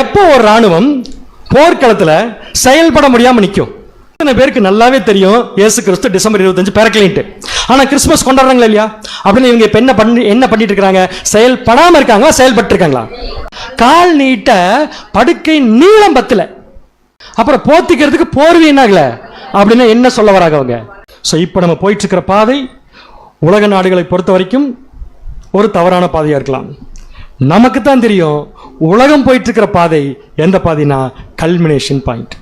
எப்போ ஒரு ராணுவம் போர்க்களத்தில் செயல்பட முடியாம நிற்கும்? இத்தனை பேருக்கு நல்லாவே தெரியும் இயேசு கிறிஸ்து டிசம்பர் 25 பிறக்கலைன்ட்டு. ஆனா கிறிஸ்துமஸ் கொண்டாடுறாங்களா இல்லையா? அப்படின்னு இவங்க இப்ப என்ன பண்ணிட்டு இருக்காங்க? செயல்படாம இருக்காங்களா, செயல்பட்டு இருக்காங்களா? கால் நீட்ட படுக்கை நீளம் பத்தல, அப்புறம் போத்திக்கிறதுக்கு போர்வை என்னாகல அப்படின்னு என்ன சொல்ல வராங்க அவங்க? ஸோ இப்போ நம்ம போயிட்டு இருக்கிற பாதை உலக நாடுகளை பொறுத்த வரைக்கும் ஒரு தவறான பாதையா இருக்கலாம். நமக்கு தான் தெரியும் உலகம் போயிட்டு இருக்கிற பாதை எந்த பாதைனா கல்மினேஷன் பாயிண்ட்.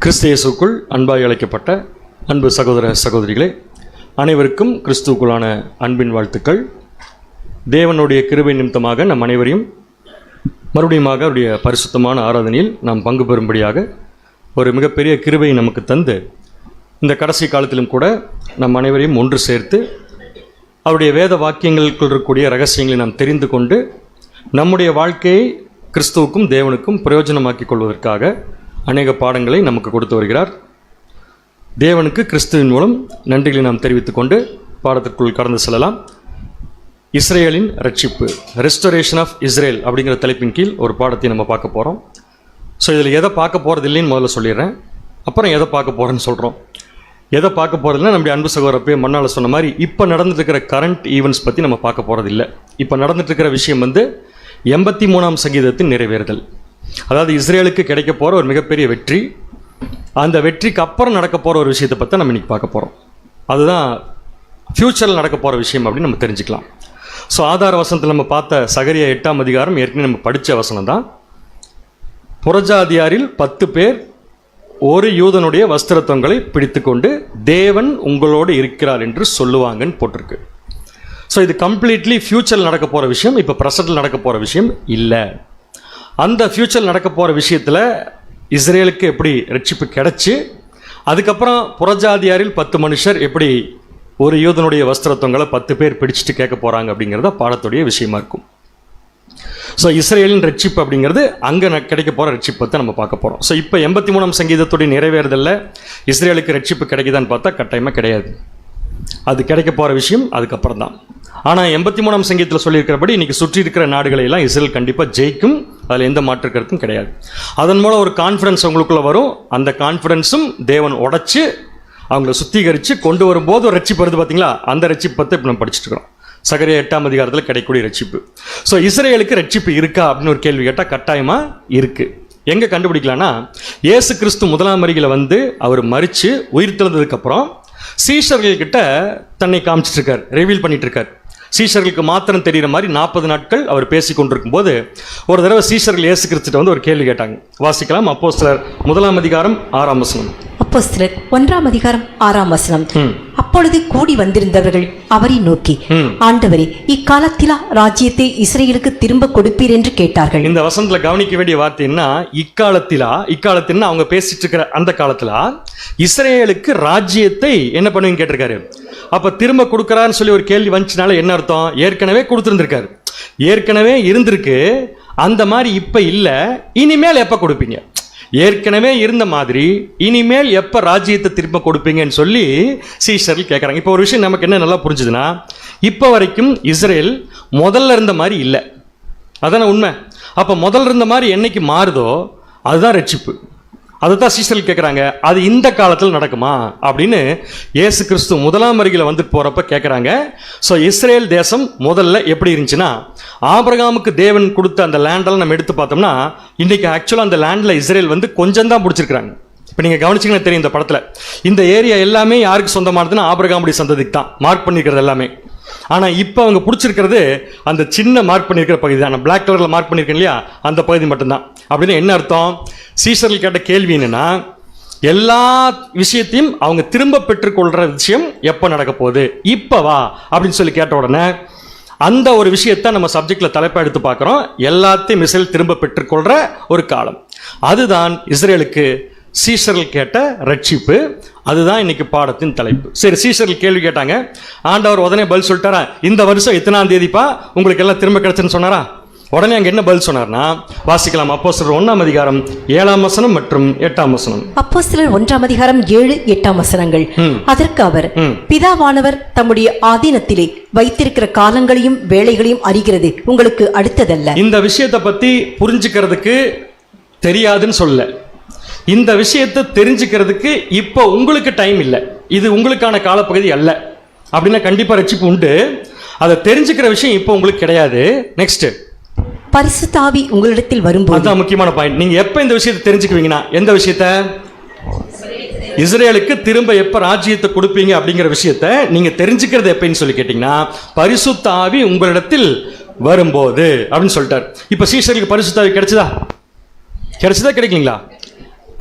கிறிஸ்து இயேசுக்குள் அன்பாய் அழைக்கப்பட்ட அன்பு சகோதர சகோதரிகளே, அனைவருக்கும் கிறிஸ்துவுக்குள்ளான அன்பின் வாழ்த்துக்கள். தேவனுடைய கிருபை நிமித்தமாக நம் அனைவரையும் மறுபடியுமாக அவருடைய பரிசுத்தமான ஆராதனையில் நாம் பங்கு பெறும்படியாக ஒரு மிகப்பெரிய கிருபை நமக்கு தந்து இந்த கடைசி காலத்திலும் கூட நம் அனைவரையும் ஒன்று சேர்த்து அவருடைய வேத வாக்கியங்களுக்குள் இருக்கக்கூடிய ரகசியங்களை நாம் தெரிந்து கொண்டு நம்முடைய வாழ்க்கையை கிறிஸ்துவுக்கும் தேவனுக்கும் பிரயோஜனமாக்கிக் கொள்வதற்காக அநேக பாடங்களை நமக்கு கொடுத்து வருகிறார். தேவனுக்கு கிறிஸ்துவின் மூலம் நன்றிகளை நாம் தெரிவித்துக் கொண்டு பாடத்திற்குள் கடந்து செல்லலாம். இஸ்ரேலின் ரட்சிப்பு, ரெஸ்டோரேஷன் ஆஃப் இஸ்ரேல் அப்படிங்கிற தலைப்பின் கீழ் ஒரு பாடத்தை நம்ம பார்க்க போகிறோம். ஸோ இதில் எதை பார்க்க போகிறது இல்லைன்னு முதல்ல சொல்லிடுறேன், அப்புறம் எதை பார்க்க போகிறேன்னு சொல்கிறோம். எதை பார்க்க போகிறதுனா நம்முடைய அன்பு சகோதரப்பே மண்ணால் சொன்ன மாதிரி இப்போ நடந்துட்டு இருக்கிற கரண்ட் ஈவெண்ட்ஸ் பற்றி நம்ம பார்க்க போகிறது இல்லை. இப்போ நடந்துட்டு இருக்கிற விஷயம் 83ஆம் சங்கீதத்தின் நிறைவேறுதல். அதாவது இஸ்ரேலுக்கு கிடைக்க போகிற ஒரு மிகப்பெரிய வெற்றி, அந்த வெற்றிக்கு அப்புறம் நடக்க போகிற ஒரு விஷயத்தை பற்றி நம்ம இன்றைக்கி பார்க்க போகிறோம். அதுதான் ஃப்யூச்சரில் நடக்க போகிற விஷயம் அப்படின்னு நம்ம தெரிஞ்சுக்கலாம். ஸோ ஆதார வசனத்தில் நம்ம பார்த்த சகரியா 8ஆம் அதிகாரம் ஏற்கனவே நம்ம படித்த வசனம் தான். புறஜாதியாரில் 10 பேர் ஒரு யூதனுடைய வஸ்திரத்தங்களை பிடித்து கொண்டு தேவன் உங்களோடு இருக்கிறார் என்று சொல்லுவாங்கன்னு போட்டிருக்கு. ஸோ இது கம்ப்ளீட்லி ஃப்யூச்சரில் நடக்க போகிற விஷயம், இப்போ ப்ரெசண்டில் நடக்க போகிற விஷயம் இல்லை. அந்த ஃப்யூச்சரில் நடக்க போகிற விஷயத்தில் இஸ்ரேலுக்கு எப்படி ரட்சிப்பு கிடைச்சி, அதுக்கப்புறம் புறஜாதியாரில் 10 மனுஷர் எப்படி ஒரு யூதனுடைய வஸ்திரத்தங்களை 10 பேர் பிடிச்சிட்டு கேட்க போகிறாங்க அப்படிங்கிறத பாடத்துடைய விஷயமா இருக்கும். ஸோ இஸ்ரேலின் ரட்சிப்பு அப்படிங்கிறது அங்கே கிடைக்க போகிற ரட்சிப்பத்தை நம்ம பார்க்க போகிறோம். ஸோ இப்போ 83ஆம் சங்கீதத்துடைய நிறைவேறுதலில் இஸ்ரேலுக்கு ரட்சிப்பு கிடைக்குதான்னு பார்த்தா கட்டாயமாக கிடையாது. அது கிடைக்க போகிற விஷயம் அதுக்கப்புறம் தான். ஆனால் 83ஆம் சங்கீதத்தில் சொல்லியிருக்கிறபடி இன்றைக்கி சுற்றி இருக்கிற நாடுகளை எல்லாம் இஸ்ரேல் கண்டிப்பாக ஜெயிக்கும், அதில் எந்த மாற்று கருத்தும் கிடையாது. அதன் மூலம் ஒரு கான்ஃபிடன்ஸ் உங்களுக்குள்ளே வரும். அந்த கான்ஃபிடன்ஸும் தேவன் உடைச்சு அவங்கள சுத்திகரித்து கொண்டு வரும்போது ஒரு ரட்சிப்பு வருது பார்த்தீங்களா, அந்த ரட்சிப்பத்தை இப்போ நம்ம படிச்சுட்டு இருக்கிறோம். சகரியா 8ஆம் அதிகாரத்தில் கிடைக்கக்கூடிய ரட்சிப்பு. ஸோ இஸ்ரேலுக்கு ரட்சிப்பு இருக்கா அப்படின்னு ஒரு கேள்வி கேட்டால் கட்டாயமாக இருக்குது. எங்கே கண்டுபிடிக்கலான்னா, இயேசு கிறிஸ்து 1ஆம் வருகையில் அவர் மரித்து உயிர் தெழுந்ததுக்கப்புறம் சீஷர்கள்கிட்ட தன்னை காமிச்சிட்டு இருக்கார், ரிவீல் பண்ணிட்டு இருக்கார். சீஷர்களுக்கு மாத்திரம் தெரிகிற மாதிரி 40 நாட்கள் அவர் பேசி கொண்டிருக்கும் போது ஒரு தடவை சீஷர்கள் இயேசு கிறிஸ்துட்ட ஒரு கேள்வி கேட்டாங்க. வாசிக்கலாம். அப்போஸ்தலர் 1ஆம் அதிகாரம் 6ஆம் வசனம். அப்போஸ்தலர் 1ஆம் அதிகாரம் 6ஆம் வசனம். அப்பொழுது கூடி வந்திருந்தவர்கள் அவரை நோக்கி, ஆண்டவரே, இக்காலத்திலா ராஜ்யத்தை இஸ்ரேலுக்கு திரும்ப கொடுப்பீர் என்று கேட்டார்கள். இந்த வசனத்துல கவனிக்க வேண்டிய வார்த்தை என்ன? இக்காலத்தினா அவங்க பேசிட்டு இருக்கிற அந்த காலத்துல இஸ்ரேலுக்கு ராஜ்யத்தை என்ன பண்ணுவீங்க கேட்டிருக்காரு. அப்ப திரும்ப கொடுக்கறான்னு சொல்லி ஒரு கேள்வி வந்துச்சுனால என்ன அர்த்தம்? ஏற்கனவே கொடுத்துருந்துருக்காரு, ஏற்கனவே இருந்திருக்கு, அந்த மாதிரி இப்ப இல்ல, இனிமேல் எப்ப கொடுப்பீங்க? ஏற்கனவே இருந்த மாதிரி இனிமேல் எப்ப ராஜ்யத்தை திரும்ப கொடுப்பீங்கன்னு சொல்லி சீஷர்கள் கேட்கறாங்க. இப்போ ஒரு விஷயம் நமக்கு என்ன நல்லா புரிஞ்சுதுன்னா, இப்போ வரைக்கும் இஸ்ரேல் முதல்ல இருந்த மாதிரி இல்லை, அதான உண்மை. அப்போ முதல்ல இருந்த மாதிரி என்னைக்கு மாறுதோ அதுதான் ரட்சிப்பு. அதுதான் சீஷர்கள் கேட்குறாங்க, அது இந்த காலத்தில் நடக்குமா அப்படின்னு இயேசு கிறிஸ்து 1ஆம் வருகையில் வந்துட்டு போகிறப்ப கேட்குறாங்க. ஸோ இஸ்ரேல் தேசம் முதல்ல எப்படி இருந்துச்சுன்னா, ஆபிரகாமுக்கு தேவன் கொடுத்த அந்த லேண்டெல்லாம் நம்ம எடுத்து பார்த்தோம்னா இன்றைக்கி ஆக்சுவலாக அந்த லேண்டில் இஸ்ரேல் கொஞ்சம் தான் பிடிச்சிருக்கிறாங்க. இப்போ நீங்கள் கவனிச்சிங்கன்னா தெரியும், இந்த படத்தில் இந்த ஏரியா எல்லாமே யாருக்கு சொந்தமானதுன்னா ஆபிரகாமுடைய சந்ததிக்கு தான் மார்க் பண்ணியிருக்கிறது எல்லாமே. ஆனால் இப்போ அவங்க பிடிச்சிருக்கிறது அந்த சின்ன மார்க் பண்ணியிருக்கிற பகுதி தான், நான் பிளாக் கலரில் மார்க் பண்ணியிருக்கேன் இல்லையா, அந்த பகுதி மட்டும்தான். அப்படின்னு என்ன அர்த்தம்? சீஷர்கள் கேட்ட கேள்வி என்னன்னா, எல்லா விஷயத்தையும் அவங்க திரும்ப பெற்றுக்கொள்கிற விஷயம் எப்போ நடக்க போகுது, இப்போவா அப்படின்னு சொல்லி கேட்ட உடனே அந்த ஒரு விஷயத்தை நம்ம சப்ஜெக்டில் தலைப்பாக எடுத்து பார்க்குறோம். எல்லாத்தையும் இஸ்ரேல் திரும்ப பெற்றுக்கொள்கிற ஒரு காலம், அதுதான் இஸ்ரேலுக்கு சீஷர்கள் கேட்ட ரட்சிப்பு. அதுதான் இன்னைக்கு பாடத்தின் தலைப்பு. சரி, சீஷர்கள் கேள்வி கேட்டாங்க. ஆண்டவர் உடனே பதில் சொல்லிட்டாரா? இந்த வருஷம் இத்தனாம் தேதிப்பா உங்களுக்கு எல்லாம் திரும்ப கிடைச்சுன்னு சொன்னாரா? உடனே அங்க என்ன பதில் சொன்னார்னா, வாசிக்கலாம். அப்போஸ்தலர் 1ஆம் அதிகாரம் 7ஆம் வசனம் மற்றும் 8ஆம் வசனம். அப்போஸ்தலர் 1ஆம் அதிகாரம் 7, 8ஆம் வசனங்கள். அதற்கு அவர், பிதாவானவர் தம்முடைய ஆதீனத்திலே வைத்திருக்கிற காலங்களையும் வேளைகளையும் அறிகிறது உங்களுக்கு அடுத்ததல்ல. இந்த விஷயத்தை பத்தி புரிஞ்சுக்கிறதுக்கு தெரியாதுன்னு சொல்ல, இந்த விஷயத்தை தெரிஞ்சுக்கிறதுக்கு இப்போ உங்களுக்கு டைம் இல்லை, இது உங்களுக்கான காலப்பகுதி அல்ல அப்படின்னா கண்டிப்பா ரட்சிப்பு உண்டு. அதை தெரிஞ்சுக்கிற விஷயம் இப்போ உங்களுக்கு கிடையாது. நெக்ஸ்ட், பரிசுத்த ஆவி உங்களிடத்தில் வரும்போது, அதுதான் முக்கியமான பாயிண்ட். நீங்க எப்ப இந்த விஷயத்தை தெரிஞ்சுக்குவீங்கன்னா, எந்த விஷயத்த? இஸ்ரேலுக்கு திரும்ப எப்ப ராஜ்யத்தை கொடுப்பீங்க அப்படிங்கிற விஷயத்த நீங்க தெரிஞ்சுக்கிறது எப்பன்னு சொல்லி கேட்டீங்கன்னா, பரிசுத்த ஆவி உங்களிடத்தில் வரும்போது அப்படின்னு சொல்லிட்டார். இப்ப சீஷர்களுக்கு பரிசுத்த ஆவி கிடைச்சதா? கிடைக்கலீங்களா?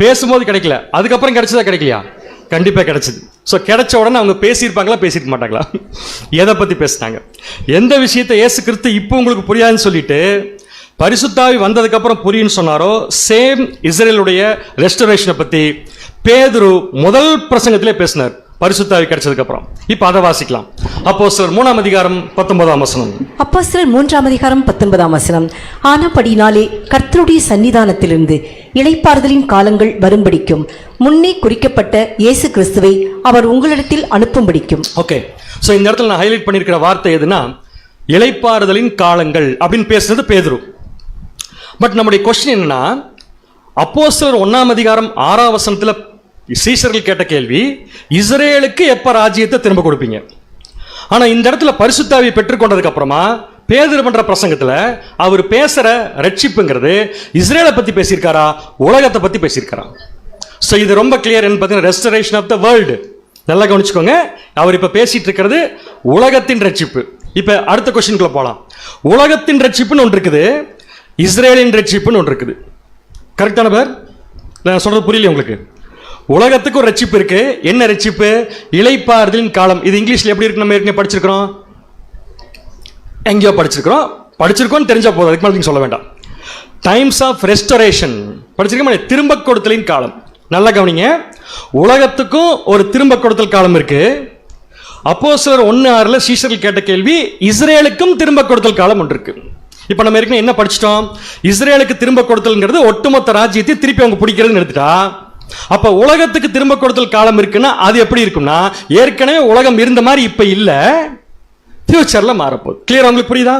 பேசும்போது கிடைக்கல, அதுக்கப்புறம் கிடைச்சதா கிடைக்கலையா? கண்டிப்பா கிடைச்சது. ஸோ கிடைச்ச உடனே அவங்க பேசியிருப்பாங்களா, பேசியிருக்க மாட்டாங்களா? எதை பத்தி பேசினாங்க? எந்த விஷயத்தை இயேசு கிறிஸ்து இப்போ உங்களுக்கு புரியாதுன்னு சொல்லிட்டு பரிசுத்தாவி வந்ததுக்கு அப்புறம் புரியுன்னு சொன்னாரோ, சேம் இஸ்ரேலுடைய ரெஸ்டரேஷனை பத்தி பேதுரு முதல் பிரசங்கத்திலே பேசினார் பரிசுத்தாவி கிடைச்சதுக்கு அப்புறம். இப்ப அதை வாசிக்கலாம். அப்போஸ்தலர் 3ஆம் அதிகாரம் 19ஆம் வசனம். அப்போஸ்தலர் 3ஆம் அதிகாரம் 19ஆம் வசனம். ஆனபடினாலே கர்த்தருடைய சன்னிதானத்திலிருந்து இளைப்பாறுதலின் காலங்கள் வரும்படிக்கும் முன்னே குறிக்கப்பட்ட இயேசு கிறிஸ்துவை அவர் உங்களிடத்தில் அனுப்பும்படிக்கும். ஓகே, ஸோ இந்த இடத்துல நான் ஹைலைட் பண்ணியிருக்கிற வார்த்தை எதுனா, இளைப்பாறுதலின் காலங்கள் அப்படின்னு பேசுறது பேதுரு. பட் நம்முடைய கொஸ்டின் என்னன்னா, அப்போஸ்தலர் 1ஆம் அதிகாரம் 6ஆம் வசனத்துல சீஷர்கள் கேட்ட கேள்வி, இஸ்ரேலுக்கு எப்ப ராஜ்யத்தை திரும்ப கொடுப்பீங்க? ஆனா இந்த இடத்துல பரிசுத்தாவியை பெற்றுக்கொண்டதுக்கு அப்புறமா பேதுரு பண்ற பிரசங்கத்துல அவர் பேசுற ரட்சிப்புங்கிறது இஸ்ரேலை பத்தி பேசியிருக்காரா, உலகத்தை பத்தி பேசியிருக்காரா? ஸோ இது ரொம்ப கிளியர். பார்த்தீங்கன்னா ரெஸ்டரேஷன் ஆஃப் த வேர்ல்டு. நல்லா கவனிச்சுக்கோங்க, அவர் இப்ப பேசிட்டு இருக்கிறது உலகத்தின் ரட்சிப்பு. இப்ப அடுத்த கொஸ்டின்குள்ள போலாம். உலகத்தின் ரட்சிப்புன்னு ஒன்று இருக்குது, இஸ்ரேலின் ரட்சிப்புன்னு ஒன்று இருக்குது. கரெக்டான பேர்? நான் சொல்றது புரியல உங்களுக்கு? உலகத்துக்கு ஒரு ரட்சிப்பு இருக்கு. என்ன ரட்சிப்பு? இளைப்பாறுதலின் காலம். இது இங்கிலீஷ்ல எப்படி இருக்கு? நம்ம ஏற்கனவே படிச்சிருக்கிறோம், எங்கேயோ படிச்சிருக்கோம் தெரிஞ்சா போதும், அதுக்கு மேலே சொல்ல வேண்டாம். டைம்ஸ் ஆஃப் ரெஸ்டரேஷன் படிச்சிருக்கோம், திரும்ப கொடுத்தலின் காலம். நல்லா கவனிங்க, உலகத்துக்கும் ஒரு திரும்ப கொடுத்தல் காலம் இருக்கு. அப்போஸ்தலர் 1:6 சீஷர்கள் கேட்ட கேள்வி, இஸ்ரேலுக்கும் திரும்ப கொடுத்தல் காலம் ஒன்று இருக்கு. இப்ப நம்ம ஏற்கனவே என்ன படிச்சிட்டோம்? இஸ்ரேலுக்கு திரும்ப கொடுத்தல்ங்கிறது ஒட்டுமொத்த ராஜ்யத்தை திருப்பி அவங்க பிடிக்கிறதுன்னு எடுத்துட்டா, அப்ப உலகத்துக்கு திரும்ப கொடுத்தல் காலம் இருக்குன்னா அது எப்படி இருக்கும்னா, ஏற்கனவே உலகம் இருந்த மாதிரி இப்ப இல்ல, ஃபியூச்சர்ல மாறப்போகுது. கிளியர்? உங்களுக்கு புரியுதா?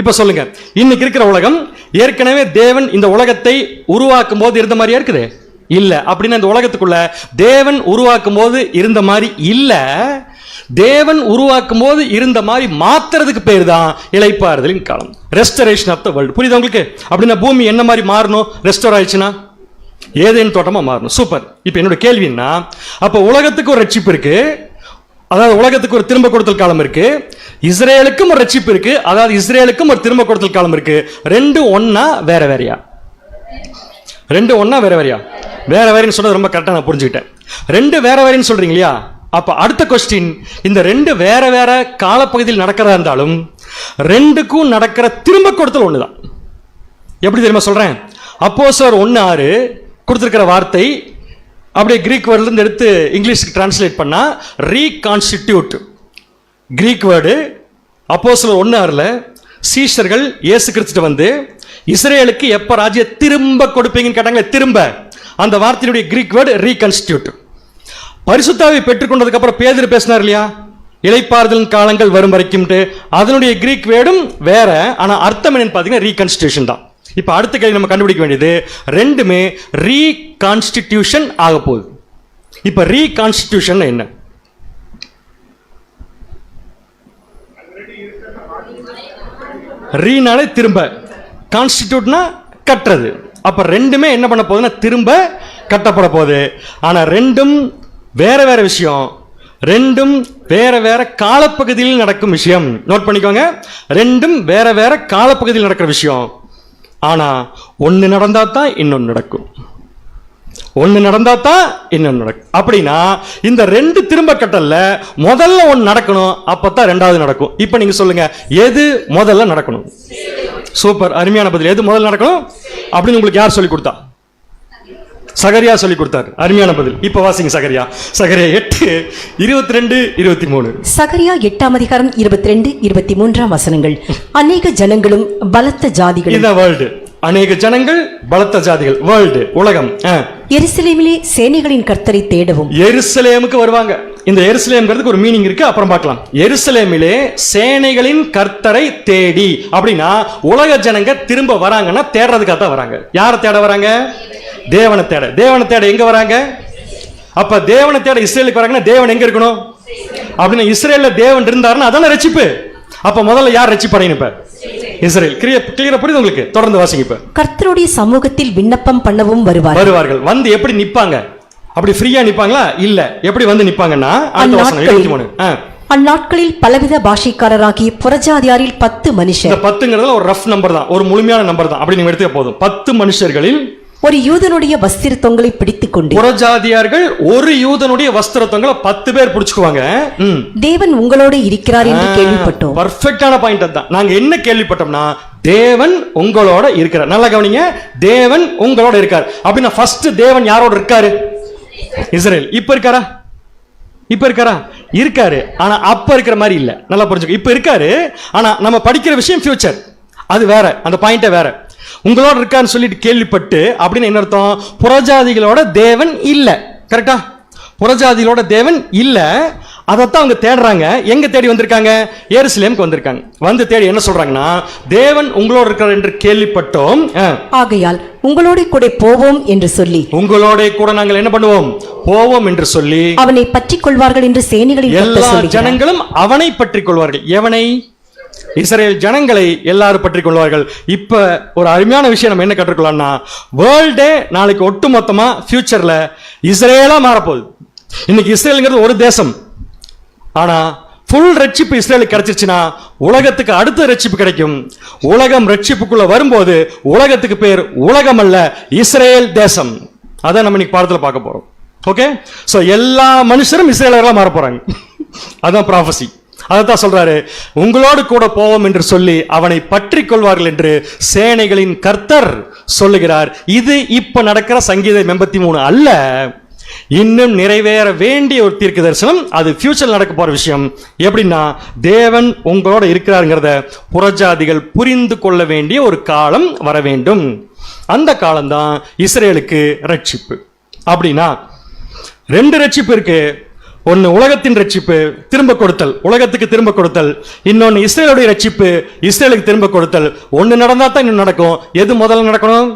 இப்ப சொல்லுங்க, இன்னைக்கு இருக்கிற உலகம் ஏற்கனவே தேவன் இந்த உலகத்தை உருவாக்கும் போது இருந்த மாதிரியா இருக்குது? இல்ல. அப்படின்னா இந்த உலகத்துக்குள்ள தேவன் உருவாக்கும் போது இருந்த மாதிரி இல்ல, தேவன் உருவாக்கும் போது இருந்த மாதிரி மாத்துறதுக்கு பேர் தான் இளைப்பாறுதலின் காலம், ரெஸ்டரேஷன் ஆஃப் த வேர்ல்ட். புரியுதா உங்களுக்கு? அப்படின்னா பூமி என்ன மாதிரி மாறணும்? ரெஸ்டோர் ஆயிடுச்சுன்னா ஏதேன் தோட்டமா மாறணும். சூப்பர். இப்ப என்னோட கேள்வின்னா, அப்ப உலகத்துக்கு ஒரு ரட்சிப்பு இருக்கு, அதாவது உலகத்துக்கு ஒரு திரும்ப கொடுத்தல் காலம் இருக்கு, இஸ்ரேலுக்கும் ஒரு ரட்சிப்பு இருக்கு, அதாவது இஸ்ரேலுக்கும் ஒரு திரும்ப கொடுத்தல் காலம் இருக்கு. ரெண்டு ஒன்னா வேற வேறையா? ரெண்டு ஒன்னா வேற வேறையா? வேற வேறன்னு சொன்னது ரொம்ப கரெக்டா நான் புரிஞ்சுக்கிட்டேன். ரெண்டு வேற வேறன்னு சொல்றீங்க இல்லையா? அப்ப அடுத்த கொஸ்டின், இந்த ரெண்டு வேற வேற காலப்பகுதியில் நடக்கிறதா இருந்தாலும் ரெண்டுக்கும் நடக்கிற திரும்ப கொடுத்தல் ஒண்ணுதான். எப்படி தெரியுமா சொல்றேன்? அப்போஸ்தலர் 1:6 கொடுத்திருக்கிற வார்த்தை அப்படியே கிரீக் வேர்ட்ல இருந்து எடுத்து இங்கிலீஷ்க்கு டிரான்ஸ்லேட் பண்ணா ரீகான்ஸ்டிடியூட். Greek word. அப்போஸ்தலர் 1:6 சீஷர்கள் இயேசு கிறிஸ்து வந்து இஸ்ரேலுக்கு எப்ப ராஜ்ய திரும்ப கொடுப்பீங்கன்னு கேட்டாங்களே, திரும்ப, அந்த வார்த்தையினுடைய கிரீக் வேர்டு ரீகான்ஸ்டிடியூட். பரிசுத்தாவை பெற்றுக்கொண்டதுக்கு அப்புறம் பேதுரு பேசினார் இல்லையா, இளைப்பாறுதலின் காலங்கள் வரும் வரைக்கும், அதனுடைய கிரீக் வேர்டும் வேற, ஆனா அர்த்தம் என்னன்னு பாத்தீங்கன்னா ரீகான்ஸ்டிடியூஷன் தான். இப்ப அடுத்த கேள்வி நம்ம கண்டுபிடிக்க வேண்டியது, ரெண்டுமே ரீகான்ஸ்டிடியூஷன் ஆக போகுது. இப்ப ரீகான்ஸ்டிடியூஷன் என்ன? ரீனாலே திரும்ப, கான்ஸ்டிடியூட்னா கட்டுறது. அப்ப ரெண்டுமே என்ன பண்ண போகுதுன்னா திரும்ப கட்டப்பட போகுது. ஆனா ரெண்டும் வேற வேற விஷயம், ரெண்டும் வேற வேற காலப்பகுதியில் நடக்கும் விஷயம். நோட் பண்ணிக்கோங்க, ரெண்டும் வேற வேற காலப்பகுதியில் நடக்கிற விஷயம். ஆனா ஒன்னு நடந்தா தான் இன்னொன்னு நடக்கும், ஒன்னு நடந்தா தான் இன்னொன்னு நடக்கும். அப்படின்னா இந்த ரெண்டு திரும்ப கட்டல்ல முதல்ல ஒன்னு நடக்கணும், அப்பதான் ரெண்டாவது நடக்கும். இப்ப நீங்க சொல்லுங்க, எது முதல்ல நடக்கணும்? சூப்பர், அருமையான பதில். எது முதல்ல நடக்கணும் அப்படின்னு உங்களுக்கு யார் சொல்லி கொடுத்தா? சகரியா சொல்லி கொடுத்தார். அருமையான பதில். இப்ப வாசிங்க சகரியா 8:22-23. சகரியா 8ஆம் அதிகாரம் 22-23 வசனங்கள். அநேக ஜனங்களும் பலத்த ஜாதிகளும். இந்த வேர்ல்டு, அநேக ஜனங்கள் பலத்த ஜாதிகள், வேர்ல்டு, உலகம். எருசலேமிலே சேனைகளின் கர்த்தரை தேடவும். எருசலேமுக்கு வருவாங்க. இந்த எருசலேம்ங்கிறதுக்கு ஒரு மீனிங் இருக்கு, அப்புறம் பார்க்கலாம். எருசலேமிலே சேனைகளின் கர்த்தரை தேடி அப்படின்னா உலக ஜனங்க திரும்ப வராங்கன்னா தேடுறதுக்காக தான் வராங்க. யாரை தேட வராங்க? தேவனை தேட. தேவனை தேட எங்க வராங்க? அப்ப தேவனை தேட இஸ்ரேலுக்கு வராங்கன்னா தேவன் எங்க இருக்கணும் அப்படின்னா இஸ்ரேல்ல தேவன் இருந்தாருன்னா அதான ரட்சிப்பு. அப்ப முதல்ல யார் ரட்சிப்படையணும்? இப்ப இஸ்ரேல். கிளியரா புரியுது உங்களுக்கு? தொடர்ந்து வாசிங்க. இப்ப கர்த்தருடைய சமூகத்தில் விண்ணப்பம் பண்ணவும் வருவார்கள். வந்து எப்படி நிப்பாங்க? அப்படி ஃப்ரீயா நிப்பாங்களா? இல்ல. எப்படி வந்து நிப்பாங்கன்னா அடுத்த வசனம் 23. அந்நாட்களில் பலவித பாஷைக்காரராகிய புறஜாதியாரில் 10 மனுஷர். இந்த 10ங்கிறதுல ஒரு ரஃப் நம்பர் தான், ஒரு முழுமையான நம்பர் தான். அப்படி நீங்க எடுத்துக்க போதும். 10 மனுஷர்களில் ஒரு யூதனுடைய வஸ்திர தொங்கலை பிடித்துக் கொண்டு. புறஜாதியார்கள் ஒரு யூதனுடைய வஸ்திர தொங்கலை 10 பேர் பிடிச்சுக்குவாங்க. தேவன் உங்களோட இருக்கிறார் என்று கேள்விப்பட்டோம். பர்ஃபெக்டான பாயிண்ட் தான். நாங்க என்ன கேள்விப்பட்டோம்னா தேவன் உங்களோட இருக்கிறார். நல்லா கவனிங்க, தேவன் உங்களோட இருக்கார் அப்படின்னா ஃபர்ஸ்ட் தேவன் யாரோட இருக்காரு? இஸ்ரேல். இப்ப இருக்காரா? இப்ப இருக்காரா? இருக்காரு. ஆனா அப்ப இருக்கிற மாதிரி இல்ல. நல்லா புரிஞ்சுக்க. இப்ப இருக்காரு, ஆனா நம்ம படிக்கிற விஷயம் ஃபியூச்சர், அது வேற. அந்த பாயிண்டே வேற. உங்களோட இருக்கான்னு சொல்லிட்டு கேள்விப்பட்டு அப்படின்னு என்ன அர்த்தம்? புறஜாதிகளோட தேவன் இல்ல. கரெக்டா? புறஜாதிகளோட தேவன் இல்ல. அதைத்தான் அவங்க தேடுறாங்க. எங்க தேடி வந்திருக்காங்க? எருசலேமுக்கு வந்திருக்காங்க. வந்து தேடி என்ன சொல்றாங்கன்னா தேவன் உங்களோட இருக்கிறார் என்று கேள்விப்பட்டோம், ஆகையால் உங்களோட கூட போவோம் என்று சொல்லி. உங்களோட கூட நாங்கள் என்ன பண்ணுவோம்? போவோம் என்று சொல்லி அவனை பற்றிக் கொள்வார்கள் என்று சேனைகளின் எல்லா ஜனங்களும் அவனை பற்றிக் கொள்வார்கள். எவனை? இஸ்ரேல் ஜனங்களை எல்லாரும் பற்றிக் கொள்வார்கள். இப்ப ஒரு அருமையான விஷயம் நம்ம என்ன கற்றுக்கொள்ளலாம்னா வேர்ல்டே நாளைக்கு ஒட்டுமொத்தமா ஃபியூச்சர்ல இஸ்ரேலா மாறப்போகுது. இன்னைக்கு இஸ்ரேலுங்கிறது ஒரு தேசம். ஆனா ஃபுல் ரட்சிப்பு இஸ்ரேலுக்கு கிடைச்சிருச்சுன்னா உலகத்துக்கு அடுத்த ரட்சிப்பு கிடைக்கும். உலகம் ரட்சிப்புக்குள்ள வரும்போது உலகத்துக்கு பேர் உலகம் அல்ல, இஸ்ரேல் தேசம். அதான் நம்ம இன்னைக்கு பாடத்துல பார்க்க போறோம். ஓகே, சோ எல்லா மனுஷரும் இஸ்ரேலர்களா மாற போறாங்க. அதான் ப்ராஃபசி. அதான் சொல்றாரு, உங்களோடு கூட போவோம் என்று சொல்லி அவனை பற்றி கொள்வார்கள் என்று சேனைகளின் கர்த்தர் சொல்லுகிறார். இது இப்ப நடக்கிற சங்கீதம் 83 அல்ல, இன்னும் நிறைவேற வேண்டிய ஒரு தீர்க்க தரிசனம். அது ஃபியூச்சர் நடக்க போற விஷயம். எப்படின்னா தேவன் உங்களோட இருக்கிறாருங்கிறத புறஜாதிகள் புரிந்து கொள்ள வேண்டிய ஒரு காலம் வர வேண்டும். அந்த காலம்தான் இஸ்ரேலுக்கு ரட்சிப்பு. அப்படின்னா 2 ரட்சிப்பு இருக்கு. ஒன்னு உலகத்தின் ரட்சிப்பு, திரும்ப கொடுத்தல், உலகத்துக்கு திரும்ப கொடுத்தல். இன்னொன்னு இஸ்ரேலுடைய ரட்சிப்பு, இஸ்ரேலுக்கு திரும்ப கொடுத்தல். ஒன்னு நடந்தா தான் இன்னும் நடக்கும். எது முதல்ல நடக்கணும்?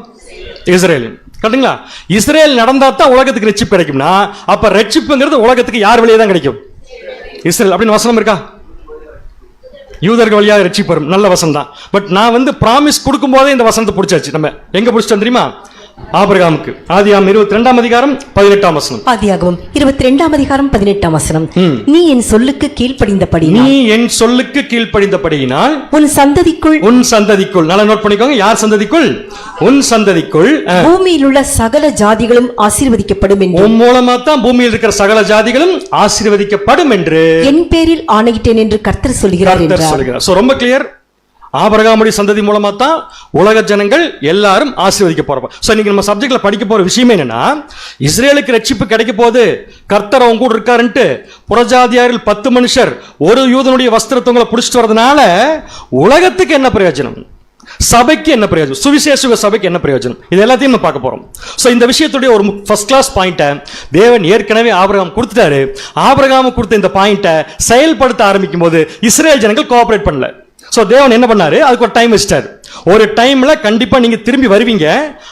இஸ்ரேல். கரெக்ட்டுங்களா? இஸ்ரேல் நடந்தா தான் உலகத்துக்கு ரட்சிப்பு கிடைக்கும்னா அப்ப ரட்சிப்புங்கிறது உலகத்துக்கு யார் வழியா தான் கிடைக்கும்? இஸ்ரேல். அப்படின்னு வசனம் இருக்கா? யூதர்கள் வழியாக ரட்சிப்பு வரும். நல்ல வசனம் தான். பட் நான் பிராமிஸ் கொடுக்கும் போதே இந்த வசனத்தை பிடிச்சாச்சு. நம்ம எங்க பிடிச்சிட்டோம் தெரியுமா? ஆபிரகாமுக்கு. ஆதியாகமம் 22ஆம் அதிகாரம் 18ஆம் வசனம். ஆதியாகமம் 22ஆம் அதிகாரம் 18ஆம் வசனம். நீ என் சொல்லுக்கு கீழ்ப்படிந்தபடியினால் உன் சந்ததிக்குள் நல்லா நோட் பண்ணிக்கோங்க. யார் சந்ததிக்குள்? உன் சந்ததிக்குள் பூமியில் உள்ள சகல ஜாதிகளும் ஆசீர்வதிக்கப்படும் என்று. உன் மூலமா தான் பூமியில் இருக்கிற சகல ஜாதிகளும் ஆசீர்வதிக்கப்படும் என்று என் பேரில் ஆணையிட்டேன் என்று கர்த்தர் சொல்கிறார் என்றார். சோ ரொம்ப கிளியர். ஆபிரகாமுடைய சந்ததி மூலமா தான் உலக ஜனங்கள் எல்லாரும் ஆசீர்வதிக்கப்படுறோம். சோ இன்னைக்கு நம்ம சப்ஜெக்ட்ல படிக்க போற விஷயம் என்னன்னா இஸ்ரேலுக்கு ரட்சிப்பு கிடைக்க போது, கர்த்தர் அவங்க கூட இருக்காருன்ட்டு புறஜாதியாரில் 10 மனுஷர் ஒரு யூதனுடைய வஸ்திரத்தவங்களை பிடிச்சிட்டு வரதுனால உலகத்துக்கு என்ன பிரயோஜனம்? சபைக்கு என்ன பிரயோஜனம்? சுவிசேஷ சபைக்கு என்ன பிரயோஜனம்? இது எல்லாத்தையும் நம்ம பார்க்க போறோம். சோ இந்த விஷயத்துடைய ஒரு ஃபர்ஸ்ட் கிளாஸ் பாயிண்ட தேவன் ஏற்கனவே ஆபிரகாம் கொடுத்துட்டாரு. ஆபிரகாம் கொடுத்த இந்த பாயிண்ட செயல்படுத்த ஆரம்பிக்கும் போது இஸ்ரேல் ஜனங்கள் கோஆபரேட் பண்ணல. சோ தேவன் என்ன பண்ணாரு? அதுக்கு ஒரு டைம் வச்சிட்டாரு. ஒரு டைம்ல கண்டிப்பா நீங்க திரும்பி வருவீங்க,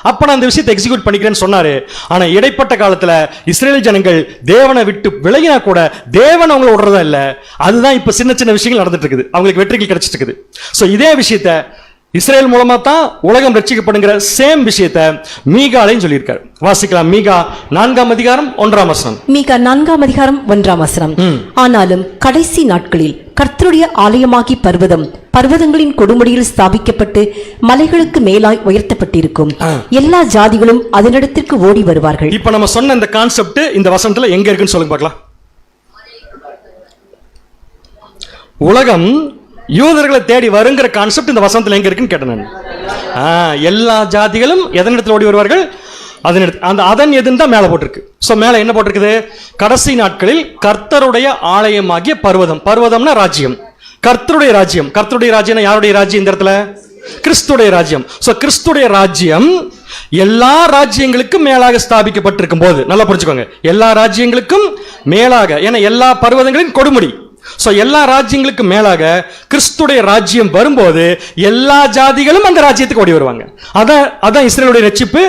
அப்ப நான் அந்த விஷயத்தை எக்ஸிக்யூட் பண்ணிக்கிறேன்னு சொன்னாரு. ஆனா இடைப்பட்ட காலத்துல இஸ்ரேல் ஜனங்கள் தேவனை விட்டு விலகினா கூட தேவன் அவங்களை விடுறதா இல்ல. அதுதான் இப்ப சின்ன சின்ன விஷயங்கள் நடந்துட்டு இருக்குது. அவங்களுக்கு வெற்றிகள் கிடைச்சிட்டு இருக்குது. சோ இதே விஷயத்த இஸ்ரேல் மூலமா தான் உலகம் ரட்சிக்கப்படுங்கிற சேம் விஷயத்தை மீகாலையும் சொல்லியிருக்காரு. வாசிக்கலாம். மீகா 4ஆம் அதிகாரம் 1ஆம் வசனம். மீகா 4ஆம் அதிகாரம் 1ஆம் வசனம். ஆனாலும் கடைசி நாட்களில் கர்த்தருடைய ஆலயமாகி பர்வதங்களின் கொடுமுடியில் ஸ்தாபிக்கப்பட்டு மலைகளுக்கு மேலாய் உயர்த்தப்பட்டிருக்கும். எல்லா ஜாதிகளும் அதனிடத்திற்கு ஓடி வருவார்கள். இப்ப நம்ம சொன்ன இந்த கான்செப்ட் இந்த வசனத்துல எங்க இருக்குன்னு சொல்லுங்க பார்க்கலாம். உலகம் யூதர்களை தேடி வருங்கிற கான்செப்ட் இந்த வசனத்துல எங்க இருக்குன்னு கேட்டேன் நான். எல்லா ஜாதிகளும் எதனிடத்தில் ஓடி வருவார்கள்? அதன் எதுன்னு தான் மேல போட்டிருக்கு. சோ மேல என்ன போட்டிருக்குது? கடைசி நாட்களில் கர்த்தருடைய ஆலயமாகிய பர்வதம். பர்வதம்னா ராஜ்யம், கர்த்தருடைய ராஜ்யம். கர்த்தருடைய ராஜ்யம் யாருடைய ராஜ்யம்? இந்த இடத்துல கிறிஸ்துடைய ராஜ்யம். சோ கிறிஸ்துடைய ராஜ்யம் எல்லா ராஜ்யங்களுக்கும் மேலாக ஸ்தாபிக்கப்பட்டிருக்கும் போது, நல்லா புரிஞ்சுக்கோங்க, எல்லா ராஜ்யங்களுக்கும் மேலாக, ஏன்னா எல்லா பர்வதங்களின் கொடுமுடி. சோ எல்லா ராஜ்யங்களுக்கும் மேலாக கிறிஸ்துடைய ராஜ்யம் வரும்போது எல்லா ஜாதிகளும் அந்த ராஜ்யத்துக்கு ஓடி வருவாங்க. அதான் இஸ்ரேலுடைய ரட்சிப்பு.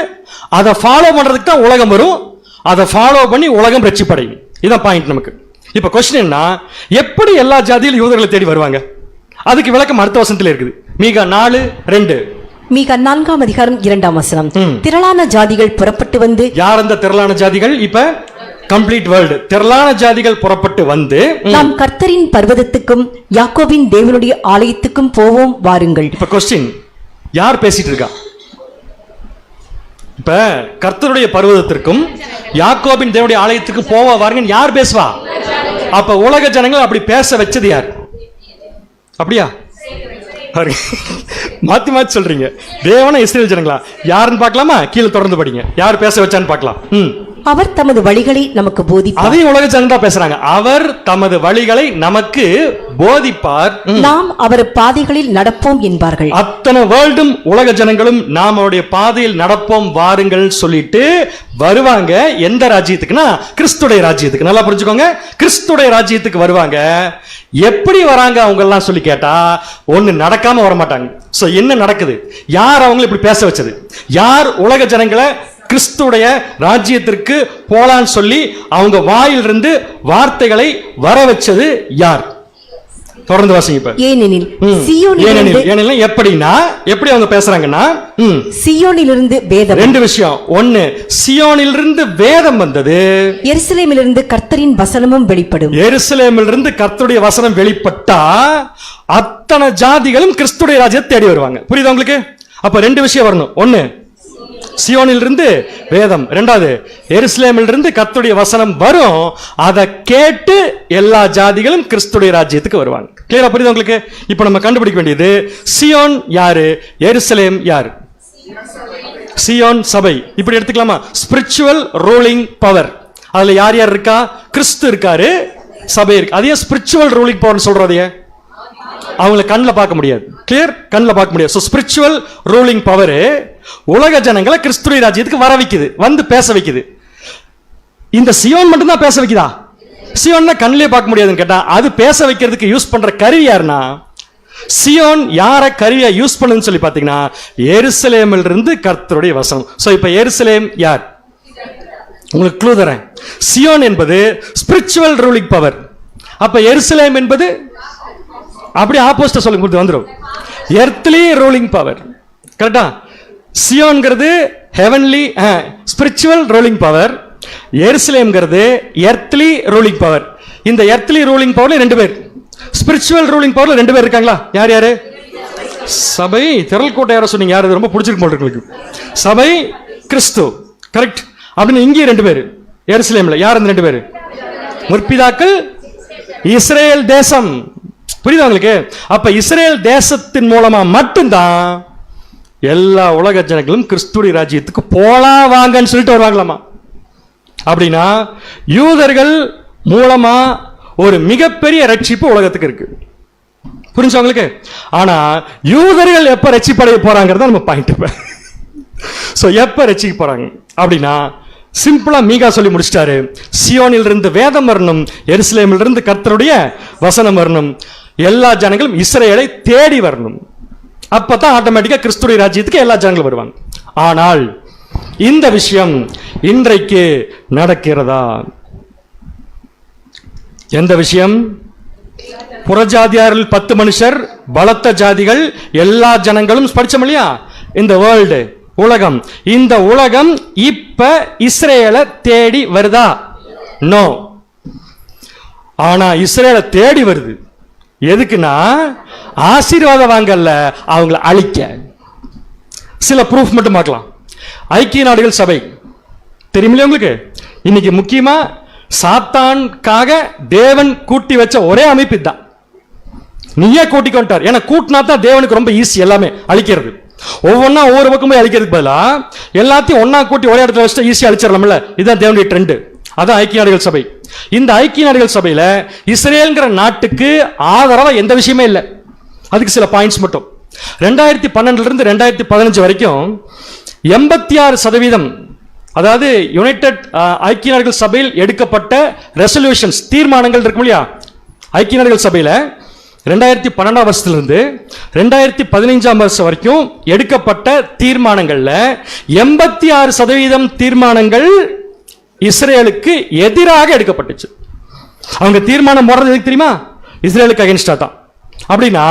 அதை ஃபாலோ பண்றதுக்கு தான் உலகம் வரும். அதை ஃபாலோ பண்ணி உலகம் ரட்சிப்படையும். இதான் பாயிண்ட் நமக்கு. இப்ப கொஸ்டின் என்ன, எப்படி எல்லா ஜாதியிலும் யூதர்களை தேடி வருவாங்க? அதுக்கு விளக்கம் அடுத்த வசனத்துல இருக்குது. மீகா 4:2. மீகா 4:2. திரளான ஜாதிகள் புறப்பட்டு வந்து. யார் அந்த திரளான ஜாதிகள்? இப்ப கம்ப்ளீட் வேர்ல்டு. திரளான ஜாதிகள் புறப்பட்டு வந்து நாம் கர்த்தரின் பர்வதத்துக்கும் யாக்கோபின் தேவனுடைய ஆலயத்துக்கும் போவோம் வாருங்கள். இப்ப கொஸ்டின், யார் பேசிட்டு இருக்கா? இப்ப கர்த்தருடைய பர்வதத்திற்கும் யாக்கோபின் தேவனுடைய ஆலயத்துக்கு போவா வாருங்க யார் பேசுவா? அப்ப உலக ஜனங்கள் அப்படி பேச வச்சது யார்? அப்படியா? மாத்தி மாத்தி சொல்றீங்க. தேவனா இஸ்ரேல் ஜனங்களா? யாருன்னு பார்க்கலாமா? கீழே தொடர்ந்து படிங்க. யார் பேச வச்சான்னு பார்க்கலாம். அவர் தமது வழிகளை நமக்கு போதிப்பார். அதையும் உலக ஜனங்க தான் பேசுறாங்க. அவர் தமது வழிகளை நமக்கு போதிப்பார். நாம் அவர் பாதைகளில் நடப்போம் என்பார்கள். அத்தனை வேர்ல்டும் உலக ஜனங்களும் நாம் அவருடைய பாதையில் நடப்போம் வாருங்கள் சொல்லிட்டு வருவாங்க. எந்த ராஜ்யத்துக்குன்னா கிறிஸ்துடைய ராஜ்யத்துக்கு. நல்லா புரிஞ்சுக்கோங்க, கிறிஸ்துடைய ராஜ்யத்துக்கு வருவாங்க. எப்படி வராங்க அவங்க எல்லாம் சொல்லி கேட்டா, ஒண்ணு நடக்காம வர மாட்டாங்க. சோ என்ன நடக்குது? யார் அவங்களை இப்படி பேச வச்சது? யார் உலக ஜனங்களை கிறிஸ்துடைய ராஜ்யத்திற்கு போலான்னு சொல்லி அவங்க வாயிலிருந்து வார்த்தைகளை வர வச்சது யார்? தொடர்ந்து வாசிங்க. ஏனெனில் எப்படின்னா, எப்படி அவங்க பேசுறாங்கன்னா, சியோனிலிருந்து வேதம். ரெண்டு விஷயம். ஒன்னு, சியோனிலிருந்து வேதம் வந்தது. எருசலேமிலிருந்து கர்த்தரின் வசனமும் வெளிப்படும். எருசலேமிலிருந்து கர்த்தருடைய வசனம் வெளிப்பட்டா அத்தனை ஜாதிகளும் கிறிஸ்துடைய ராஜ்யத்தை தேடி வருவாங்க. புரியுதா உங்களுக்கு? அப்ப ரெண்டு விஷயம் வரணும். ஒன்னு, சியோனிலிருந்து வேதம். இரண்டாவது, எருசலேமிலிருந்து கர்த்தருடைய வசனம் வரும். அதை கேட்டு எல்லா ஜாதிகளும் கிறிஸ்துடைய ராஜ்யத்துக்கு வருவாங்க. கிளியரா புரியுது உங்களுக்கு? இப்ப நம்ம கண்டுபிடிக்க வேண்டியது, சியோன் யாரு, எருசலேம் யாரு? சியோன் சபை. இப்படி எடுத்துக்கலாமா? Spiritual ruling power. அதுல யார் யார் இருக்கா? கிறிஸ்து இருக்காரு, சபை இருக்கு. அதே ஸ்பிரிச்சுவல் ரூலிங் பவர் சொல்றதைய அவங்கள கண்ணில் பார்க்க முடியாது. கிளியர்? கண்ணில் பார்க்க முடியாது. ஸோ ஸ்பிரிச்சுவல் ரூலிங் பவர் உலக ஜனங்களை கிறிஸ்துவின் ராஜ்யத்துக்கு வர வைக்குது, வந்து பேச வைக்குது. இந்த சியோன் மட்டும் தான் பேச வைக்குதா? சியோன் கண்ணிலே பார்க்க முடியாதுன்னு கேட்டா, அது பேச வைக்கிறதுக்கு யூஸ் பண்ற கருவி யாருன்னா, சியோன் யார கருவியா யூஸ் பண்ணுன்னு சொல்லி பாத்தீங்கன்னா, எருசலேமில் இருந்து கர்த்தருடைய வசனம். சோ இப்ப எருசலேம் யார்? உங்களுக்கு க்ளூ தரேன். சியோன் என்பது ஸ்பிரிச்சுவல் ரூலிங் பவர். அப்ப எருசலேம் என்பது அப்படி ஆப்போசிட் சொல்லுங்க, வந்துடும். Earthly ruling power. கரெக்டா? சியோன்ங்கிறது ஹெவன்லி ஸ்பிரிச்சுவல் ரூலிங் பவர், எருசலேம்ங்கிறது எர்த்லி ரூலிங் பவர். இந்த எர்த்லி ரூலிங் பவர்ல ரெண்டு பேர், ஸ்பிரிச்சுவல் ரூலிங் பவர்ல ரெண்டு பேர் இருக்காங்களா? யார் யாரு? சபை. திரள் கூட்டம் யார சொன்னீங்க? யாரு ரொம்ப பிடிச்சிருக்கு போல இருக்கு. சபை, கிறிஸ்து. கரெக்ட். அப்படின்னு இங்கே ரெண்டு பேர் எருசலேம்ல. யார் அந்த ரெண்டு பேர்? முற்பிதாக்கள், இஸ்ரேல் தேசம். புரியுதா உங்களுக்கு? அப்ப இஸ்ரேல் தேசத்தின் மூலமா மட்டும்தான் எல்லா உலக ஜனங்களும் கிறிஸ்துவின் ராஜ்யத்துக்கு போலாம் வாங்கன்னு சொல்லிட்டு வருவாங்களாமா. அப்படின்னா யூதர்கள் மூலமா ஒரு மிகப்பெரிய ரட்சிப்பு உலகத்துக்கு இருக்கு. புரிஞ்சு உங்களுக்கு? ஆனா யூதர்கள் எப்ப ரட்சிப்படைய போறாங்கிறத நம்ம பாயிண்ட். சோ எப்ப ரட்சிக்க போறாங்க அப்படின்னா, சிம்பிளா மீகா சொல்லி முடிச்சிட்டாரு. சியோனில் இருந்து வேதம் வரணும், எருசலேமில் இருந்து கர்த்தருடைய வசனம் வரணும், எல்லா ஜனங்களும் இஸ்ரேலை தேடி வரணும். அப்பதான் ஆட்டோமேட்டிக்கா கிறிஸ்துவின் ராஜ்யத்துக்கு எல்லா ஜனங்களும் வருவாங்க. ஆனால் இந்த விஷயம் இன்றைக்கு நடக்கிறதா? எந்த விஷயம்? புறஜாதியாரில் 10 மனுஷர், பலத்த ஜாதிகள், எல்லா ஜனங்களும் படிச்சோம் இல்லையா? இந்த வேர்ல்டு, உலகம். இந்த உலகம் இப்ப இஸ்ரேலை தேடி வருதா? நோ. ஆனா இஸ்ரேலை தேடி வருது. எதுக்குன்னா ஆசீர்வாதம் வாங்கல, அவங்கள அழிக்க. சில ப்ரூஃப் மட்டும் பார்க்கலாம். ஐக்கிய நாடுகள் சபை தெரியுமில்ல உங்களுக்கு? இன்னைக்கு முக்கியமா சாத்தான்காக தேவன் கூட்டி வச்ச ஒரே அமைப்பு இதுதான். நீயே கூட்டிக்கொண்டார். ஏன்னா கூட்டினா தான் தேவனுக்கு ரொம்ப ஈஸி எல்லாமே அழிக்கிறது. ஒவ்வொன்னா ஒவ்வொரு பக்கம் போய் அழிக்கிறதுக்கு பதிலா எல்லாத்தையும் ஒன்னா கூட்டி ஒரே இடத்துல வச்சுட்டு ஈஸியா அழிச்சிடலாம்ல. இதுதான் தேவனுடைய ட்ரெண்ட். அதான் ஐக்கிய நாடுகள் சபை. இந்த ஐக்கிய நாடுகள் சபையில இஸ்ரேல்ங்கிற நாட்டுக்கு ஆதரவா எந்த விஷயமே இல்லை. அதுக்கு சில பாயிண்ட்ஸ் மட்டும். 2012 இருந்து 2015 வரைக்கும் 86%, அதாவது யுனைடெட் ஐக்கிய நாடுகள் சபையில் எடுக்கப்பட்ட ரெசல்யூஷன்ஸ், தீர்மானங்கள் இருக்கும் இல்லையா, ஐக்கிய நாடுகள் சபையில 2012 வருஷத்திலிருந்து 2015 வருஷம் வரைக்கும் எடுக்கப்பட்ட தீர்மானங்கள்ல 86% தீர்மானங்கள் இஸ்ரேலுக்கு எதிராக எடுக்கப்பட்டுச்சு. அவங்க தீர்மானம் போடுறது எதுக்கு தெரியுமா? இஸ்ரேலுக்கு அகைன்ஸ்டா தான். அப்படின்னா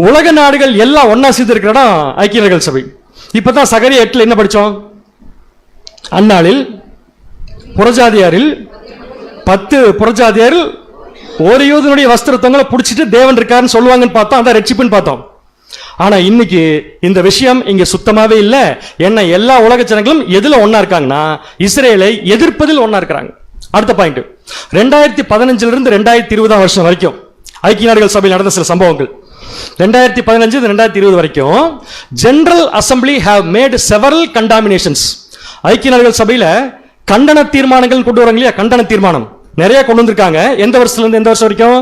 உலக நாடுகள் எல்லாம் ஒன்னா சேர்ந்து இருக்கிற இடம் ஐக்கிய நாடுகள் சபை. இப்பதான் சகரியா 8 என்ன படிச்சோம்? அந்நாளில் புறஜாதியாரில் 10 புறஜாதியாரில் ஒரு யூதனுடைய வஸ்திரத்தவங்களை பிடிச்சிட்டு தேவன் இருக்காருன்னு சொல்லுவாங்கன்னு பார்த்தோம். அதான் ரட்சிப்புன்னு பார்த்தோம். ஆனா இன்னைக்கு இந்த விஷயம் இங்க சுத்தமாவே இல்லை. என்ன எல்லா உலக ஜனங்களும் எதுல ஒன்னா இருக்காங்கன்னா இஸ்ரேலை எதிர்ப்பதில் ஒன்னா இருக்கிறாங்க. அடுத்த பாயிண்ட், 2015 இருந்து 2020 வருஷம் வரைக்கும் ஐக்கிய நாடுகள் சபையில் நடந்த சில சம்பவங்கள். 2015 2020 வரைக்கும் general assembly have mat several contaminations. ஐக்கிய நாடுகள் சபையில கண்டன தீர்மானங்கள் கொண்டு வராங்க இல்லையா, கண்டன தீர்மானம் நிறைய கொண்டு வந்திருக்காங்க. எந்த வருஷத்துல இருந்து எந்த வருஷம் வரைக்கும்?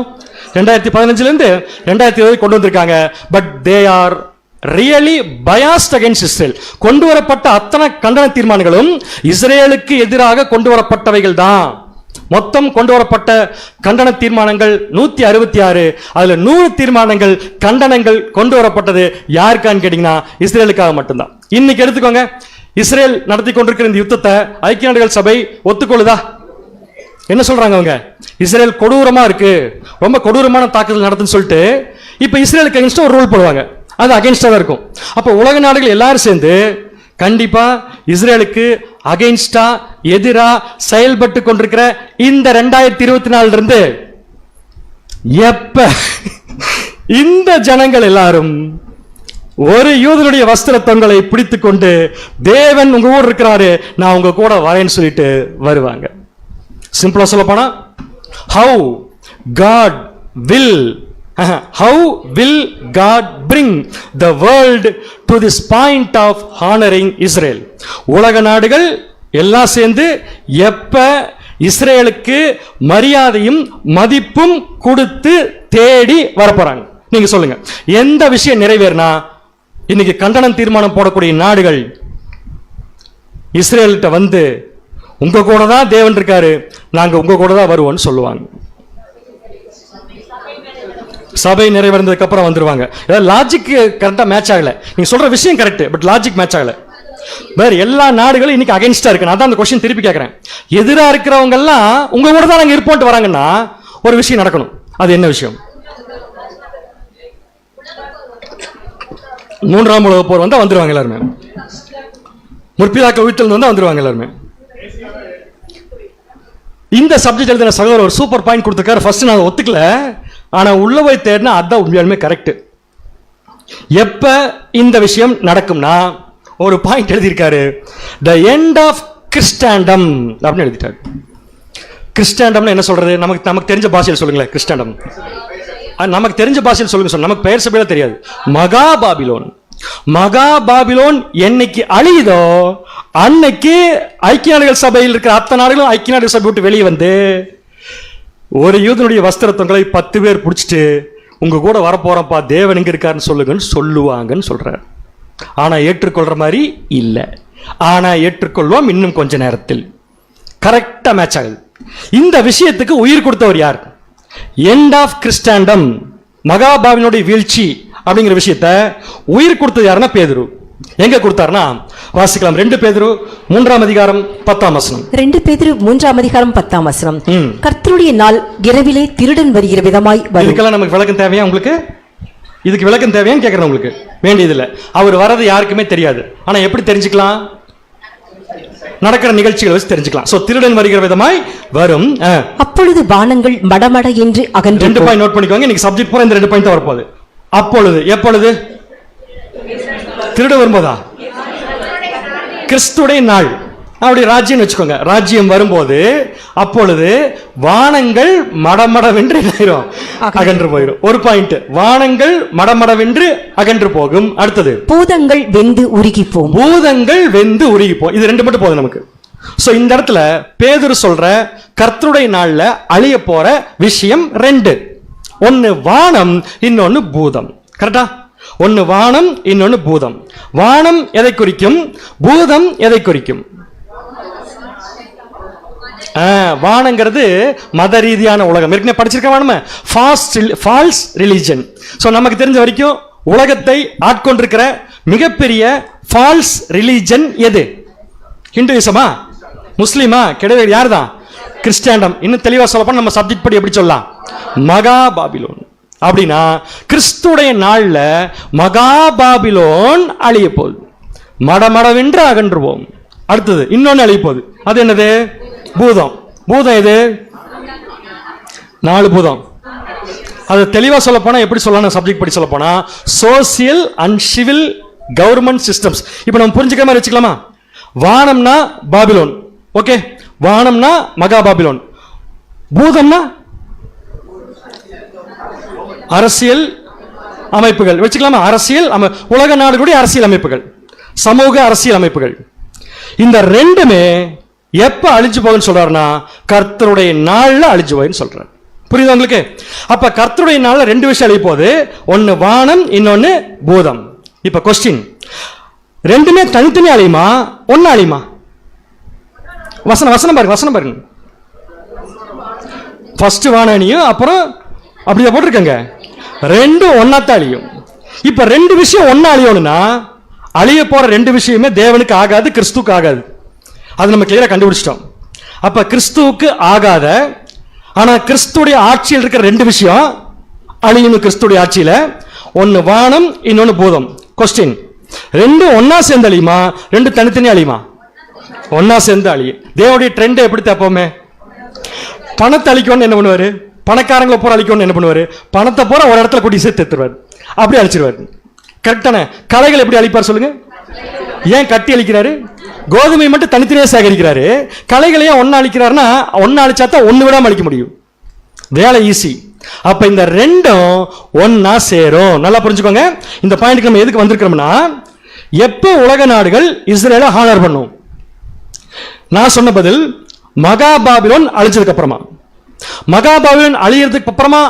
2015 இருந்து 2020 கொண்டு வந்திருக்காங்க. But they are really biased against Israel. கொண்டு வரப்பட்ட அத்தனை கண்டன தீர்மானங்களும் இஸ்ரேலுக்கு எதிராக கொண்டு வரப்பட்டவைகள் தான். மொத்தம் கொண்டு வரப்பட்ட கண்டன தீர்மானங்கள் 166. அதுல 100 தீர்மானங்கள் கண்டனங்கள் கொண்டு வரப்பட்டது யாருக்கான்னு கேட்டீங்கன்னா இஸ்ரேலுக்காக மட்டும்தான். இன்னைக்கு எடுத்துக்கோங்க, இஸ்ரேல் நடத்தி கொண்டிருக்கிற இந்த யுத்தத்தை ஐக்கிய நாடுகள் சபை ஒத்துக்கொள்ளுதா? என்ன சொல்றாங்க அவங்க? இஸ்ரேல் கொடூரமா இருக்கு, ரொம்ப கொடூரமான தாக்குதல் நடத்துன்னு சொல்லிட்டு இப்ப இஸ்ரேலுக்கு அகைன்ஸ்டா ஒரு ரூல் போடுவாங்க. அது அகைன்ஸ்டா தான் இருக்கும். அப்ப உலக நாடுகள் எல்லாரும் சேர்ந்து கண்டிப்பா இஸ்ரேலுக்கு அகைன்ஸ்டா எதிரா செயல்பட்டு கொண்டிருக்கிற இந்த 2024 இருந்து எப்ப இந்த ஜனங்கள் எல்லாரும் ஒரு யூதனுடைய வஸ்திர தொங்கலை பிடித்துக் கொண்டு தேவன் உங்க ஊர் இருக்கிறாரு, நான் உங்க கூட வரேன்னு சொல்லிட்டு வருவாங்க. சிம்பிளா சொல்ல போனா, how will God bring the world to this point of honoring Israel? உலக நாடுகள் எல்லாம் சேர்ந்து எப்ப இஸ்ரேலுக்கு மரியாதையும் மதிப்பும் கொடுத்து தேடி வரப்போறாங்க? நீங்க சொல்லுங்க. எந்த விஷயம் நிறைவேறினா இன்னைக்கு கண்டனம் தீர்மானம் போடக்கூடிய நாடுகள் இஸ்ரேல்கிட்ட வந்து உங்க கூட தான் தேவன் இருக்காரு, நாங்க உங்க கூட தான் வருவோம்னு சொல்லுவாங்க. சபை நிறைவேறதுக்கு அப்புறம் வந்துருவாங்க. லாஜிக் கரெக்டா மேட்ச் ஆகல. நீங்க சொல்ற விஷயம் கரெக்ட், பட் லாஜிக் மேட்ச் ஆகல. வேற எல்லா நாடுகளும் இன்னைக்கு அகைன்ஸ்டா இருக்கு. நான் தான் அந்த கொஸ்டின் திருப்பி கேட்கிறேன். எதிரா இருக்கிறவங்க எல்லாம் உங்க கூட தான் நாங்க இருப்போம்ட்டு வராங்கன்னா ஒரு விஷயம் நடக்கணும். அது என்ன விஷயம்? 3ஆம் உலக போர் வந்தா வந்துருவாங்க எல்லாருமே. முற்பிதாக்கள் வீட்டில் இருந்து வந்துருவாங்க எல்லாருமே. இந்த சப்ஜெக்ட் எழுதின சகோதரர் ஒரு சூப்பர் பாயிண்ட் கொடுத்துருக்காரு. ஃபர்ஸ்ட் நான் ஒத்துக்கல, ஆனா உள்ள போய் தேடினா அதான் உண்மையாலுமே கரெக்ட். எப்ப இந்த விஷயம் நடக்கும்னா ஒரு பாயிண்ட் எழுதியிருக்காரு, த எண்ட் ஆஃப் கிறிஸ்டாண்டம் அப்படின்னு எழுதிட்டாரு. கிறிஸ்டாண்டம்னா என்ன சொல்றது? நமக்கு தெரிஞ்ச பாஷையில் சொல்லுங்களேன். கிறிஸ்டாண்டம் நமக்கு தெரிஞ்ச பாஷையில் சொல்லுங்க. நமக்கு பெயர் சபையில தெரியாது. மகா பாபிலோன் என்னைக்கு அழியுதோ அன்னைக்கு ஐக்கிய நாடுகள் சபையில் இருக்கிற அத்தனை நாடுகளும் ஐக்கிய நாடுகள் சபை விட்டு வெளியே வந்து ஒரு யூதனுடைய வஸ்திரத்தங்களை 10 பேர் பிடிச்சிட்டு உங்க கூட வரப்போறப்பா, தேவன் எங்க இருக்காருன்னு சொல்லுங்கன்னு சொல்லுவாங்கன்னு சொல்றாரு. ஆனா ஏற்றுக்கொள்ற மாதிரி இல்ல. ஆனா ஏற்றுக்கொள்வோம் இன்னும் கொஞ்ச நேரத்தில். கரெக்டா மேட்ச் ஆகுது. இந்த விஷயத்துக்கு உயிர் கொடுத்தவர் யார்? எண்ட் ஆஃப் கிறிஸ்டாண்டம், மகாபாவினுடைய வீழ்ச்சி அப்படிங்கிற விஷயத்தை உயிர் கொடுத்தது யாருன்னா பேதுரு. எங்க கொடுத்தாருன்னா வாசிக்கலாம். 2 பேதுரு 3ஆம் அதிகாரம் 10ஆம் வசனம். 2 பேதுரு 3ஆம் அதிகாரம் 10ஆம் வசனம். கர்த்தருடைய நாள் இரவிலே திருடன் வருகிற விதமாய் வரும். இதுக்கெல்லாம் நமக்கு விளக்கம் தேவையா? உங்களுக்கு இதுக்கு விளக்கம் தேவையான்னு கேட்கறேன். உங்களுக்கு வேண்டியதில்லை. அவர் வர்றது யாருக்குமே தெரியாது. ஆனா எப்படி தெரிஞ்சுக்கலாம்? நடக்கிற நிகழ்ச்சிகளை வச்சு தெரிஞ்சுக்கலாம். சோ திருடன் வருகிற விதமாய் வரும். அப்பொழுது வானங்கள் மடமட என்று அகன்று. 2 பாயிண்ட் நோட் பண்ணிக்கோங்க. இன்னைக்கு சப்ஜெக்ட் பூரா இந்த 2 பாயிண்ட் தான் வரப்போகுது. அப்பொழுது, எப்பொழுது? திருட வரும்போதா? கிறிஸ்துடைய நாள். அப்படி ராஜ்யம் வச்சுக்கோங்க. ராஜ்யம் வரும்போது அப்பொழுது வானங்கள் மடமடவென்று என்னாயிரும், அகன்று போயிடும். ஒரு பாயிண்ட், வானங்கள் மடமடவென்று அகன்று போகும். அடுத்தது பூதங்கள் வெந்து உருகி போகும். பூதங்கள் வெந்து உருகி போகும். இது ரெண்டு மட்டும் போதும் நமக்கு. சோ இந்த இடத்துல பேதுரு சொல்ற கர்த்தருடைய நாள்ல அழிய போற விஷயம் ரெண்டு. ஒன்னு வானம், இன்னொன்னு பூதம். கரெக்டா? ஒன்னு வானம், இன்னொன்னு பூதம். வானம் எதை குறிக்கும், பூதம் எதை குறிக்கும்? வானங்கிறது மத ரீதியான உலகம். ஏற்கனவே படிச்சிருக்க நம்ம ஃபால்ஸ் ரிலிஜன். ஸோ நமக்கு தெரிஞ்ச வரைக்கும் உலகத்தை ஆட்கொண்டிருக்கிற மிகப்பெரிய ஃபால்ஸ் ரிலிஜன் எது? ஹிந்துயிசமா, முஸ்லீமா? கிடையாது. யார் தான்? கிறிஸ்டியாண்டம். இன்னும் தெளிவாக சொல்லப்போனா நம்ம சப்ஜெக்ட் படி எப்படி சொல்லலாம், மகா பாபிலோன். அப்படின்னா கிறிஸ்துடைய நாள்ல மகா பாபிலோன் அழிய போகுது, மடமடவென்று அகன்றுவோம். அடுத்தது இன்னொன்னு அழிய போகுது. அது என்னது? பூதம். பூதம் எது? 4 பூதம். அது தெளிவா சொல்ல போனா எப்படி சொல்லலாம், சப்ஜெக்ட் படி சொல்ல போனா social and civil government systems. இப்போ நம்ம புரிஞ்சுக்கிற மாதிரி வச்சுக்கலாமா? வானம்னா பாபிலோன், ஓகே, வானம்னா மகா பாபிலோன். பூதம்னா அரசியல் அமைப்புகள் வச்சுக்கலாமா? அரசியல் உலக நாடுகளுடைய அரசியல் அமைப்புகள், சமூக அரசியல் அமைப்புகள். இந்த ரெண்டுமே எப்ப அழிஞ்சு போகுன்னு சொல்றாருன்னா கர்த்தருடைய நாள்ல அழிஞ்சு போகுன்னு சொல்றாரு. புரியுது உங்களுக்கு? அப்ப கர்த்தருடைய நாள்ல ரெண்டு விஷயம் அழிய போகுது. ஒன்னு வானம், இன்னொன்னு பூதம். இப்ப கொஸ்டின், ரெண்டுமே தனித்தனி அழியுமா, ஒன்னு அழியுமா? வசனம் பாருங்க. ஃபர்ஸ்ட் வானம் அழியும், அப்புறம் அப்படியே போட்டிருக்கங்க, ரெண்டும் ஒன்னாத்தான் அழியும். இப்ப ரெண்டு விஷயம் ஒன்னா அழியணும்னா அழிய போற ரெண்டு விஷயமே தேவனுக்கு ஆகாது, கிறிஸ்துவுக்கு ஆகாது. அது நம்ம கிளியரா கண்டுபிடிச்சிட்டோம். அப்ப கிறிஸ்துவுக்கு ஆகாத, ஆனா கிறிஸ்துடைய ஆட்சியில் இருக்கிற ரெண்டு விஷயம் அழியும் கிறிஸ்துடைய ஆட்சியில. ஒன்னு வானம், இன்னொன்னு பூதம். கொஸ்டின், ரெண்டு ஒன்னா சேர்ந்து அழியுமா, ரெண்டு தனித்தனி அழியுமா? ஒன்னா சேர்ந்து அழியும். தேவனுடைய ட்ரெண்ட் எப்படி தப்போமே, பணத்தை அழிக்கணும்னு என்ன பண்ணுவாரு, பணக்காரங்களை பூரா அழிக்கணும்னு என்ன பண்ணுவாரு, பணத்தை பூரா ஒரு இடத்துல கூட்டி சேர்த்து எடுத்துருவாரு, அப்படி அழிச்சிருவாரு. கரெக்டான? கலைகள் எப்படி அழிப்பார் சொல்லுங்க? ஏன் கட்டி அழிக்கிறாரு? கோதுமை மட்டும் தனித்தனியாக சேகரிக்கிறாரு. கலைகளையே ஒன்னா அழிக்கிறாருன்னா ஒன்னா அழிச்சா தான் ஒன்னு விடாம அழிக்க முடியும். வேலை ஈஸி. அப்ப இந்த ரெண்டும் ஒன்னா சேரும். நல்லா புரிஞ்சுக்கோங்க. இந்த பாயிண்ட்க்கு நம்ம எதுக்கு வந்திருக்கிறோம்னா, எப்போ உலக நாடுகள் இஸ்ரேலை ஹானர் பண்ணும்? நான் சொன்ன பதில் மகா பாபிலோன் அழிச்சதுக்கு அப்புறமா. மகா பாபிலோன் அழியறதுக்கு அப்புறமா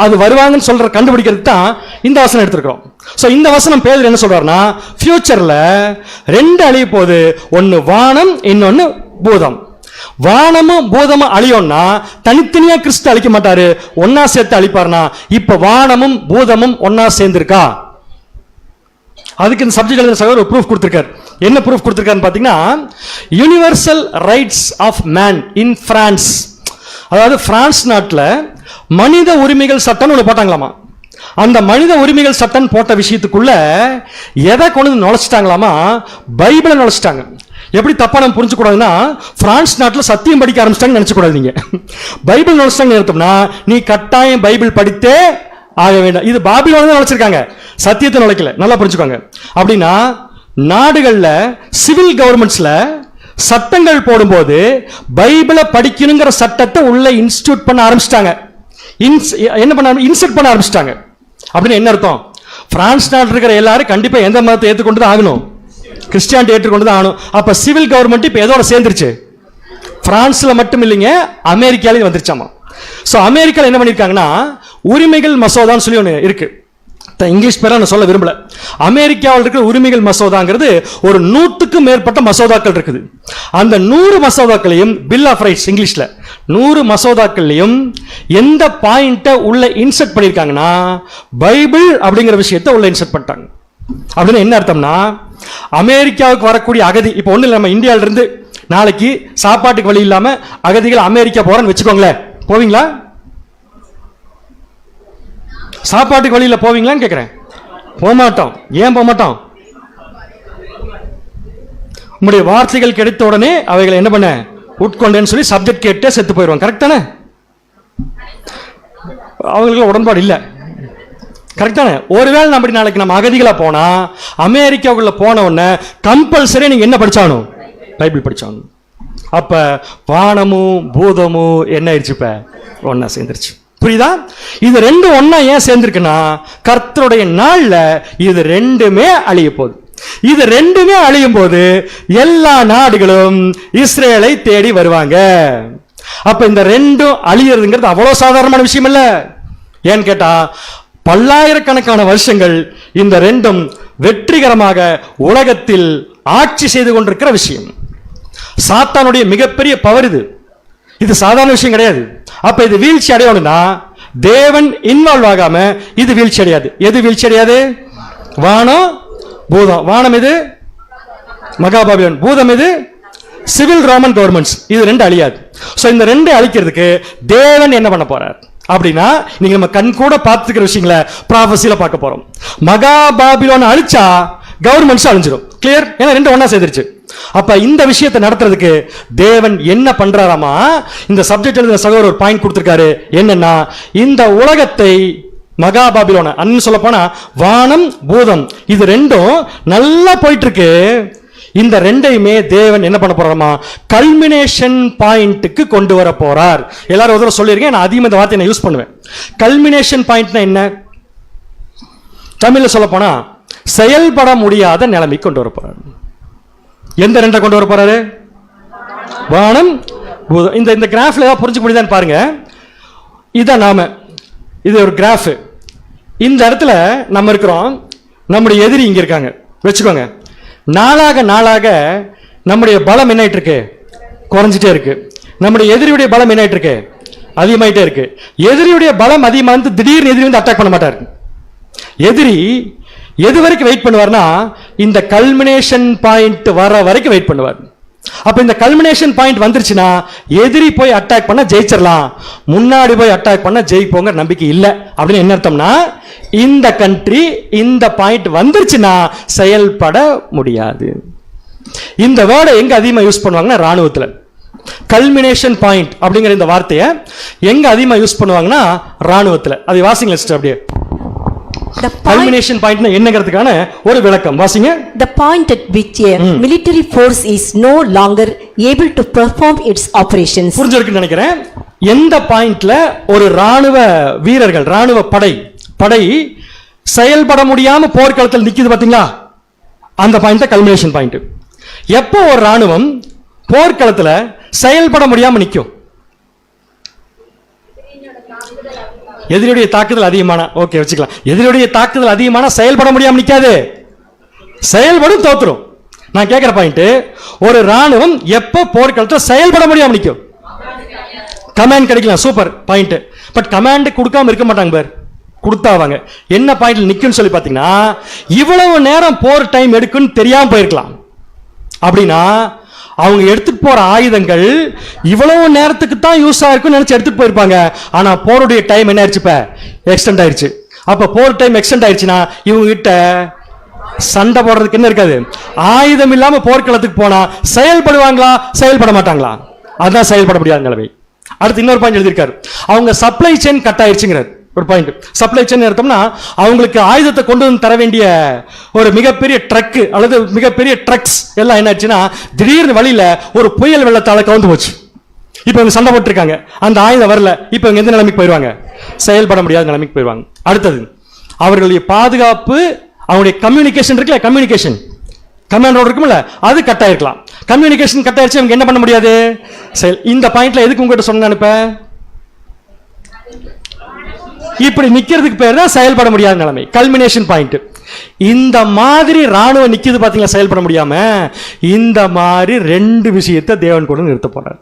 அது வருவாங்கன்னு சொல்ற கண்டுபிடிக்கிறதுக்கு தான் இந்த வசனம் எடுத்திருக்கிறோம். சோ இந்த வசனம் பேதுரு என்ன சொல்றாருன்னா, ஃபியூச்சர்ல ரெண்டு அழிய போகுது. ஒன்னு வானம், இன்னொன்னு பூதம். வானமும் பூதமும் அழியோம்னா தனித்தனியா கிறிஸ்து அழிக்க மாட்டாரு, ஒன்னா சேர்த்து அழிப்பார்னா இப்ப வானமும் பூதமும் ஒன்னா சேர்ந்திருக்கா? அதுக்கு இந்த சப்ஜெக்ட் சகோதரர் ஒரு ப்ரூஃப் கொடுத்திருக்காரு. என்ன ப்ரூஃப் கொடுத்திருக்காருன்னு பாத்தீங்கன்னா, universal rights of man in France. அதாவது பிரான்ஸ் நாட்டில் மனித உரிமைகள் சட்டம் ஒன்று போட்டாங்களாமா. அந்த மனித உரிமைகள் சட்டம் போட்ட விஷயத்துக்குள்ள எதை கொண்டு நுழைச்சிட்டாங்களாமா, பைபிளை நுழைச்சிட்டாங்க. எப்படி தப்பா நம்ம புரிஞ்சுக்கூடாதுன்னா, பிரான்ஸ் நாட்டில் சத்தியம் படிக்க ஆரம்பிச்சிட்டாங்கன்னு நினைச்சக்கூடாது. நீங்க பைபிள் நுழைச்சிட்டாங்க எடுத்தோம்னா நீ கட்டாயம் பைபிள் படித்தே ஆக வேண்டாம். இது பாபிலோன் தான் நுழைச்சிருக்காங்க, சத்தியத்தை நுழைக்கல. நல்லா புரிஞ்சுக்கோங்க. அப்படின்னா நாடுகள்ல சிவில் கவர்மெண்ட்ஸ்ல சட்டங்கள் போடும்போது பைபிளை படிக்கணுங்கிற சட்டத்தை உள்ள இன்ஸ்டிடியூட் பண்ண ஆரம்பிச்சிட்டாங்க. என்ன பண்ண, இன்செர்ட் பண்ண ஆரம்பிச்சிட்டாங்க. அப்படின்னு என்ன அர்த்தம்? பிரான்ஸ் நாட்டில் இருக்கிற எல்லாரும் கண்டிப்பா எந்த மதத்தை ஏற்றுக்கொண்டு தான் ஆகணும், கிறிஸ்டியானிட்டி ஏற்றுக்கொண்டு தான் ஆகணும். அப்ப சிவில் கவர்மெண்ட் இப்ப எதோட சேர்ந்துருச்சு? பிரான்ஸ்ல மட்டும் இல்லைங்க, அமெரிக்காலையும் வந்துருச்சாமா. சோ அமெரிக்கால என்ன பண்ணிருக்காங்கன்னா, உரிமைகள் மசோதான்னு சொல்லி ஒன்று இருக்கு. இங்கிலீஷ் பேரா நான் சொல்ல விரும்பல. அமெரிக்காவில் இருக்கிற உரிமைகள் மசோதாங்கிறது ஒரு 100க்கும் மேற்பட்ட மசோதாக்கள் இருக்குது. அந்த 100 மசோதாக்களையும் பில் ஆஃப் ரைட்ஸ், இங்கிலீஷ்ல 100 மசோதாக்கள்லையும் எந்த பாயிண்ட்டை உள்ள இன்செர்ட் பண்ணிருக்காங்கன்னா, பைபிள் அப்படிங்கிற விஷயத்தை உள்ள இன்செர்ட் பண்ணிட்டாங்க. அப்படின்னு என்ன அர்த்தம்னா, அமெரிக்காவுக்கு வரக்கூடிய அகதி, இப்போ ஒண்ணு இல்லை, நம்ம இந்தியாவில இருந்து நாளைக்கு சாப்பாட்டுக்கு வழி இல்லாம அகதிகள் அமெரிக்கா போறேன்னு வச்சுக்கோங்களேன், போவீங்களா? சாப்பாட்டுக்கு வழியில் போவீங்களான்னு கேட்கிறேன். போக மாட்டோம். ஏன் போக மாட்டோம்? உங்களுடைய வார்த்தைகள் கிடைத்த உடனே அவைகளை என்ன பண்ண, உட்கொண்டேன்னு சொல்லி சப்ஜெக்ட் கேட்டே செத்து போயிடுவாங்க. கரெக்ட் தானே? அவங்களுக்கு உடன்பாடு இல்லை. கரெக்ட் தானே? ஒருவேளை நம்ம நாளைக்கு நம்ம அகதிகளா போனா, அமெரிக்காவுக்குள்ள போன உடனே கம்பல்சரி நீங்க என்ன படிச்சாகணும்? பைபிள் படிச்சோம். அப்ப வானமும் பூதமும் என்ன ஆயிடுச்சு? இப்ப ஒன்னா சேர்ந்துருச்சு. புரியுதா? இது ரெண்டும் ஒன்னா ஏன் சேர்ந்திருக்குன்னா, கர்த்தருடைய நாள்ல இது ரெண்டுமே அழிய போகுது. இது ரெண்டுமே அழியும் போது எல்லா நாடுகளும் இஸ்ரேலை தேடி வருவாங்க. அப்ப இந்த ரெண்டும் அழியறதுங்கிறது அவ்வளவு சாதாரணமான விஷயம் இல்ல. ஏன்னு கேட்டா, பல்லாயிரக்கணக்கான வருஷங்கள் இந்த ரெண்டும் வெற்றிகரமாக உலகத்தில் ஆட்சி செய்து கொண்டிருக்கிற விஷயம். சாத்தானுடைய மிகப்பெரிய பவர் இது. இது சாதாரண விஷயம் கிடையாது. அப்ப இது வீழ்ச்சி அடையணும்னா தேவன் இன்வால்வ் ஆகாம இது வீழ்ச்சி அடையாது. எது வீழ்ச்சி அடையாது? வானம் பூதம். வானம் இது மகாபாபிலோன், பூதம் இது சிவில் ரோமன் கவர்மெண்ட்ஸ். இது ரெண்டு அழியாது. சோ இந்த ரெண்டு அழிக்கிறதுக்கு தேவன் என்ன பண்ண போறார் அப்படின்னா, நீங்க நம்ம கண் கூட பார்த்துக்கிற விஷயங்களை ப்ராஃபஸில பார்க்க போறோம். மகாபாபிலோன் அழிச்சா கவர்மெண்ட்ஸ் அழிஞ்சிடும். கிளியர்? ஏன்னா ரெண்டு ஒன்னா சேர்ந்துருச்சு. அப்ப இந்த விஷயத்தை நடத்துறதுக்கு தேவன் என்ன பண்றாராமா, இந்த சப்ஜெக்ட் எழுதின சகோதரர் ஒரு பாயிண்ட் கொடுத்திருக்காரு. என்னன்னா, இந்த உலகத்தை மகாபாபிலோன அன்னு சொல்ல போனா வானம் பூதம் இது ரெண்டும் நல்லா போயிட்டு இருக்கு. இந்த ரெண்டையுமே தேவன் என்ன பண்ண போறாமா, கல்மினேஷன் பாயிண்ட்டுக்கு கொண்டு வர போறார். எல்லாரும் ஒரு சொல்லியிருக்கேன், நான் அதிகமாக இந்த வார்த்தையை நான் யூஸ் பண்ணுவேன். கல்மினேஷன் பாயிண்ட்னா என்ன? தமிழ்ல சொல்ல போனா செயல்பட முடியாத நிலைமை கொண்டு வர போறார். எந்த ரெண்டை கொண்டு வர போறாரு? வானம் பூதம். இந்த கிராஃப்ல ஏதாவது புரிஞ்சுக்க முடியுதான்னு பாருங்க. இதான் நாம, இது ஒரு கிராஃப். இந்த இடத்துல நம்ம இருக்கிறோம், நம்முடைய எதிரி இங்க இருக்காங்க வச்சுக்கோங்க. நாளாக நாளாக நம்முடைய பலம் என்ன ஆயிட்டு இருக்கு? குறைஞ்சிட்டே இருக்கு. நம்முடைய எதிரியுடைய பலம் என்ன ஆயிட்டு இருக்கு? அதிகமாயிட்டே இருக்கு. எதிரியுடைய பலம் அதிகமா வந்து திடீர்னு எதிரி வந்து அட்டாக் பண்ண மாட்டாரு. எதிரி எது வரைக்கும் வெயிட் பண்ணுவார்னா, இந்த கல்மினேஷன் பாயிண்ட் வர வரைக்கும் வெயிட் பண்ணுவார். அப்ப இந்த கல்மினேஷன் பாயிண்ட் வந்துருச்சுன்னா எதிரி போய் அட்டாக் பண்ண ஜெயிச்சிடலாம், முன்னாடி போய் அட்டாக் பண்ண ஜெயிப்போங்க நம்பிக்கை இல்லை. அப்படின்னு என்ன அர்த்தம்னா, இந்த கண்ட்ரி இந்த பாயிண்ட் வந்துருச்சுன்னா செயல்பட முடியாது. இந்த வேர்டை எங்க அதிகமா யூஸ் பண்ணுவாங்கன்னா ராணுவத்தில். கல்மினேஷன் பாயிண்ட் அப்படிங்கிற இந்த வார்த்தையை எங்க அதிகமா யூஸ் பண்ணுவாங்கன்னா ராணுவத்தில். அது வாசிங்க லிஸ்ட் அப்படியே. Culmination point என்னங்கிறதுக்கான ஒரு விளக்கம் வாசிங்க. The point at which a military force is no longer able to perform its operations. புரிஞ்சிருக்குன்னு நினைக்கிறேன். எந்த பாயிண்ட்ல ஒரு ராணுவ வீரர்கள், ராணுவ படை செயல்பட முடியாம போர்க்களத்தில் நிக்குது பாத்தீங்களா, அந்த பாயிண்ட் தான் கல்மினேஷன் பாயிண்ட். எப்போ ஒரு ராணுவம் போர்க்களத்துல செயல்பட முடியாம நிக்கும்? எதிரியுடைய தாக்குதல் அதிகமான, ஓகே வச்சுக்கலாம். எதிரியுடைய தாக்குதல் அதிகமான செயல்பட முடியாம நிக்காது, செயல்படும், தோத்துரும். நான் கேட்கிற பாயிண்ட், ஒரு ராணுவம் எப்ப போர்க்களத்தில் செயல்பட முடியாம நிக்கும்? கமாண்ட் கிடைக்கலாம், சூப்பர் பாயிண்ட். பட் கமாண்ட் கொடுக்காம இருக்க மாட்டாங்க பார், கொடுத்தாவாங்க. என்ன பாயிண்ட்ல நிக்கும்னு சொல்லி பாத்தீங்கன்னா, இவ்வளவு நேரம் போர் டைம் எடுக்குன்னு தெரியாம போயிருக்கலாம். அப்படின்னா அவங்க எடுத்துட்டு போற ஆயுதங்கள் இவ்வளவு நேரத்துக்கு தான் யூஸ் ஆயிருக்குன்னு நினைச்சு எடுத்துட்டு போயிருப்பாங்க. ஆனா போருடைய டைம் என்ன ஆயிடுச்சு? இப்ப எக்ஸ்டெண்ட் ஆயிடுச்சு. அப்ப போர் டைம் எக்ஸ்டெண்ட் ஆயிடுச்சுன்னா இவங்க கிட்ட சண்டை போடுறதுக்கு என்ன இருக்காது? ஆயுதம் இல்லாம போர்க்களத்துக்கு போனா செயல்படுவாங்களா, செயல்பட மாட்டாங்களா? அதான் செயல்பட முடியாத நிலைமை. அடுத்து இன்னொரு பாயிண்ட் எழுதியிருக்காரு, அவங்க சப்ளை செயின் கட் ஆயிடுச்சுங்கிறார். ஒரு பாயிண்ட், சப்ளை செயின் எடுத்தோம்னா அவங்களுக்கு ஆயுதத்தை கொண்டு வந்து தர வேண்டிய ஒரு மிகப்பெரிய ட்ரக் அல்லது மிகப்பெரிய ட்ரக்ஸ் எல்லாம் என்ன ஆச்சுன்னா திடீர்னு வழியில ஒரு புயல் வெள்ளத்தால கவுந்து போச்சு. இப்ப இவங்க சண்டை போட்டுருக்காங்க, அந்த ஆயுதம் வரல. இப்ப இவங்க எந்த நிலைமைக்கு போயிடுவாங்க? செயல்பட முடியாத நிலைமைக்கு போயிடுவாங்க. அடுத்தது அவர்களுடைய பாதுகாப்பு, அவங்களுடைய கம்யூனிகேஷன் இருக்குல்ல, கம்யூனிகேஷன் கமாண்டோட இருக்கும்ல, அது கட் ஆயிருக்கலாம். கம்யூனிகேஷன் கட் ஆயிடுச்சு, இவங்க என்ன பண்ண முடியாது? இந்த பாயிண்ட்ல எதுக்கு உங்ககிட்ட சொன்ன அனுப்ப? இப்படி நிக்கிறதுக்கு பேர் தான் செயல்பட முடியாத நிலைமை, கல்மினேஷன் பாயிண்ட். இந்த மாதிரி ராணுவம் நிக்குது பாத்தீங்களா செயல்பட முடியாம. இந்த மாதிரி ரெண்டு விஷயத்தை தேவன் கூட நிறுத்த போறார்.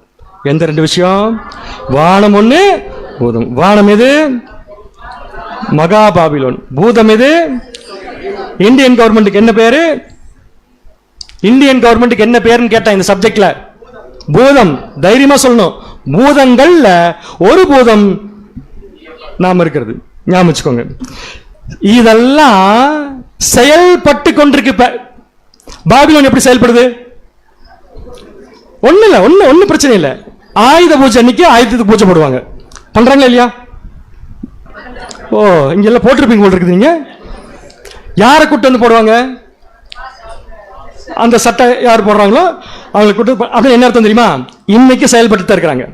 எந்த ரெண்டு விஷயம்? வானம் ஒண்ணு, பூதம். வானம் எது? மகாபாபிலோன். பூதம் எது? இந்தியன் கவர்மெண்ட்டுக்கு என்ன பேரு? இந்தியன் கவர்மெண்ட்டுக்கு என்ன பேருன்னு கேட்டா இந்த சப்ஜெக்ட்ல பூதம். தைரியமா சொல்லணும், பூதங்கள்ல ஒரு பூதம் நாம இருக்கிறது, ஞாபகம் வச்சுக்கோங்க. இதெல்லாம் செயல்பட்டு கொண்டிருக்கு. இப்ப பாபிலோன் எப்படி செயல்படுது? ஒண்ணு இல்ல, ஒண்ணு பிரச்சனை இல்ல. ஆயுத பூஜை அன்னைக்கு ஆயுதத்துக்கு பூஜை போடுவாங்க, பண்றாங்களா இல்லையா? ஓ, இங்க எல்லாம் போட்டிருப்பீங்க போல் இருக்குது. நீங்க யாரை கூட்டு வந்து போடுவாங்க? அந்த சட்டை யார் போடுறாங்களோ அவங்களுக்கு கூட்டு அப்படி என்ன அர்த்தம் தெரியுமா? இன்னைக்கு செயல்பட்டு தான் இருக்கிறாங்க.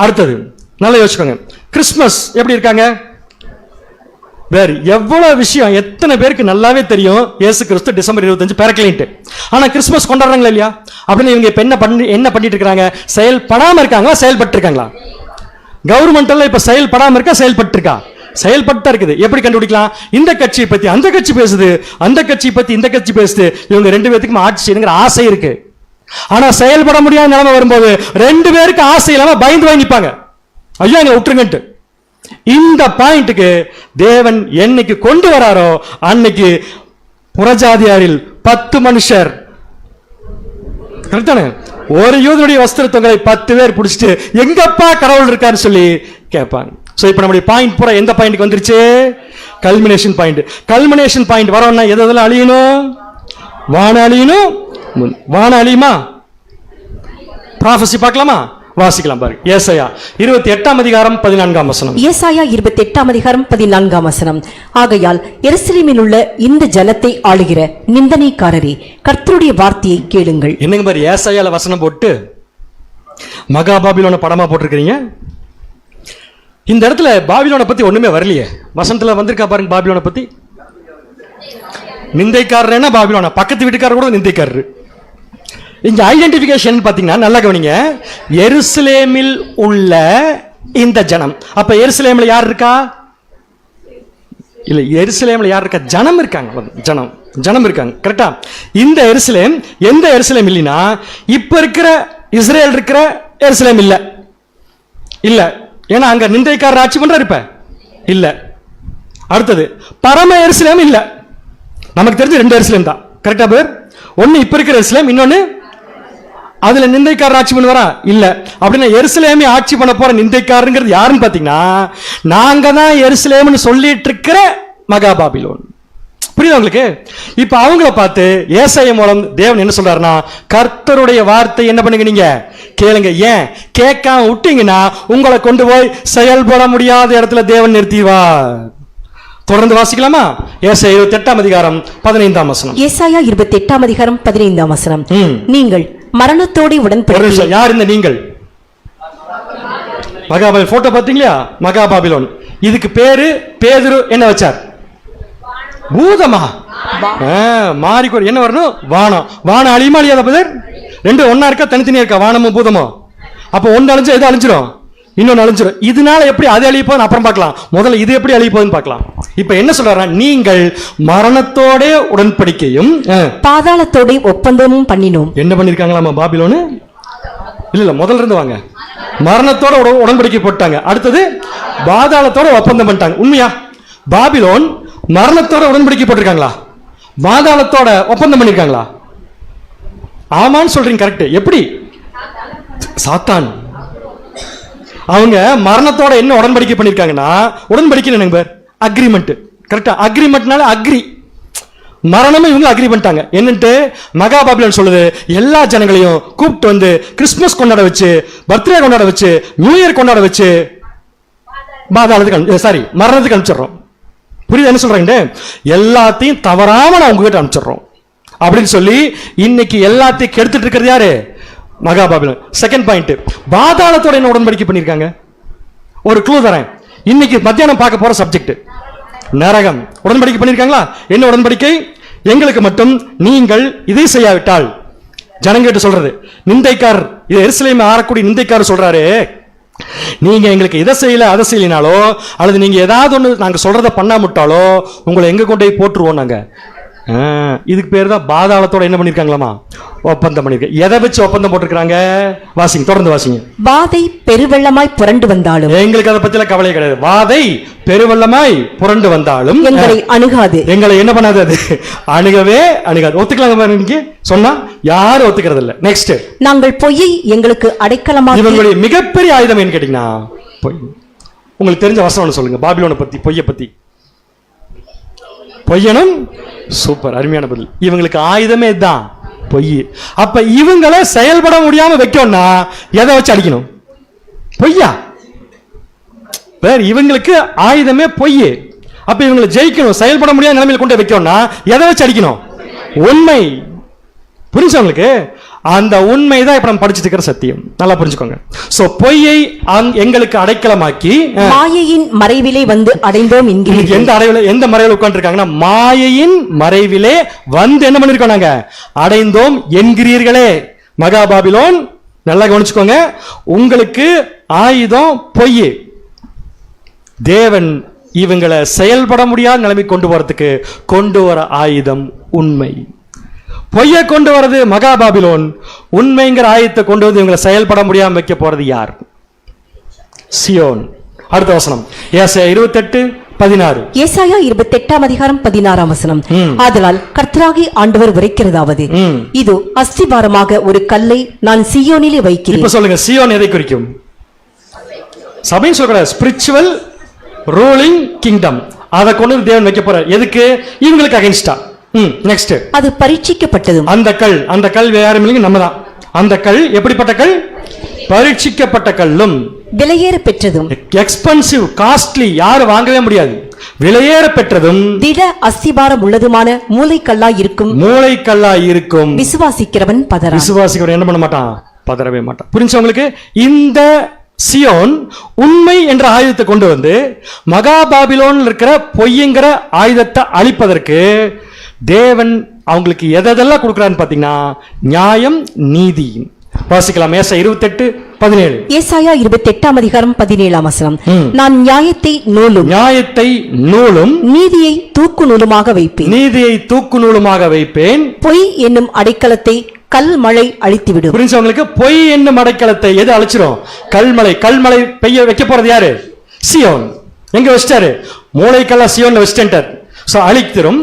அடுத்தது நல்லா யோசிச்சுக்கோங்க, கிறிஸ்துமஸ் எப்படி இருக்காங்க? வேறு எவ்வளவு விஷயம் எத்தனை பேருக்கு நல்லாவே தெரியும், இயேசு கிறிஸ்து டிசம்பர் 25 பிறக்கலைன்ட்டு. ஆனா கிறிஸ்துமஸ் கொண்டாடுறாங்களா இல்லையா? அப்படின்னு இவங்க இப்ப என்ன பண்ணிட்டு இருக்காங்க? செயல்படாம இருக்காங்களா, செயல்பட்டு இருக்காங்களா? கவர்மெண்ட் எல்லாம் இப்ப செயல்படாம இருக்கா, செயல்பட்டு இருக்கா? செயல்பட்டு இருக்குது. எப்படி கண்டுபிடிக்கலாம்? இந்த கட்சியை பத்தி அந்த கட்சி பேசுது, அந்த கட்சி பத்தி இந்த கட்சி பேசுது. இவங்க ரெண்டு பேருக்கும் ஆட்சி செய்யணுங்கிற ஆசை இருக்கு. ஆனா செயல்பட முடியாத நிலைமை வரும்போது ரெண்டு பேருக்கு ஆசை இல்லாம பயந்து வாங்கி நிப்பாங்க, ஐயா எங்களை விட்டுருங்கன்ட்டு. இந்த பாயிண்ட்டுக்கு தேவன் என்னைக்கு கொண்டு வராரோ அன்னைக்கு புறஜாதியாரில் 10 மனுஷர், கரெக்டானே, ஒரு யூதனுடைய வஸ்திரத்தங்களை 10 பேர் பிடிச்சிட்டு எங்கப்பா கடவுள் இருக்கான்னு சொல்லி கேட்பாங்க. சோ இப்ப நம்முடைய பாயிண்ட் பூரா எந்த பாயிண்ட்க்கு வந்துருச்சு? Culmination point. கல்மினேஷன் பாயிண்ட் வரணும்னா எதெல்லாம் அழியணும்? வான அழியணும். வான அழியுமா? ப்ராஃபஸி பார்க்கலாமா? வாசிக்கலாம் பாருங்க. ஏசாயா 28ஆம் அதிகாரம் 14ஆம் வசனம். ஏசாயா 28ஆம் அதிகாரம் 14ஆம் வசனம். ஆகையால் எருசலேமில் உள்ள இந்த ஜனத்தை ஆளுகிற நிந்தனைக்காரரே, கர்த்தருடைய வார்த்தையை கேளுங்கள். என்னங்க பாரு, ஏசாயால வசனம் போட்டு மகா பாபிலோன படமா போட்டிருக்கீங்க. இந்த இடத்துல பாபிலோனை பத்தி ஒண்ணுமே வரலையே. வசனத்துல வந்திருக்கா பாருங்க பாபிலோனை பத்தி. நிந்தைக்காரர் என்ன பாபிலோனா, பக்கத்து வீட்டுக்காரர் கூட நிந்தைக்காரரு. இங்க ஐடென்டிபிகேஷன் பாத்தீங்கன்னா நல்லா கவனிங்க, எருசலேமில் உள்ள இந்த ஜனம். அப்ப எருசலேம்ல யார் இருக்கா? இல்ல, எருசலேம்ல யார் இருக்கா? ஜனம் இருக்காங்க. ஜனம் இருக்காங்க, கரெக்டா? இந்த எருசலேம் எந்த எருசலேம் இல்லைன்னா இப்ப இருக்கிற இஸ்ரேல் இருக்கிற எருசலேம் இல்ல. இல்ல, ஏன்னா அங்க நிந்தைக்காரர் ஆட்சி பண்றாரு இப்ப இல்ல. அடுத்தது பரம எருசலேம் இல்ல. நமக்கு தெரிஞ்ச 2 எருசலேம் தான், கரெக்டா பேர்? ஒன்னு இப்ப இருக்கிற எருசலேம், இன்னொன்னு அதுல நிந்தைக்காரர் ஆட்சி பண்ணுவாரா? இல்ல. அப்படின்னா எருசலேமே ஆட்சி பண்ண போற நிந்தைக்காரங்கிறது யாருன்னு பாத்தீங்கன்னா நாங்க தான் எருசலேம்னு சொல்லிட்டு இருக்கிற மகா பாபிலோன். புரியுதா உங்களுக்கு? இப்ப அவங்கள பார்த்து ஏசாயா மூலம் தேவன் என்ன சொல்றாருன்னா, கர்த்தருடைய வார்த்தை என்ன பண்ணுங்க, நீங்க கேளுங்க. ஏன் கேட்காம விட்டீங்கன்னா உங்களை கொண்டு போய் செயல்பட முடியாத இடத்துல தேவன் நிறுத்திவார். தொடர்ந்து வாசிக்கலாமா? ஏசாயா 28ஆம் அதிகாரம் 15ஆம் வசனம். ஏசாயா 28ஆம் அதிகாரம் 15ஆம் வசனம். நீங்கள் மரணத்தோடு உடன்படுத்தி. யார் இந்த நீங்கள்? மகாபாபிலோன் போட்டோ பாத்தீங்களா? மகாபாபிலோன். இதுக்கு பேரு பேதுரு என்ன வச்சார்? பூதமா? மாறிக்கொரு என்ன வரணும்? வானம். வானம் அழியுமா அழியாத பேர்? ரெண்டு ஒன்னா இருக்கா தனித்தனியா இருக்கா? வானமும் பூதமும். அப்ப ஒன்னு அழிஞ்சா எது அழிஞ்சிடும்? இன்னொன்னு அழிஞ்சிடும். இதனால எப்படி அது அழிய போகுதுன்னு அப்புறம் பார்க்கலாம். முதல்ல இது எப்படி அழிய போகுதுன்னு பார்க்கலாம். இப்ப என்ன சொல்றாரு? நீங்கள் மரணத்தோட உடன்படிக்கையும் பாதாளத்தோட ஒப்பந்தமும் பண்ணினோம். என்ன பண்ணிருக்காங்களாமா பாபிலோனு? இல்ல முதல்ல இருந்து வாங்க. மரணத்தோட உடன்படிக்கை போட்டாங்க. அடுத்தது பாதாளத்தோட ஒப்பந்தம் பண்ணிட்டாங்க. உண்மையா? பாபிலோன் மரணத்தோட உடன்படிக்கை போட்டிருக்காங்களா? பாதாளத்தோட ஒப்பந்தம் பண்ணிருக்காங்களா? ஆமான்னு சொல்றீங்க, கரெக்ட். எப்படி? சாத்தான். அவங்க மரணத்தோட என்ன உடன்படிக்கை பண்ணிருக்காங்கன்னா, உடன்படிக்கை என்னங்க பேர்? அக்ரிமெண்ட், கரெக்டா? அக்ரிமெண்ட்னால அக்ரி, மரணமும் இவங்க அக்ரி பண்ணிட்டாங்க. என்னன்ட்டு மகாபாபிலோன் சொல்லுது, எல்லா ஜனங்களையும் கூப்பிட்டு வந்து கிறிஸ்துமஸ் கொண்டாட வச்சு, பர்த்டே கொண்டாட வச்சு, நியூ இயர் கொண்டாட வச்சு பாதாளத்துக்கு சாரி மரணத்துக்கு அனுப்பிச்சிடுறோம். புரியுது என்ன சொல்றாங்க? எல்லாத்தையும் தவறாம நான் உங்ககிட்ட அனுப்பிச்சிடுறோம் அப்படின்னு சொல்லி இன்னைக்கு எல்லாத்தையும் கெடுத்துட்டு இருக்கிறது யாரு? மகாபாபிலோன். செகண்ட் பாயிண்ட், பாதாளத்தோட என்ன உடன்படிக்கை பண்ணிருக்காங்க? ஒரு க்ளூ தரேன். இன்னைக்கு மத்தியானம் பார்க்க போற சப்ஜெக்ட் நரகம். உடன்படிக்கை பண்ணிருக்காங்களா? என்ன உடன்படிக்கை? எங்களுக்கு மட்டும் நீங்கள் இதை செய்யாவிட்டால், ஜனங்கிட்ட சொல்றது நிந்தைக்காரர், இது எருசலேமை ஆறக்கூடிய நிந்தைக்காரர் சொல்றாரு, நீங்க எங்களுக்கு இதை செய்யல அதை செய்யலினாலோ அல்லது நீங்க ஏதாவது ஒண்ணு நாங்க சொல்றத பண்ணாமட்டாலோ உங்களை எங்க கொண்டு போய் போட்டுருவோம் நாங்க. இதுக்கு பேர் தான் பாதாளத்தோட என்ன பண்ணிருக்காங்களாமா? ஒப்பந்தம் பண்ணிருக்க. எதை வச்சு ஒப்பந்தம் போட்டிருக்காங்க? வாசிங்க, தொடர்ந்து வாசிங்க. வாதை பெருவெள்ளமாய் புரண்டு வந்தாலும், எங்களுக்கு அதை பத்தில கவலை கிடையாது. வாதை பெருவெள்ளமாய் புரண்டு வந்தாலும் எங்களை அணுகாது. எங்களை என்ன பண்ணாது? அது அணுகவே அணுகாது. ஒத்துக்கலாங்க சொன்னா யாரும் ஒத்துக்கிறது இல்ல. நெக்ஸ்ட், நாங்கள் பொய்யை எங்களுக்கு அடைக்கலமாக. இவங்களுடைய மிகப்பெரிய ஆயுதம் என்ன கேட்டீங்கன்னா பொய். உங்களுக்கு தெரிஞ்ச வசனம் சொல்லுங்க பாபிலோனை பத்தி, பொய்ய பத்தி. பொய்யனும் சூப்பர், அருமையான பதில். இவங்களுக்கு ஆயுதமே தான் பொய். அப்ப இவங்களை செயல்பட முடியாம வைக்கணும்னா எதை வச்சு அடிக்கணும்? பொய்யா? வேற இவங்களுக்கு ஆயுதமே பொய். அப்ப இவங்களை ஜெயிக்கணும், செயல்பட முடியாத நிலைமையில் கொண்டு வைக்கணும்னா எதை வச்சு அடிக்கணும்? உண்மை. புரிஞ்சு உங்களுக்கு? அந்த உண்மைதான் இப்ப நம்ம படிச்சுட்டு இருக்கிற சத்தியம். நல்லா புரிஞ்சுக்கோங்க. சோ பொய்யை எங்களுக்கு அடைக்கலமாக்கி மாயையின் மறைவிலே வந்து அடைந்தோம் என்கிறீர்கள். எந்த மறைவில் உட்கார்ந்து இருக்காங்கன்னா மாயையின் மறைவிலே வந்து என்ன பண்ணிருக்கோம் நாங்க? அடைந்தோம் என்கிறீர்களே. மகா பாபிலோன், நல்லா கவனிச்சுக்கோங்க, உங்களுக்கு ஆயுதம் பொய். தேவன் இவங்களை செயல்பட முடியாத நிலைமை கொண்டு போறதுக்கு கொண்டு வர ஆயுதம் உண்மை. பொய்யை கொண்டு வரது மகா பாபிலோன், உண்மைங்கிற ஆயுதத்தை கொண்டு வந்து இவங்களை செயல்பட முடியாம வைக்க போறது யார்? சியோன். அடுத்த வசனம் ஏசாயா 28:16. ஏசாயா 28:16. ஆதலால் கர்த்தராகிய ஆண்டவர் உரைக்கிறதாவது, இதோ அஸ்திபாரமாக ஒரு கல்லை நான் சியோனிலே வைக்கிறேன். இப்ப சொல்லுங்க, சியோன் எதை குறிக்கும்? சபைன்னு சொல்ற ஸ்பிரிச்சுவல் ரூலிங் கிங்டம். அதை கொண்டு தேவன் வைக்க போற எதுக்கு? இவங்களுக்கு அகைன்ஸ்டா. நெக்ஸ்ட், அது பரீட்சிக்கப்பட்டதும். அந்த கல் யாரும் இல்லைங்க, நம்ம தான். அந்த கல் எப்படிப்பட்ட கல்? பரீட்சிக்கப்பட்ட கல்லும் விலையேற பெற்றதும். எக்ஸ்பென்சிவ், காஸ்ட்லி, யாரும் வாங்கவே முடியாது. விலையேற பெற்றதும் திட அஸ்திபாரம் உள்ளதுமான மூளைக்கல்லாய் இருக்கும். விசுவாசிக்கிறவன் பதறான். விசுவாசிக்கிறவன் என்ன பண்ண மாட்டான்? பதறவே மாட்டான். புரிஞ்சு உங்களுக்கு? இந்த சியோன் உண்மை என்ற ஆயுதத்தை கொண்டு வந்து மகா பாபிலோன் இருக்கிற பொய்ங்கிற ஆயுதத்தை அழிப்பதற்கு தேவன் அவங்களுக்கு எதெல்லாம் கொடுக்கிறான்னு பாத்தீங்கன்னா நியாயம், நீதி. வாசிக்கலாம் ஏசாயா 28:17. ஏசாயா 28:17. நான் நியாயத்தை நூலும் நீதியை தூக்கு நூலுமாக வைப்பேன். பொய் என்னும் அடைக்கலத்தை கல்மழை அழித்துவிடும். புரிஞ்சவங்களுக்கு? பொய் என்னும் அடைக்கலத்தை எது அழிச்சிரும்? கல்மழை பெய்ய வைக்க போறது யாரு? சியோன். எங்க வச்சிட்டாரு? மூளைக்கல்ல சியோன்ல வச்சிட்டார். அழித்திரும்.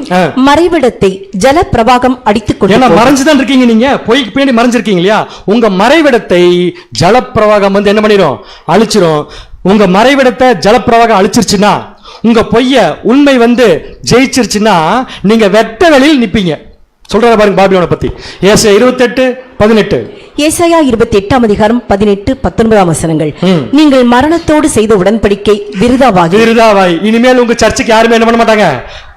மறைவிடத்தை ஜல பிரவாகம் அடித்துக் கொண்டு, ஏன்னா மறைஞ்சுதான் இருக்கீங்க நீங்க, பொய்க்கு பின்னாடி மறைஞ்சிருக்கீங்க இல்லையா? உங்க மறைவிடத்தை ஜல பிரவாகம் வந்து என்ன பண்ணிரும்? அழிச்சிரும். உங்க மறைவிடத்தை ஜல பிரவாகம் அழிச்சிருச்சுன்னா, உங்க பொய்ய உண்மை வந்து ஜெயிச்சிருச்சுன்னா நீங்க வெட்ட வெளியில் நிப்பீங்க. சொல்றாரு பாருங்க பாபிலோனை பத்தி. ஏசாயா 28:18. ஏசாயா 28:18-19. நீங்கள் மரணத்தோடு செய்த உடன்படிக்கை விருதாவாகி. இனிமேல் உங்க சர்ச்சுக்கு யாருமே என்ன பண்ண மாட்டாங்க?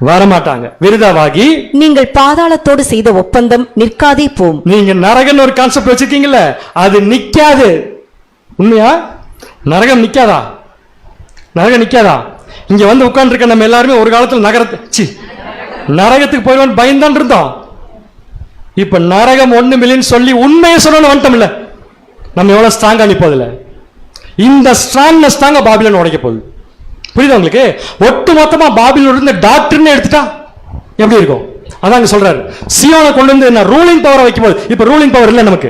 வர மாட்டாங்க. விருதாவாகி. நீங்கள் பாதாளத்தோடு செய்த ஒப்பந்தம் நிற்காதே போம். நீங்க நரகன் ஒரு கான்செப்ட் வச்சிருக்கீங்கல்ல, அது நிக்காது. உண்மையா? நரகம் நிக்காதா? இங்க வந்து உட்கார்ந்து இருக்க நம்ம எல்லாருமே ஒரு காலத்துல நரகத்துக்கு போயிடுவோம் பயந்தான் இருந்தோம். இப்ப நரகம் 1 மில்லியன் சொல்லி உண்மையை சொல்லணும் வந்துட்டோம்ல. நம்ம எவ்வளவு ஸ்ட்ராங்கா நிப்போதுல. இந்த ஸ்ட்ராங்னஸ் தாங்க பாபிலோன் உடைக்க போகுது. புரியுதா உங்களுக்கு? ஒட்டு மொத்தமா பாபிலோன் இருந்த டாக்டர்னு எடுத்துட்டா எப்படி இருக்கும்? அதாங்க சொல்றாரு, சியோனை கொண்டு வந்து என்ன ரூலிங் பவரை வைக்கும் போது, இப்ப ரூலிங் பவர் இல்ல நமக்கு,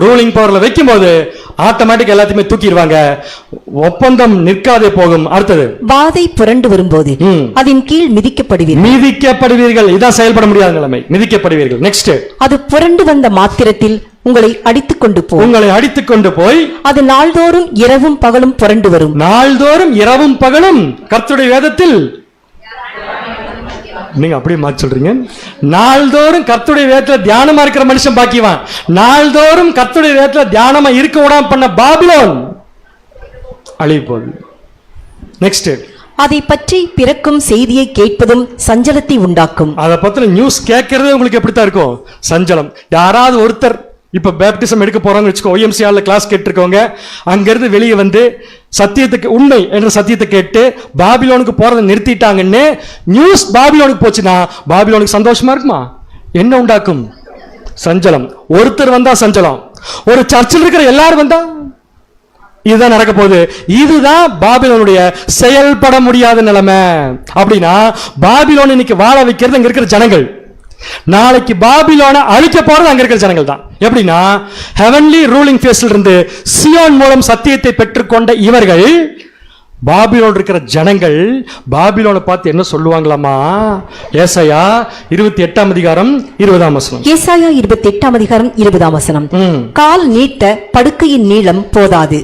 ரூலிங் பவர்ல வைக்கும் போது ஆட்டோமேட்டிக் எல்லாத்தையுமே தூக்கிடுவாங்க. ஒப்பந்தம் நிற்காதே போகும். அடுத்தது, வாதை புரண்டு வரும்போது அதன் கீழ் மிதிக்கப்படுவீர்கள். இதான் செயல்பட முடியாத நிலைமை. மிதிக்கப்படுவீர்கள். நெக்ஸ்ட், அது புரண்டு வந்த மாத்திரத்தில் உங்களை அடித்துக் கொண்டு போய் அது நாள்தோறும் இரவும் பகலும் புரண்டு வரும். நாள்தோறும் இரவும் பகலும் கர்த்தருடைய வேதத்தில் நீங்க அப்படியே மாற்றி சொல்றீங்க. நாள்தோறும் கர்த்தருடைய வேதத்துல தியானமா இருக்கிற மனுஷன் பாக்கிவான். நாள்தோறும் கர்த்தருடைய வேதத்துல தியானமா இருக்க விடாம பண்ண பாபிலோன் அழிவு போகுது. நெக்ஸ்ட், அதை பற்றி பிறக்கும் செய்தியை கேட்பதும் சஞ்சலத்தை உண்டாக்கும். அதை பத்தின நியூஸ் கேட்கறதே உங்களுக்கு எப்படித்தான் இருக்கும்? சஞ்சலம். யாராவது ஒருத்தர் இப்ப பேப்டிசம் எடுக்க போறாங்க வச்சுக்கோ, OMC ஹால்ல கிளாஸ் கேட்டிருக்கவங்க அங்கிருந்து வெளியே வந்து சத்தியத்துக்கு உண்மை என்ற சத்தியத்தை கேட்டு பாபிலோனுக்கு போறதை நிறுத்திட்டாங்கன்னு நியூஸ் பாபிலோனுக்கு போச்சுன்னா பாபிலோனுக்கு சந்தோஷமா இருக்குமா? என்ன உண்டாக்கும்? சஞ்சலம். ஒருத்தர் வந்தா சஞ்சலம், ஒரு சர்ச்சில் இருக்கிற எல்லாரும் வந்தா இதுதான் நடக்க போகுது. இதுதான் பாபிலோனுடைய செயல்பட முடியாத நிலைமை. அப்படின்னா பாபிலோன் இன்னைக்கு வாழ வைக்கிறது அங்க இருக்கிற ஜனங்கள், நாளைக்கு பாபிலோனை அழிக்க போறது அங்க இருக்கிற ஜனங்கள் தான். எப்படின்னா ஹெவன்லி ரூலிங் ஃபேஸ்ல இருந்து சியோன் மூலம் சத்தியத்தை பெற்றுக்கொண்ட இவர்கள், பாபிலோன் இருக்கிற ஜனங்கள் பாபிலோனை பார்த்து என்ன சொல்லுவாங்களாமா? ஏசாயா 28:20. ஏசாயா 28:20. கால் நீட்ட படுக்கையின் நீளம் போதாது,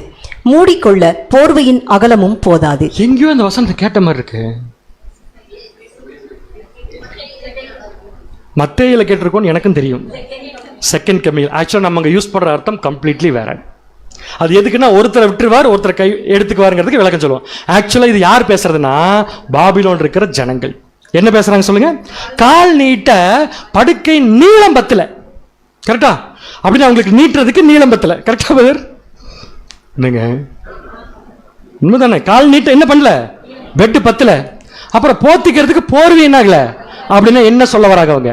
மூடிக்கொள்ள போர்வையின் அகலமும் போதாது. எங்கேயோ இந்த வசனத்தை கேட்ட மாதிரி இருக்கு. மத்தேயில கேட்டிருக்கோம், எனக்கும் தெரியும். செகண்ட் கமிங் ஆக்சுவலா நம்ம அங்க யூஸ் பண்ற அர்த்தம் கம்ப்ளீட்லி வேற. அது எதுக்குன்னா ஒருத்தரை விட்டுருவார், ஒருத்தரை கை எடுத்துக்குவாருங்கிறதுக்கு விளக்கம் சொல்லுவோம். ஆக்சுவலா இது யார் பேசுறதுன்னா பாபிலோன் இருக்கிற ஜனங்கள். என்ன பேசுறாங்க சொல்லுங்க? கால் நீட்ட படுக்கை நீளம் பத்தல. கரெக்டா? அப்படின்னு அவங்களுக்கு நீட்டுறதுக்கு நீளம் பத்தல. கரெக்டா பதர்? என்னங்க உண்மைதானே? கால் நீட்ட என்ன பண்ணல, பெட்டு பத்தல. அப்புறம் போத்திக்கிறதுக்கு போர்வை என்ன ஆகல அப்படின்னா என்ன சொல்ல வராங்க அவங்க?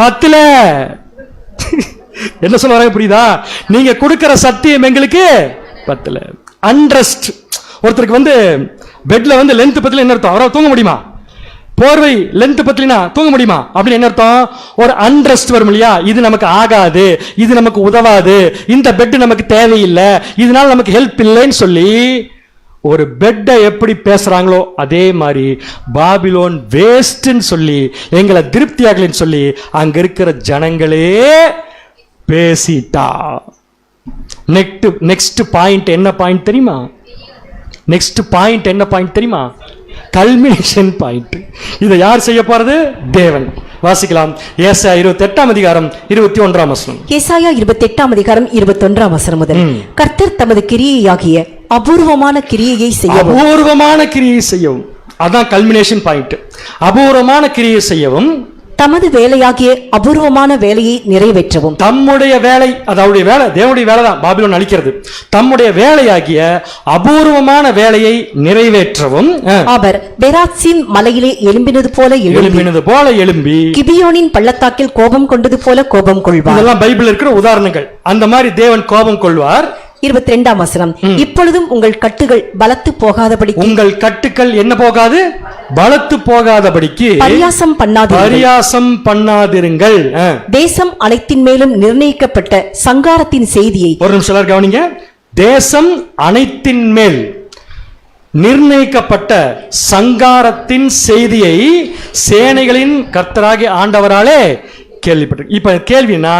பத்தல. என்ன சொல்ல வராங்க புரியுதா? நீங்க கொடுக்கிற சத்தியம் எங்களுக்கு பத்தல. அன்ரெஸ்ட். ஒருத்தருக்கு வந்து பெட்ல வந்து லென்த் பத்தல என்ன அர்த்தம்? அவரால் தூங்க முடியுமா? போர்வை லென்த் பத்தலினா தூங்க முடியுமா அப்படின்னு என்ன அர்த்தம்? ஒரு அன்ரெஸ்ட் வரும் இல்லையா? இது நமக்கு ஆகாது, இது நமக்கு உதவாது, இந்த பெட் நமக்கு தேவையில்லை, இதனால நமக்கு ஹெல்ப் இல்லைன்னு சொல்லி ஒரு பெட்டை எப்படி பேசுறாங்களோ அதே மாதிரி பாபிலோன் வேஸ்ட்ன்னு சொல்லி, எங்களை திருப்தியாகலன்னு சொல்லி அங்க இருக்கிற ஜனங்களே பேசிட்டா. நெக்ஸ்ட் பாயிண்ட் என்ன பாயிண்ட் தெரியுமா? நெக்ஸ்ட் பாயிண்ட் என்ன பாயிண்ட் தெரியுமா? Culmination point. இதை யார் செய்ய போறது? தேவன். வாசிக்கலாம். ஏசாயா 28ஆம் அதிகாரம் 21ஆம் வசனம். ஏசாயா 28ஆம் அதிகாரம் 21ஆம் வசனம் முதல். கர்த்தர் தமது கிரியையாகிய அபூர்வமான கிரியையை செய்யவும். அபூர்வமான கிரியை செய்யவும். அதான் கல்மினேஷன் பாயிண்ட். அபூர்வமான கிரியை செய்யவும், தமது வேலையாகிய அபூர்வமான வேலையை நிறைவேற்றவும். தம்முடைய வேலை, அதாவது வேலை, தேவனுடைய வேலை தான் பாபிலோன் அழிக்கிறது. தம்முடைய வேலையாகிய அபூர்வமான வேலையை நிறைவேற்றவும் அவர் பெராத்சீம் மலையிலே எழும்பினது போல எழும்பி கிபியோனின் பள்ளத்தாக்கில் கோபம் கொண்டது போல கோபம் கொள்வார். இதெல்லாம் பைபிள் இருக்கிற உதாரணங்கள். அந்த மாதிரி தேவன் கோபம் கொள்வார். 22ஆம் வசனம். இப்பொழுதும் உங்கள் கட்டுகள் பலத்து போகாதபடி. உங்கள் கட்டுக்கள் என்ன போகாது? பலத்து போகாதபடிக்கு பரியாசம் பண்ணாதிருங்கள். தேசம் அனைத்தின் மேலும் நிர்ணயிக்கப்பட்ட சங்காரத்தின் செய்தியை. ஒரு நிமிஷம் கவனிங்க. தேசம் அனைத்தின் மேல் நிர்ணயிக்கப்பட்ட சங்காரத்தின் செய்தியை சேனைகளின் கர்த்தராகிய ஆண்டவராலே கேள்விப்பட்டு. இப்ப கேள்வினா,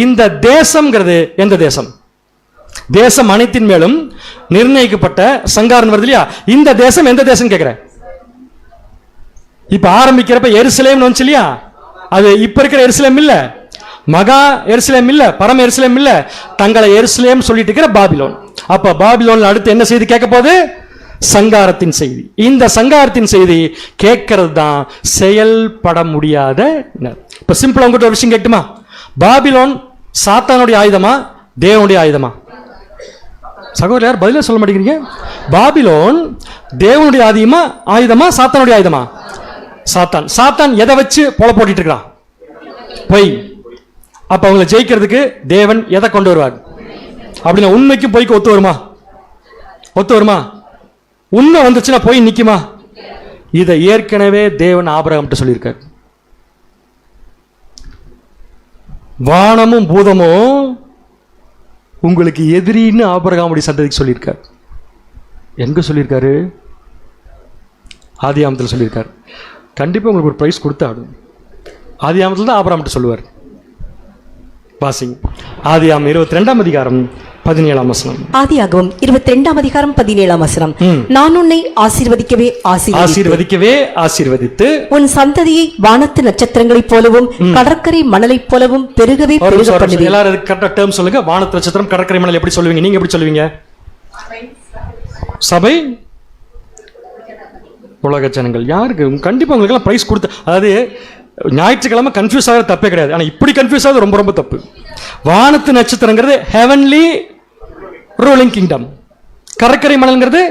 இந்த தேசம்ங்கிறது எந்த தேசம்? தேசம் அனைத்தின் மேலும் நிர்ணயிக்கப்பட்ட சங்காரம் வருது இல்லையா? இந்த தேசம் எந்த தேசம் கேட்கிறேன்? இப்ப ஆரம்பிக்கிறப்ப எருசலேம் வந்துச்சு இல்லையா? அது இப்ப இருக்கிற எருசலேம் இல்ல, மகா எருசலேம் இல்ல, பரம எருசலேம் இல்ல, தங்களை எருசலேம் சொல்லிட்டு இருக்கிற பாபிலோன். அப்ப பாபிலோன்ல அடுத்து என்ன செய்தி கேட்க போகுது? சங்காரத்தின் செய்தி. இந்த சங்காரத்தின் செய்தி கேட்கறது தான் செயல்பட முடியாத. இப்ப சிம்பிளா உங்ககிட்ட ஒரு விஷயம் கேட்குமா? பாபிலோன் சாத்தானுடைய ஆயுதமா, தேவனுடைய ஆயுதமா? சகோதரர் யார் பதிலே சொல்ல மாட்டேங்கிறீங்க? பாபிலோன் தேவனுடைய ஆயுதமா சாத்தானுடைய ஆயுதமா? சாத்தான். சாத்தான் எதை வச்சு போல போட்டுட்டு இருக்கிறான்? பொய். அப்ப அவங்களை ஜெயிக்கிறதுக்கு தேவன் எதை கொண்டு வருவார்? அப்படின்னா உண்மைக்கும் பொய்க்கு ஒத்து வருமா? ஒத்து வருமா? உண்மை வந்துச்சுன்னா பொய் நிக்குமா? இதை ஏற்கனவே தேவன் ஆபிரகாம்கிட்ட சொல்லியிருக்கார். வானமும் பூதமும் உங்களுக்கு எதிரின்னு ஆபிரகாமுடைய சந்ததிக்கு சொல்லியிருக்கார். எங்க சொல்லியிருக்காரு? ஆதியாமத்தில் சொல்லியிருக்கார். கண்டிப்பா உங்களுக்கு ஒரு பிரைஸ் கொடுத்தாடும். ஆதியாமத்தில் தான் ஆபிரகாம்கிட்ட சொல்லுவார். வாசிங்க. ஆதியாகம் 22ஆம் அதிகாரம் 17ஆம் வசனம். ஆதியாகமம் 22ஆம் அதிகாரம் 17ஆம் வசனம். நான் உன்னை ஆசீர்வதிக்கவே ஆசீர்வதித்து உன் சந்ததியை வானத்து நட்சத்திரங்களைப் போலவும் கடற்கரை மணலைப் போலவும் பெருகவே பெருக பண்ணுவேன். எல்லாரும் கரெக்டா டேர்ம் சொல்லுங்க. வானத்து நட்சத்திரம், கடற்கரை மணல் எப்படி சொல்லுவீங்க? நீங்க எப்படி சொல்லுவீங்க? சபை, உலக ஜனங்கள். யாருக்கு? கண்டிப்பா உங்களுக்கு எல்லாம் பிரைஸ் கொடுத்து, அதாவது ஞாயிற்றுக்கிழமை கன்ஃபியூஸ் ஆகிறது தப்பே கிடையாது. ஆனா இப்படி கன்ஃபியூஸ் ஆகுது ரொம்ப ரொம்ப தப்பு. வானத்து நட்சத்திரங்கிறது ஹெவன்லி ரூலிங் கிங்டம், கடற்கரை மணல்ங்கிறது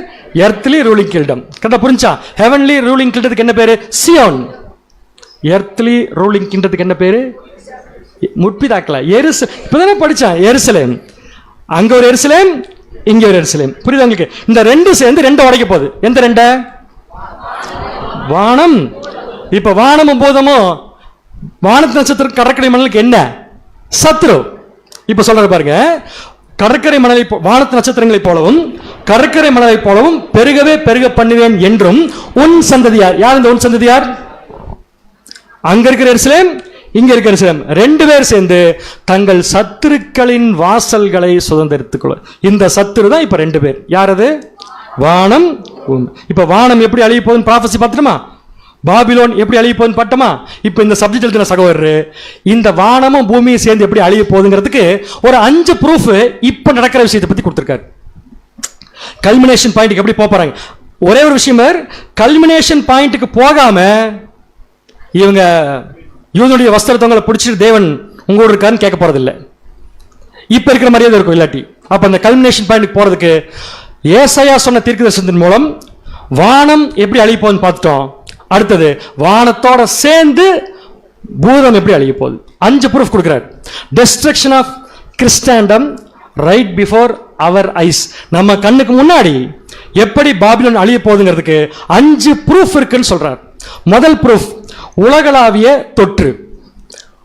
எர்த்லி ரூலிங் கிங்டம். கரெக்டா புரிஞ்சா? ஹெவன்லி ரூலிங் கிங்டத்துக்கு என்ன பேரு? சியோன். எர்த்லி ரூலிங் கிங்டத்துக்கு என்ன பேரு? முற்பிதாக்கல இப்பதானே படிச்சான். எருசலேம். அங்க ஒரு எருசலேம், இங்க ஒரு எருசலேம். புரியுது உங்களுக்கு? இந்த ரெண்டு சேர்ந்து ரெண்டு உடைக்க போகுது. எந்த ரெண்ட? வானம். இப்ப வானமும் பூதமும் வானத்து நட்சத்திரம் கடற்கரை மணலுக்கு என்ன சத்ரு? இப்ப சொல்ற பாருங்க. கடற்கரை மணலை வானத்து நட்சத்திரங்களை போலவும் கடற்கரை மணலை போலவும் பெருகவே பெருக பண்ணுவேன் என்றும் உன் சந்ததியார். யார் இந்த உன் சந்ததியார்? அங்க இருக்கிற எருசலேம், இங்க இருக்கிற எருசலேம், ரெண்டு பேர் சேர்ந்து தங்கள் சத்துருக்களின் வாசல்களை சுதந்திரித்துக் கொள்ள. இந்த சத்துரு தான் இப்ப ரெண்டு பேர். யார் அது? வானம். இப்ப வானம் எப்படி அழிய போகுதுன்னு ப்ராஃபஸி பார்த்துட்டுமா? பாபிலோன் எப்படி அழிய போகுதுன்னு பட்டமா? இப்ப இந்த சப்ஜெக்ட் எழுதின சகோதரர் இந்த வானமும் பூமியும் சேர்ந்து எப்படி அழிய போகுதுங்கிறதுக்கு ஒரு 5 ப்ரூஃப் இப்ப நடக்கிற விஷயத்தை பத்தி கொடுத்திருக்காரு. கல்மினேஷன் பாயிண்ட்டுக்கு எப்படி போறாங்க? ஒரே ஒரு விஷயம், கல்மினேஷன் பாயிண்ட்டுக்கு போகாம இவங்க யூதனுடைய வஸ்திரத்தை உங்களை பிடிச்சிட்டு தேவன் உங்களோட இருக்காருன்னு கேட்க போறதில்லை. இப்ப இருக்கிற மரியாதை இருக்கும் இல்லாட்டி. அப்ப அந்த கல்மினேஷன் பாயிண்ட் போறதுக்கு ஏசாயா சொன்ன தீர்க்கதரிசனத்தின் மூலம் வானம் எப்படி அழிய போகுதுன்னு பார்த்துட்டோம். அடுத்தது வானத்தோட சேர்ந்து பூதம் எப்படி அழிய போகுது. 5 ப்ரூஃப் கொடுக்கிறார். Destruction of Christendom right before our eyes. நம்ம கண்ணுக்கு முன்னாடி எப்படி பாபிலோன் அழிய போகுதுங்கிறதுக்கு 5 ப்ரூஃப் இருக்குன்னு சொல்றார். முதல் ப்ரூஃப் உலகளாவிய தொற்று.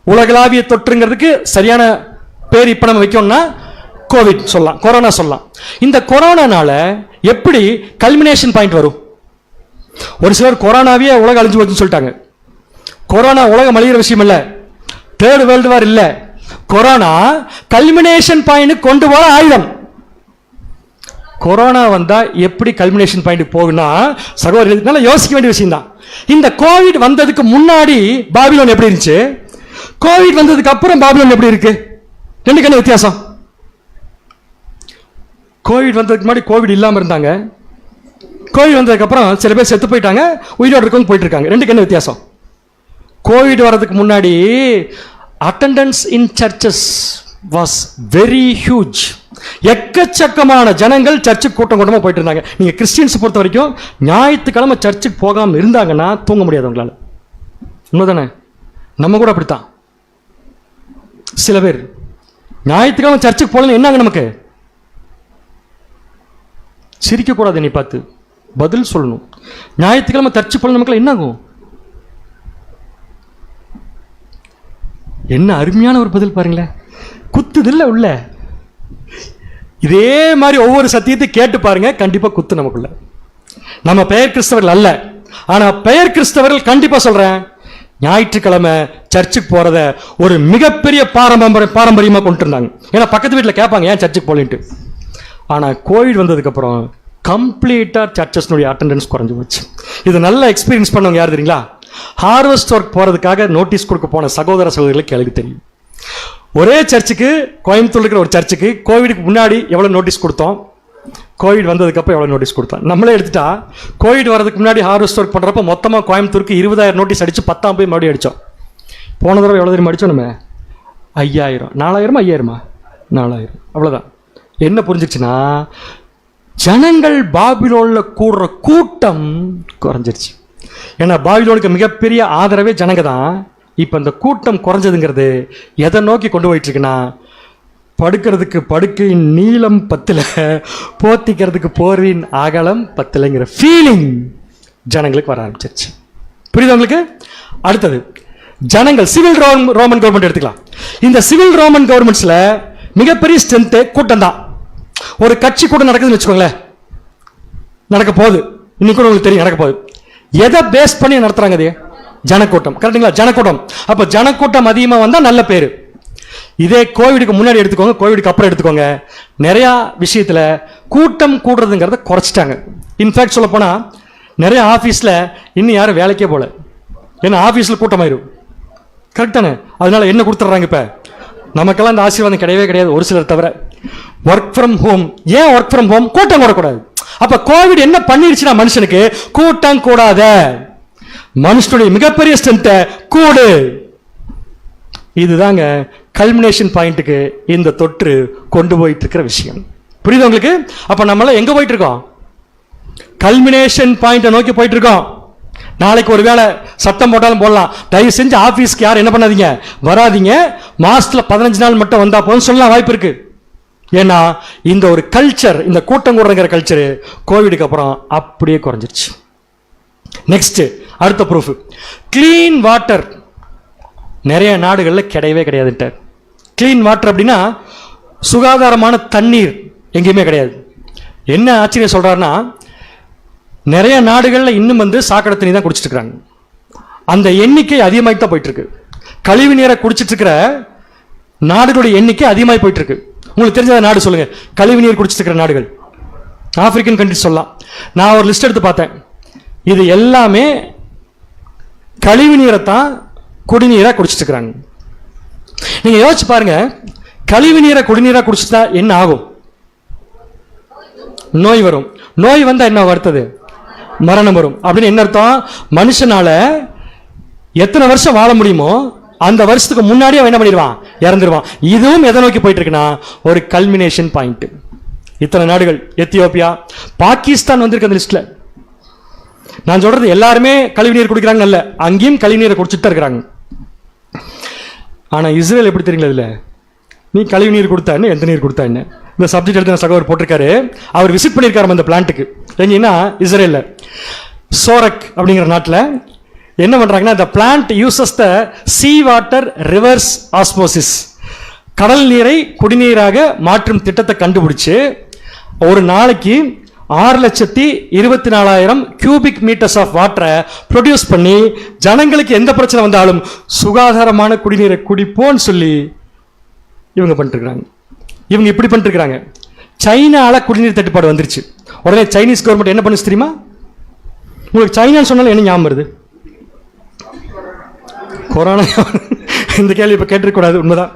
உலகளாவிய தொற்றுங்கிறதுக்கு சரியான பேர் இப்ப நம்ம வைக்கணும்னா கோவிட் சொல்லலாம், கொரோனா சொல்லலாம். இந்த கொரோனானால எப்படி கல்மினேஷன் பாயிண்ட் வரும்? ஒரு சிலர் கொரோனாவே உலகம் அழிஞ்சு போச்சுன்னு சொல்லிட்டாங்க. கொரோனா உலகம் அழிகிற விஷயம் இல்ல, 3rd வேர்ல்டு வார் இல்ல. கொரோனா கல்மினேஷன் பாயிண்ட் கொண்டு போற ஆயுதம். கொரோனா வந்தா எப்படி கல்மினேஷன் பாயிண்ட் போகுனா சகோதரர்களால யோசிக்க வேண்டிய விஷயம் தான். இந்த கோவிட் வந்ததுக்கு முன்னாடி பாபிலோன் எப்படி இருந்துச்சு, கோவிட் வந்ததுக்கு அப்புறம் பாபிலோன் எப்படி இருக்கு? ரெண்டுக்கு என்ன வித்தியாசம்? கோவிட் வந்ததுக்கு முன்னாடி கோவிட் இல்லாம இருந்தாங்க, கோவிட் வந்ததுக்கு அப்புறம் சில பேர் செத்து போயிட்டாங்க, உயிரோடு இருக்கவங்க போயிட்டு இருக்காங்க. ரெண்டுக்கு என்ன வித்தியாசம்? கோவிட் வர்றதுக்கு முன்னாடி attendance in churches was very huge. எக்கச்சக்கமான ஜனங்கள் சர்ச்சுக்கு கூட்டம் கூட்டமாக போயிட்டு இருந்தாங்க. நீங்க கிறிஸ்டியன்ஸ் பொறுத்த வரைக்கும் ஞாயிற்றுக்கிழமை சர்ச்சுக்கு போகாமல் இருந்தாங்கன்னா தூங்க முடியாது உங்களால. உண்மைதானே? நம்ம கூட அப்படித்தான். சில பேர் ஞாயிற்றுக்கிழமை சர்ச்சுக்கு போகலன்னு என்னங்க நமக்கு? சிரிக்க கூடாது, நீ பார்த்து பதில் சொல்லணும். ஞாயிற்றுக்கிழமை சர்ச்சுக்கு போகல நமக்கு என்ன ஆகும்? என்ன அருமையான ஒரு பதில் பாருங்களேன், குத்துதில்ல உள்ள. இதே மாதிரி ஒவ்வொரு சத்தியத்தை கேட்டு பாருங்க, கண்டிப்பா குத்து நமக்குள்ள. நம்ம பெயர் கிறிஸ்தவர்கள் அல்ல, ஆனா பெயர் கிறிஸ்தவர்கள் கண்டிப்பா சொல்றேன், ஞாயிற்றுக்கிழமை சர்ச்சுக்கு போறத ஒரு மிகப்பெரிய பாரம்பரியமா கொண்டு இருந்தாங்க. ஏன்னா பக்கத்து வீட்டில் கேட்பாங்க ஏன் சர்ச்சுக்கு போலின்ட்டு. ஆனா கோவிட் வந்ததுக்கு அப்புறம் கம்ப்ளீட்டா சர்ச்சஸ்னுடைய அட்டெண்டன்ஸ் குறைஞ்சு போச்சு. இது நல்ல எக்ஸ்பீரியன்ஸ் பண்ணவங்க யார் தெரியுங்களா? ஹார்வெஸ்ட் ஒர்க் போறதுக்காக நோட்டீஸ் கொடுக்க போன சகோதர சகோதரிகளுக்கு எனக்கு தெரியும். ஒரே சர்ச்சுக்கு, கோயம்புத்தூர் இருக்கிற ஒரு சர்ச்சுக்கு கோவிடுக்கு முன்னாடி எவ்வளவு நோட்டீஸ் கொடுத்தோம், கோவிட் வந்ததுக்கு அப்புறம் எவ்வளவு நோட்டீஸ் கொடுத்தோம். நம்மளே எடுத்துட்டா கோவிட் வரதுக்கு முன்னாடி ஹார்வெஸ்ட் ஒர்க் பண்றப்ப மொத்தமா கோயம்புத்தூருக்கு 20,000 நோட்டீஸ் அடிச்சு 10 போய் மறுபடியும் அடிச்சோம். போன தடவை எவ்வளவு தெரியுமா அடிச்சோம்? நம்ம 5,000, 4,000, 5,000, 4,000 அவ்வளவுதான். என்ன புரிஞ்சிச்சுன்னா ஜனங்கள் பாபிலோன்ல கூடுற கூட்டம் குறைஞ்சிருச்சு. ஏன்னா பாபிலோனுக்கு மிகப்பெரிய ஆதரவே ஜனங்க தான். இப்ப இந்த கூட்டம் குறைஞ்சதுங்கிறது எதை நோக்கி கொண்டு போயிட்டு இருக்குன்னா, படுக்கிறதுக்கு படுக்கையின் நீளம் 10, போத்திக்கிறதுக்கு போர்வின் அகலம் 10ங்கிற ஃபீலிங் ஜனங்களுக்கு வர ஆரம்பிச்சிருச்சு. புரியுது உங்களுக்கு? அடுத்தது ஜனங்கள் சிவில் ரோமன் கவர்மெண்ட் எடுத்துக்கலாம். இந்த சிவில் ரோமன் கவர்மெண்ட்ஸ்ல மிகப்பெரிய ஸ்ட்ரென்த் கூட்டம் தான். ஒரு கட்சி கூட நடக்குதுன்னு வச்சுக்கோங்களேன், நடக்க போகுது, இன்னைக்கு கூட உங்களுக்கு தெரியும் நடக்க போகுது. எதை பேஸ் பண்ணி நடத்துறாங்க? அது ஜனக்கூட்டம். கரெக்டுங்களா? ஜனக்கூட்டம். அப்ப ஜனக்கூட்டம் அதிகமா வந்தா நல்ல பேரு. இதே கோவிடுக்கு முன்னாடி எடுத்துக்கோங்க, கோவிடுக்கு அப்புறம் எடுத்துக்கோங்க, நிறைய விஷயத்துல கூட்டம் கூடுறதுங்கிறத குறைச்சிட்டாங்க. இன்ஃபேக்ட் சொல்ல போனா நிறைய ஆபீஸ்ல இன்னும் யாரும் வேலைக்கே போல, ஏன்னா ஆபீஸ்ல கூட்டமாயிரும். கரெக்டானே? அதனால என்ன கொடுத்துட்றாங்க இப்ப? நமக்கெல்லாம் இந்த ஆசீர்வாதம் கிடையவே கிடையாது, ஒரு சிலர் தவிர. Work from home. ஏன் ஒர்க் ஃப்ரம் ஹோம்? கூட்டம் கூடக்கூடாது. அப்ப கோவிட் என்ன பண்ணிருச்சுன்னா மனுஷனுக்கு கூட்டம் கூடாத, மனுஷனுடைய மிகப்பெரிய ஸ்ட்ரென்த் கூடு. இதுதாங்க கல்மினேஷன் பாயிண்ட்டுக்கு இந்த தொற்று கொண்டு போயிட்டு இருக்கிற விஷயம். புரியுது உங்களுக்கு? அப்ப நம்மள எங்க போயிட்டு இருக்கோம்? கல்மினேஷன் பாயிண்ட நோக்கி போயிட்டு இருக்கோம். நாளைக்கு ஒரு வேளை சத்தம் போட்டாலும் போடலாம், தயவு செஞ்சு ஆபீஸ்க்கு யாரும் என்ன பண்ணாதீங்க, வராதீங்க, மாசத்துல 15 நாள் மட்டும் வந்தா போதும் சொல்லலாம், வாய்ப்பு இருக்கு. ஏன்னா இந்த ஒரு கல்ச்சர், இந்த கூட்டம் கூடுறங்கிற கல்ச்சர் கோவிடுக்கு அப்புறம் அப்படியே குறைஞ்சிருச்சு. நெக்ஸ்ட் அடுத்த ப்ரூஃப், கிளீன் வாட்டர் நிறைய நாடுகளில் கிடையவே கிடையாதுட்டார். கிளீன் வாட்டர் அப்படின்னா சுகாதாரமான தண்ணீர் எங்கேயுமே கிடையாது. என்ன ஆச்சரியம் சொல்றாருன்னா, நிறைய நாடுகளில் இன்னும் சாக்கடை தண்ணி தான் குடிச்சிட்டு இருக்கிறாங்க. அந்த எண்ணிக்கை அதிகமாகிட்டு தான் போயிட்டு இருக்கு. கழிவு நீரை குடிச்சிட்டு இருக்கிற நாடுகளுடைய எண்ணிக்கை அதிகமாகி போயிட்டு இருக்கு. உங்களுக்கு தெரிஞ்ச நாடு சொல்லுங்க, கழிவு நீர் குடிச்சிட்டு இருக்கிற நாடுகள். ஆப்பிரிக்கன் கண்ட்ரிஸ் சொல்லலாம். நான் ஒரு லிஸ்ட் எடுத்து பார்த்தேன், இது எல்லாமே கழிவு நீரை தான் குடிநீரா குடிச்சிட்டு இருக்கிறாங்க. நீங்க யோசிச்சு பாருங்க, கழிவு நீரை குடிநீரா குடிச்சுட்டா என்ன ஆகும்? நோய் வரும். நோய் வந்தா என்ன வருத்தது? மரணம் வரும். அப்படின்னு என்ன அர்த்தம்? மனுஷனால எத்தனை வருஷம் வாழ முடியுமோ அந்த வருஷத்துக்கு முன்னாடி அவன் என்ன பண்ணிடுவான், இறந்துருவான். இதுவும் எதை நோக்கி போயிட்டு இருக்குன்னா ஒரு கல்மினேஷன் பாயிண்ட். இத்தனை நாடுகள், எத்தியோப்பியா, பாகிஸ்தான் வந்திருக்கு அந்த லிஸ்ட்ல. நான் சொல்றது எல்லாருமே கழிவு நீர் குடிக்கிறாங்க அல்ல, அங்கேயும் கழிவு நீரை குடிச்சிட்டு தான் இருக்கிறாங்க. ஆனா இஸ்ரேல் எப்படி தெரியுங்களா, இதுல நீ கழிவு நீர் கொடுத்தா என்ன, எந்த நீர் கொடுத்தா என்ன, இந்த சப்ஜெக்ட் எடுத்து சகோதரர் போட்டிருக்காரு. அவர் விசிட் பண்ணியிருக்காரு அந்த பிளான்ட்டுக்கு. எங்கன்னா இஸ்ரேல்ல சோரக் அப்படிங்கிற நாட்டில் என்ன பண்றாங்கன்னா, இந்த plant uses the sea water reverse osmosis, கடல் நீரை குடிநீராக மாற்றும் திட்டத்தை கண்டுபிடிச்சு ஒரு நாளைக்கு 6,24,000 கியூபிக் மீட்டர்ஸ் ஆஃப் வாட்டரை ப்ரொடியூஸ் பண்ணி ஜனங்களுக்கு எந்த பிரச்சனை வந்தாலும் சுகாதாரமான குடிநீரை குடிப்போன்னு சொல்லி இவங்க பண்ணிருக்காங்க. இவங்க இப்படி பண்ணிருக்காங்க. சைனால குடிநீர் தட்டுப்பாடு வந்துருச்சு. உடனே சைனீஸ் கவர்மெண்ட் என்ன பண்ணுச்சு தெரியுமா? உங்களுக்கு சைனான்னு சொன்னாலும் என்ன ஞாபகம் வருது? கொரோனா. இந்த கேள்வி இப்ப கேட்டிருக்கூடாது, உண்மைதான்.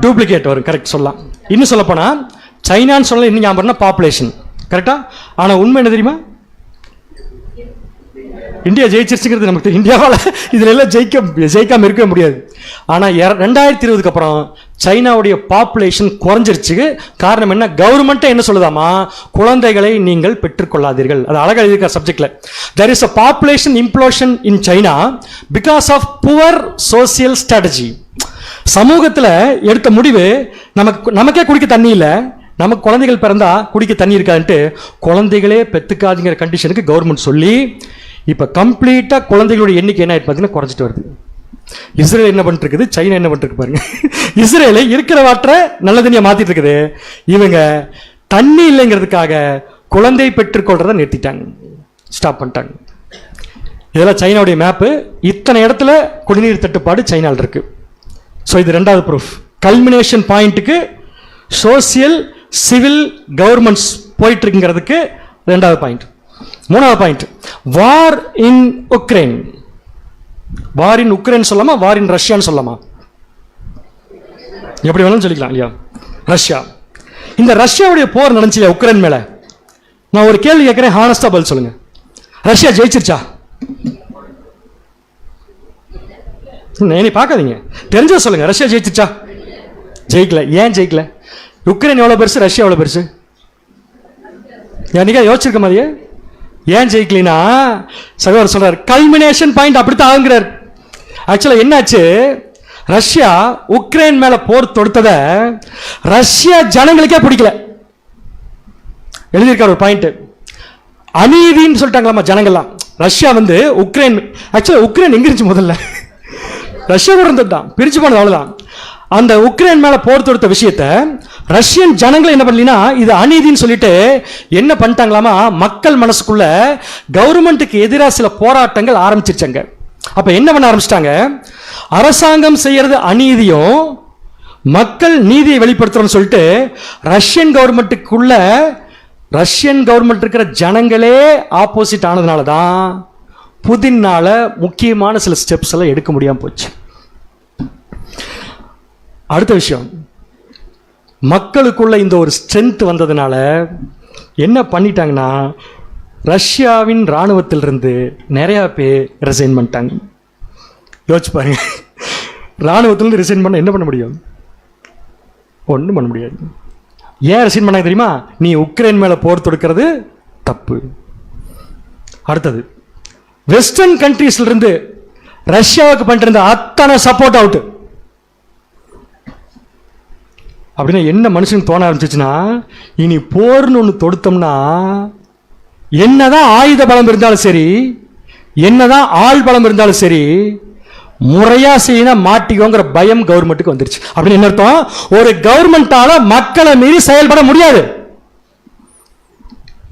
டூப்ளிகேட் வரும், கரெக்ட் சொல்லலாம். இன்னும் சொல்ல போனா சைனான்னு சொல்ல இன்னும் ஞாபகம் பாப்புலேஷன், கரெக்டா? ஆனா உண்மை என்ன தெரியுமா? இந்தியா ஜெயிச்சிருச்சுங்கிறது நமக்கு இந்தியாவால் இதுல எல்லாம் ஜெயிக்காம இருக்கவே முடியாது. ஆனா 2020 அப்புறம் சைனாவுடைய பாப்புலேஷன் குறைஞ்சிருச்சு. காரணம் என்ன? கவர்மெண்ட் என்ன சொல்லுதாமா, குழந்தைகளை நீங்கள் பெற்றுக்கொள்ளாதீர்கள். அது அழகா இருக்கிற சப்ஜெக்ட்ல. there is a population implosion in China because of poor social strategy. சமூகத்தில் எடுத்த முடிவு, நமக்கே குடிக்க தண்ணி இல்லை, நமக்கு குழந்தைகள் பிறந்தா குடிக்க தண்ணி இருக்காதுன்ட்டு குழந்தைகளே பெற்றுக்காதுங்கிற கண்டிஷனுக்கு கவர்மெண்ட் சொல்லி இப்ப கம்ப்ளீட்டா குழந்தைகளுடைய எண்ணிக்கை என்ன ஆயிடுச்சு பார்த்தீங்கன்னா குறைஞ்சிட்டு வருது. இஸ்ரேல் என்ன பண்ணிட்டு இருக்குது, சைனா என்ன பண்ணிட்டு இருக்கு பாருங்க. இஸ்ரேல இருக்கிற வாட்டரை நல்ல தண்ணியா மாத்திட்டு இருக்குது. இவங்க தண்ணி இல்லைங்கிறதுக்காக குழந்தை பெற்றுக்கொள்றத நிறுத்திட்டாங்க, ஸ்டாப் பண்ணிட்டாங்க. இதெல்லாம் சைனாவுடைய மேப்பு. இத்தனை இடத்துல குடிநீர் தட்டுப்பாடு சைனால இருக்கு. ஸோ இது ரெண்டாவது ப்ரூஃப். கல்மினேஷன் பாயிண்ட்டுக்கு சோசியல் சிவில் கவர்மெண்ட்ஸ் போயிட்டு இருக்குங்கிறதுக்கு ரெண்டாவது பாயிண்ட். மூணாவது பாயிண்ட், வார் இன் உக்ரைன். வார் இன் உக்ரைன் சொல்லாமா, வார் இன் ரஷ்யான்னு சொல்லாமா, எப்படி வேணாலும் சொல்லிக்கலாம் இல்லையா? ரஷ்யா, இந்த ரஷ்யாவுடைய போர் நடந்துச்சு இல்லையா உக்ரைன் மேல, நான் ஒரு கேள்வி கேட்கிறேன், ஹானஸ்டா பதில் சொல்லுங்க. ரஷ்யா ஜெயிச்சிருச்சா? நீ பார்க்காதீங்க, தெரிஞ்சா சொல்லுங்க. ரஷ்யா ஜெயிச்சிருச்சா? ஜெயிக்கல. ஏன் ஜெயிக்கல? உக்ரைன் எவ்வளவு பெருசு, ரஷ்யா எவ்வளவு பெருசு? என்னைக்கா யோசிச்சிருக்க மாதிரியே? ஏன் ஜெயிக்கலனா சகோதரர் சொல்றாரு, கல்மினேஷன் பாயிண்ட் அப்படித்தான் ஆகுங்கிறார். ஆக்சுவலா என்னாச்சு, ரஷ்யா உக்ரைன் மேல போர் தொடுத்தத ரஷ்யா ஜனங்களுக்கே பிடிக்கல. எழுதியிருக்காரு ஒரு பாயிண்ட், அநீதின்னு சொல்லிட்டாங்களாமா ஜனங்கள்லாம். ரஷ்யா வந்து உக்ரைன், ஆக்சுவலா உக்ரைன் எங்க இருந்துச்சு முதல்ல? ரஷ்யா கூட இருந்ததுதான், பிரிச்சு போனது அவ்வளவுதான். அந்த உக்ரைன் மேல போர் தொடுத்த விஷயத்தை ரஷ்யன் ஜனங்களை என்ன பண்ணலனா இது அநீதின்னு சொல்லிட்டு என்ன பண்ணிட்டாங்களாமா, மக்கள் மனசுக்குள்ள கவர்மெண்ட்டுக்கு எதிராக சில போராட்டங்கள் ஆரம்பிச்சிருச்சாங்க. அப்ப என்ன பண்ண ஆரம்பிச்சிட்டாங்க, அரசாங்கம் செய்யறது அநீதியும் மக்கள் நீதியை வெளிப்படுத்துறோம்னு சொல்லிட்டு ரஷ்யன் கவர்மெண்ட் இருக்கிற ஜனங்களே ஆப்போசிட் ஆனதுனால தான் புதினால முக்கியமான சில ஸ்டெப்ஸ் எல்லாம் எடுக்க முடியாம போச்சு. அடுத்த விஷயம், மக்களுக்குள்ள இந்த ஒரு ஸ்ட்ரென்த் வந்ததுனால என்ன பண்ணிட்டாங்கன்னா, ரஷ்யாவின் இராணுவத்திலிருந்து நிறைய பேர் ரிசைன் பண்ணிட்டாங்க. யோசிச்சு பாருங்க, இராணுவத்திலிருந்து ரிசைன் பண்ண என்ன பண்ண முடியும்? ஒன்றும் பண்ண முடியாது. ஏன் ரிசைன் பண்ணாங்க தெரியுமா? நீ உக்ரைன் மேல போர் தொடுக்கிறது தப்பு. அடுத்தது, வெஸ்டர்ன் கண்ட்ரீஸ்ல இருந்து ரஷ்யாவுக்கு பண்ணிட்டு இருந்த அத்தனை சப்போர்ட் அவுட். அப்படின்னா என்ன மனுஷனுக்கு தோண ஆரம்பிச்சிச்சுன்னா, இனி போர்னு ஒன்று தொடுத்தோம்னா என்னதான் ஆயுத பலம் இருந்தாலும் சரி, என்னதான் ஆள் பலம் இருந்தாலும் சரி, முறையா செய்யணும் மாட்டிக்கோங்கிற பயம் கவர்மெண்ட்டுக்கு வந்துருச்சு. அப்படின்னு என்ன அர்த்தம்? ஒரு கவர்மெண்டால மக்களை மீறி செயல்பட முடியாது.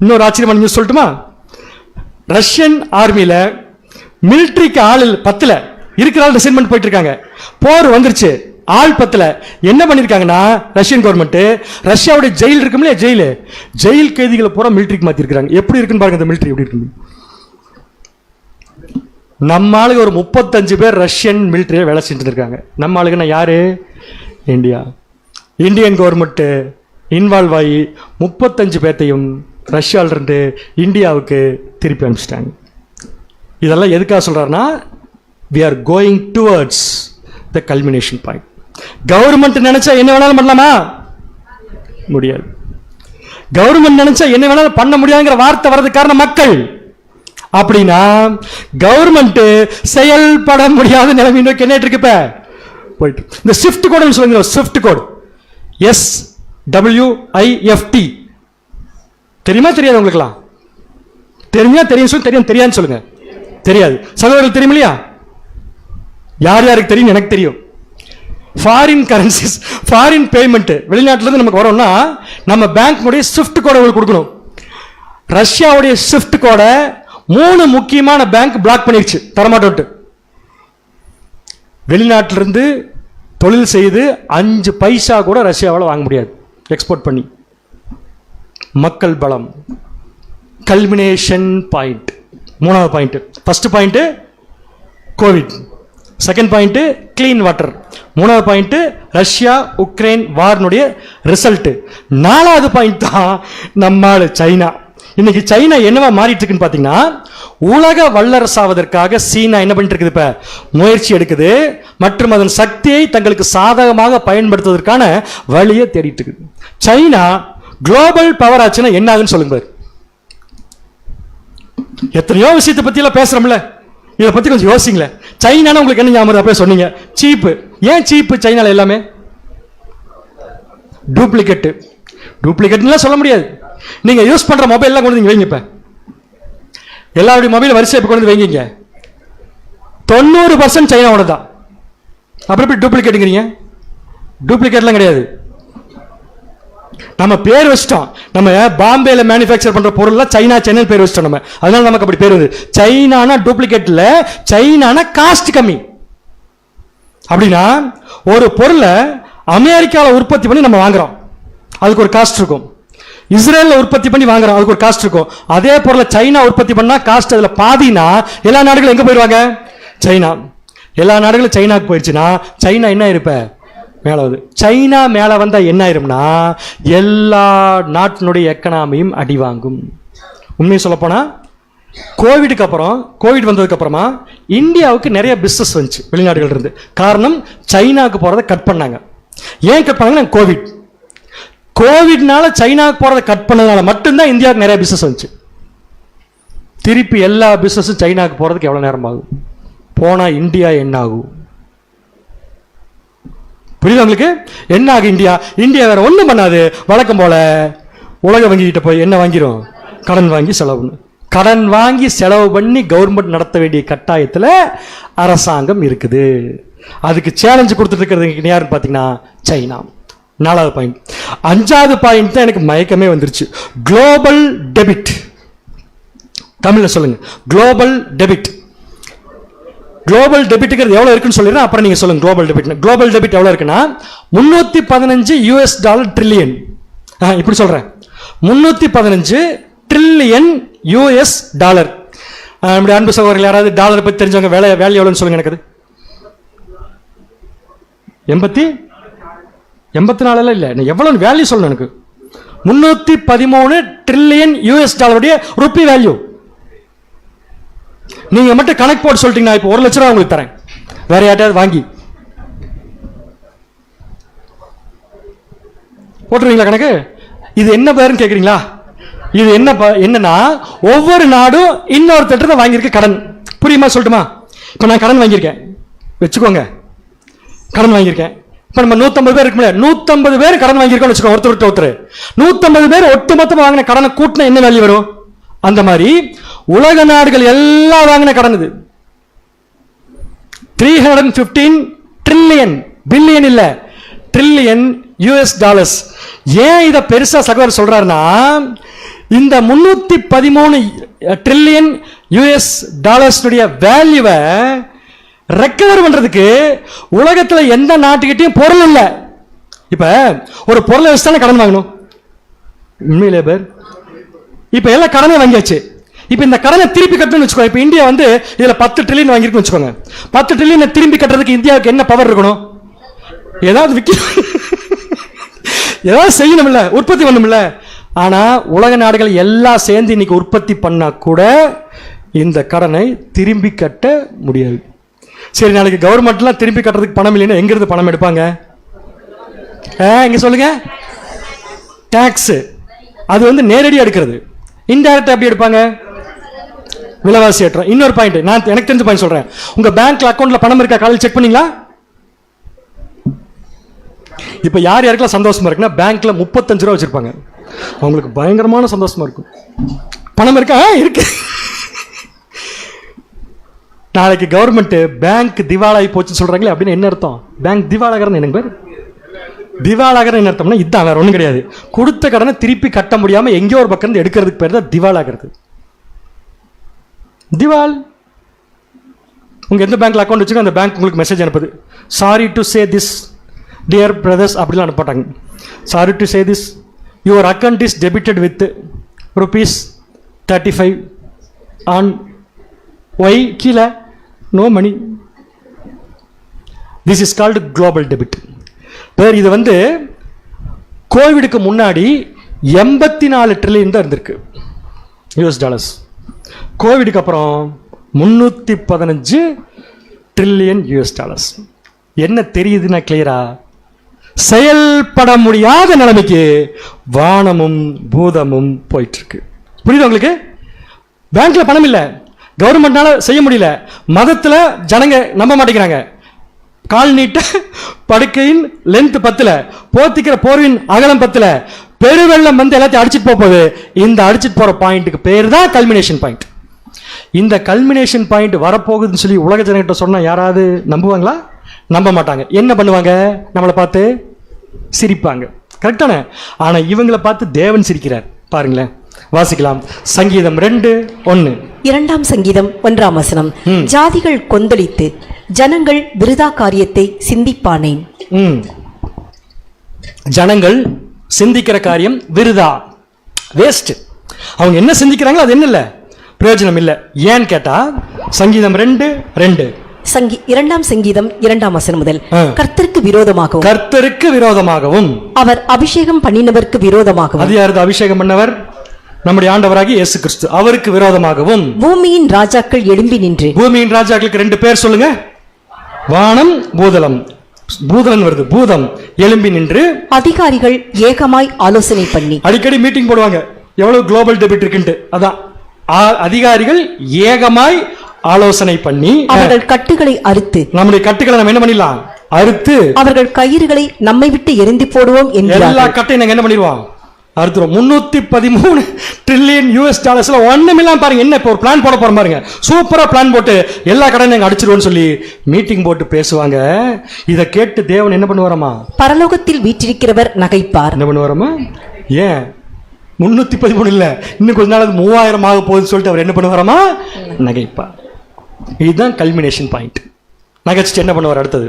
இன்னொரு ஆச்சரியமான நியூஸ் சொல்லட்டுமா? ரஷ்யன் ஆர்மியில மிலிட்டரிக்கு ஆள் 10 இருக்கிற ஆள் ரிசைன்மெண்ட் போயிட்டு இருக்காங்க. போர் வந்துருச்சு, ஆள் 10 என்ன பண்ணிருக்காங்கன்னா, ரஷ்யன் கவர்மெண்ட் ரஷ்யாவுடைய ஜெயில் இருக்கும் இல்லையா, ஜெயில் கைதிகளை பூரா மிலிட்டரிக்கு மாத்தி இருக்காங்க. எப்படி இருக்குன்னு பாருங்க இந்த மிலிட்டரி எப்படி இருக்கு. நம்ம ஆளுங்க ஒரு 35 பேர் ரஷ்யன் மிலிட்டரியை வேலை செஞ்சுட்டு இருக்காங்க. நம்ம ஆளுங்கன்னா யாரு? இந்தியா. இந்தியன் கவர்மெண்ட் இன்வால்வ் ஆகி 35 பேர்த்தையும் ரஷ்யாவிலிருந்து இந்தியாவுக்கு திருப்பி அனுப்பிச்சிட்டாங்க. இதெல்லாம் எதுக்காக சொல்றாருன்னா, we are going towards the culmination point. Government நினைச்சா என்ன வேணாலும் பண்ணலாமா? முடியாது. கவர்மெண்ட் நினைச்சா என்ன வேணாலும் பண்ண முடியாதுங்கிற வார்த்தை வர்றதுக்கு காரணம் மக்கள். அப்படின்னா கவர்மெண்ட் செயல்பட முடியாத நிலைமை நோக்கி என்ன இருக்கு? இப்ப போயிட்டு இந்த ஷிஃப்ட் கோடுன்னு சொல்லுங்க. ஷிஃப்ட் கோடு SWIFT தெரியுமா தெரியாது உங்களுக்குலாம்? தெரியுமா தெரியும் சொல்லு, தெரியும் தெரியாதுன்னு சொல்லுங்க. தெரியாது. சகோதரர்கள் தெரியும் இல்லையா? யார் யாருக்கு தெரியும்? எனக்கு தெரியும். ஃபாரின் கரன்சிஸ், ஃபாரின் பேமெண்ட் வெளிநாட்டிலிருந்து நமக்கு வரோம்னா நம்ம பேங்க் ஷிஃப்ட் கோடை உங்களுக்கு கொடுக்கணும். ரஷ்யாவுடைய ஷிஃப்ட் கோடை 3 முக்கியமான பேங்க் பிளாக் பண்ணிடுச்சு, தரமாட்டோட்டு. வெளிநாட்டிலிருந்து தொழில் செய்து 5 பைசா கூட ரஷ்யாவால் வாங்க முடியாது எக்ஸ்போர்ட் பண்ணி. மக்கள் பலம் கல்மினேஷன் பாயிண்ட். 3வது point. First point Covid, second point clean water, 3வது பாயிண்ட் ரஷ்யா உக்ரைன் வார்னுடைய ரிசல்ட், 4வது பாயிண்ட் தான் நம்மால் சைனா. இன்னைக்கு சைனா என்னவா மாறிட்டு இருக்குன்னு பாத்தீங்கன்னா, உலக வல்லரசாவதற்காக சீனா என்ன பண்ணிட்டு இருக்குது? இப்ப முயற்சி எடுக்குது மற்றும் அதன் சக்தியை தங்களுக்கு சாதகமாக பயன்படுத்துவதற்கான வழியை தேடிட்டு இருக்குது. சைனா குளோபல் பவர் ஆச்சுன்னா என்ன ஆகுன்னு சொல்லுங்க. எத்தனையோ விஷயத்தை பத்தி எல்லாம் பேசுறோம்ல, இதை பத்தி கொஞ்சம் யோசிங்களேன். சைனானா உங்களுக்கு என்ன ஞாபகம்? அப்படியே சொன்னீங்க சீப்பு. ஏன் சீப்பு சைனால? எல்லாமே டூப்ளிகேட். டூப்ளிகேட்லாம் சொல்ல முடியாது. நீங்க யூஸ் பண்ற மொபைல் எல்லாம் கொண்டு வைங்க. இப்ப எல்லாருடைய மொபைல் வரிசை இப்ப கொண்டு வைங்க. 90% சைனாவோட தான். அப்புறம் எப்படி டூப்ளிகேட்டுங்கிறீங்க? டூப்ளிகேட்லாம் கிடையாது. நம்ம பேர் வச்சிட்டோம். நம்ம பாம்பேல மேனுஃபேக்சர் பண்ற பொருள்ல சைனா சென்னை பேர் வச்சிட்டோம் நம்ம. அதனால நமக்கு அப்படி பேர் வந்து சைனானா டூப்ளிகேட்ல, சைனானா காஸ்ட் கம்மி. அப்படின்னா ஒரு பொருளை அமெரிக்காவில் உற்பத்தி பண்ணி நம்ம வாங்குறோம், அதுக்கு ஒரு காஸ்ட் இருக்கும். இஸ்ரேலில் உற்பத்தி பண்ணி வாங்குறோம், அதுக்கு ஒரு காஸ்ட் இருக்கும். அதே பொருளை சைனா உற்பத்தி பண்ணா காஸ்ட் அதுல பாதினா எல்லா நாடுகளும் எங்க போயிடுவாங்க? சைனா. எல்லா நாடுகளும் சைனாக்கு போயிடுச்சுன்னா சைனா என்ன இருப்ப மேல வந்து. சைனா மேல வந்தா என்ன ஆயிரும்னா எல்லா நாட்டினுடைய எக்கனாமியும் அடி வாங்கும். உண்மையை சொல்ல போனா கோவிடுக்கு அப்புறம், கோவிட் வந்ததுக்கு அப்புறமா இந்தியாவுக்கு நிறைய பிசினஸ் வந்துச்சு வெளிநாடுகள் இருந்து. காரணம் சைனாக்கு போறதை கட் பண்ணாங்க. ஏன் கட் பண்ணாங்க? கோவிட். கோவிட்னால சைனாக்கு போறதை கட் பண்ணதுனால மட்டும்தான் இந்தியாவுக்கு நிறைய பிசினஸ் வந்துச்சு. திருப்பி எல்லா பிசினஸும் சைனாக்கு போறதுக்கு எவ்வளவு நேரம் ஆகும்? போனா இந்தியா என்ன ஆகும்? புரியுது உங்களுக்கு? என்ன ஆகும்? இந்தியா வேற ஒண்ணும் பண்ணாது. வழக்கம் போல உலக வங்கி கிட்ட போய் என்ன வாங்கிரும்? கடன் வாங்கி செலவு. கடன் வாங்கி செலவு பண்ணி கவர்மெண்ட் நடத்த வேண்டிய கட்டாயத்தில் அரசாங்கம் இருக்குது. அதுக்கு சேலஞ்சு கொடுத்துட்டு இருக்கிறது யாருன்னு பார்த்தீங்கன்னா சைனா. 4வது பாயிண்ட். 5வது பாயிண்ட் தான் எனக்கு மயக்கமே வந்துருச்சு. Global debit. தமிழ்ல சொல்லுங்க. Global debit. குளோபல் டெபிட்ங்கிறது எவ்வளவு இருக்குன்னு சொல்லிடுறேன், அப்புறம் நீங்க சொல்லுங்க. Global debit. குளோபல் டெபிட் எவ்வளவு இருக்குன்னா $315 ட்ரில்லியன். இப்படி சொல்றேன், $315 ட்ரில்லியன். நம்முடைய அன்பு சகோதரர்கள் யாராவது டாலர் பத்தி தெரிஞ்சவங்க வேல்யூ எவ்வளவுன்னு சொல்லுங்க. எனக்கு 84 இல்ல, எவ்வளவு வேல்யூ சொல்லணும் எனக்கு. 313 ட்ரில்லியன் US ருப்பி வேல்யூ. நீங்க மட்டும் கணக்கு போட்டு சொல்லிட்டீங்கன்னா இப்போ 1 லட்சம் ரூபாய் உங்களுக்கு தரேன், வேற யார்ட்டாவது வாங்கி போட்டுருவீங்களா கணக்கு? இது என்ன பேருன்னு கேக்குறீங்களா? இது என்னன்னா ஒவ்வொரு நாடும் இன்னொருத்தர் வாங்கியிருக்க கடன். புரியுமா? சொல்லட்டுமா? இப்ப நான் கடன் வாங்கியிருக்கேன் வச்சுக்கோங்க. கடன் வாங்கியிருக்கேன். இப்ப நம்ம 150 பேர் இருக்குல்ல, 150 பேர் கடன் வாங்கியிருக்கோம் வச்சுக்கோங்க. ஒருத்தர் 150 பேர் ஒட்டுமொத்தமா வாங்கின கடனை கூட்டினா என்ன வேல்யூ வரும்? அந்த மாதிரி உலக நாடுகள் எல்லாம் வாங்கின கடன் இது 315 ட்ரில்லியன். பில்லியன் இல்ல, ட்ரில்லியன் US. ஏன் இத பெருசா சகோதரர் சொல்றாருன்னா, இந்த 313 ட்ரில்லியன் US வேல்யூவை ரெக்கவர் பண்றதுக்கு உலகத்துல எந்த நாட்டுக்கிட்டையும் பொருள் இல்ல. இப்ப ஒரு பொருளை வச்சுதானே கடன் வாங்கணும் உண்மையிலே பேர். இப்ப எல்லாம் கடனை வாங்கியாச்சு. இப்ப இந்த கடனை திருப்பி கட்டணும்னு வச்சுக்கோங்க. இப்ப இந்தியா வந்து இதுல 10 ட்ரில்லியன் வாங்கிருக்குன்னு வச்சுக்கோங்க. 10 ட்ரில்லியன் திரும்பி கட்டுறதுக்கு இந்தியாவுக்கு என்ன பவர் இருக்கணும்? ஏதாவது ஏதாவது செய்யணும் இல்ல, உற்பத்தி பண்ணணும் இல்ல. ஆனா உலக நாடுகள் எல்லாம் சேர்ந்து இன்னைக்கு உற்பத்தி பண்ணா கூட இந்த கடனை திரும்பி கட்ட முடியாது. சரி, நாளைக்கு கவர்மெண்ட்லாம் திருப்பி கட்டுறதுக்கு பணம் இல்லைன்னா எங்க இருந்து பணம் எடுப்பாங்க? இங்க சொல்லுங்க. டாக்ஸ். அது வந்து நேரடியாக எடுக்கிறது. இன்டைரக்டா எப்படி எடுப்பாங்க? விலைவாசி ஏற்றம். இன்னொரு பாயிண்ட், நான் எனக்கு தெரிஞ்ச பாயிண்ட் சொல்றேன். உங்க பேங்க்ல அக்கௌண்ட்ல பணம் இருக்கா? காலையில் செக் பண்ணீங்களா? இப்ப யார் யாருக்கெல்லாம் சந்தோஷமா இருக்குன்னா, பேங்க்ல 35 ரூபா வச்சிருப்பாங்க, அவங்களுக்கு பயங்கரமான சந்தோஷமா இருக்கும். பணம் இருக்கா? இருக்கு. நாளைக்கு கவர்மெண்ட் பேங்க் திவாலாகி போச்சுன்னு சொல்றாங்களே, அப்படின்னு என்ன அர்த்தம்? பேங்க் திவாலாகிறன்னு எனக்கு பேர். திவாலாகிற என்ன அர்த்தம்னா இதுதான், வேற ஒன்றும் கிடையாது. கொடுத்த கடனை திருப்பி கட்ட முடியாம எங்கேயோ ஒரு பக்கம் எடுக்கிறதுக்கு பேர் தான் திவாலாகிறது. திவால். உங்க எந்த பேங்க்ல அக்கௌண்ட் வச்சுக்கோ, அந்த பேங்க் உங்களுக்கு மெசேஜ் அனுப்புது, sorry to say this dear brothers அப்படிலாம் அனுப்பாட்டாங்க. Sorry to say this your account is debited with ₹35 on why கீழே no money. This is called global debit. பேர் இது வந்து கோவிடுக்கு முன்னாடி 84 ட்ரில்லியன் தான் இருந்திருக்கு US டாலர்ஸ். கோவிடுக்கு அப்புறம் 315 ட்ரில்லியன் US டாலர்ஸ். என்ன தெரியுதுன்னா கிளியரா, செயல்பட முடியாத நிலைமைக்கு வானமும் பூதமும் போயிட்டு இருக்கு. புரியுது உங்களுக்கு? பேங்க்ல பணம் இல்ல, கவர்மெண்ட்னால செய்ய முடியல, மதத்துல ஜனங்க நம்ப மாட்டேங்கிறாங்க, கால் நீட்ட படுக்கையின் லென்த் 10ல, போத்திக்கிற போர்வின் அகலம் 10ல, பெருவெள்ளம் வந்து எல்லாத்தையும் அடிச்சிட்டு போகுது. இந்த அடிச்சிட்டு போற பாயிண்ட்டுக்கு பேர் தான் கல்மினேஷன் பாயிண்ட். இந்த கல்மினேஷன் பாயிண்ட் வரப்போகுதுன்னு சொல்லி உலக ஜனங்கிட்ட சொன்னா யாராவது நம்புவாங்களா? நம்ப மாட்டாங்க. என்ன பண்ணுவாங்க? நம்மளை பார்த்து சிரிப்பாங்க. கரெக்டான? ஆனா இவங்களை பார்த்து தேவன் சிரிக்கிறார். பாருங்களேன், வாசிக்கலாம். சங்கீதம் 2:1. 2ஆம் சங்கீதம் 1ஆம் வசனம். ஜாதிகள் கொந்தளித்து ஜனங்கள் விருதா காரியத்தை சிந்திப்பானேன். ஜனங்கள் சிந்திக்கிற காரியம் விருதா, வேஸ்ட். அவங்க என்ன சிந்திக்கிறாங்களோ அது என்ன இல்ல, பிரயோஜனம் இல்ல. ஏன்னு கேட்டா சங்கீதம் 2:2. 2ஆம் சங்கீதம் 2ஆம் வசனம் முதல், கர்த்தருக்கு விரோதமாகவும் அவர் அபிஷேகம் பண்ணினவருக்கு விரோதமாகவும். அது யாரு அபிஷேகம் பண்ணவர்? நம்முடைய ஆண்டவராகிய இயேசு கிறிஸ்து. அவருக்கு விரோதமாகவும் பூமியின் ராஜாக்கள் எழும்பி நின்று. பூமியின் ராஜாக்களுக்கு 2 பேர் சொல்லுங்க. வானம் பூதலம். பூதலன் வருது, பூதம் எழும்பி நின்று. அதிகாரிகள் ஏகமாய் ஆலோசனை பண்ணி. அடிக்கடி மீட்டிங் போடுவாங்க, எவ்வளவு குளோபல் டெபிட் இருக்குன்ட்டு. அதான் அதிகாரிகள் ஏகமாய் ஆலோசனை பண்ணி அவர்கள் கட்டுகளை அறுத்து. நம்முடைய கட்டுகளை நம்ம என்ன பண்ணிடலாம்? அறுத்து அவர்கள் கயிறுகளை நம்மை விட்டு எரிந்து போடுவோம் என்கிறார்கள். எல்லா கட்டையும் நாங்க என்ன பண்ணிடுவோம்? அறுத்துறோம். 313 ட்ரில்லியன் US டாலர்ஸ்ல ஒண்ணுமில்லாம் பாருங்க. என்ன இப்போ ஒரு பிளான் போட போறோம் பாருங்க. சூப்பரா பிளான் போட்டு எல்லா கடையும் நாங்க அடிச்சிருவோம்னு சொல்லி மீட்டிங் போட்டு பேசுவாங்க. இதை கேட்டு தேவன் என்ன பண்ணுவாராமா? பரலோகத்தில் வீற்றிருக்கிறவர் நகைப்பார். என்ன பண்ணுவாராமா? ஏன் 313 இல்ல, இன்னும் கொஞ்ச நாள் 3000 ஆக போகுதுன்னு சொல்லிட்டு அவர் என்ன பண்ணுவாராமா? நகைப்பார். இதுதான் கல்மினேஷன் பாயிண்ட். நகைச்சிட்டு என்ன பண்ணுவார் அடுத்தது?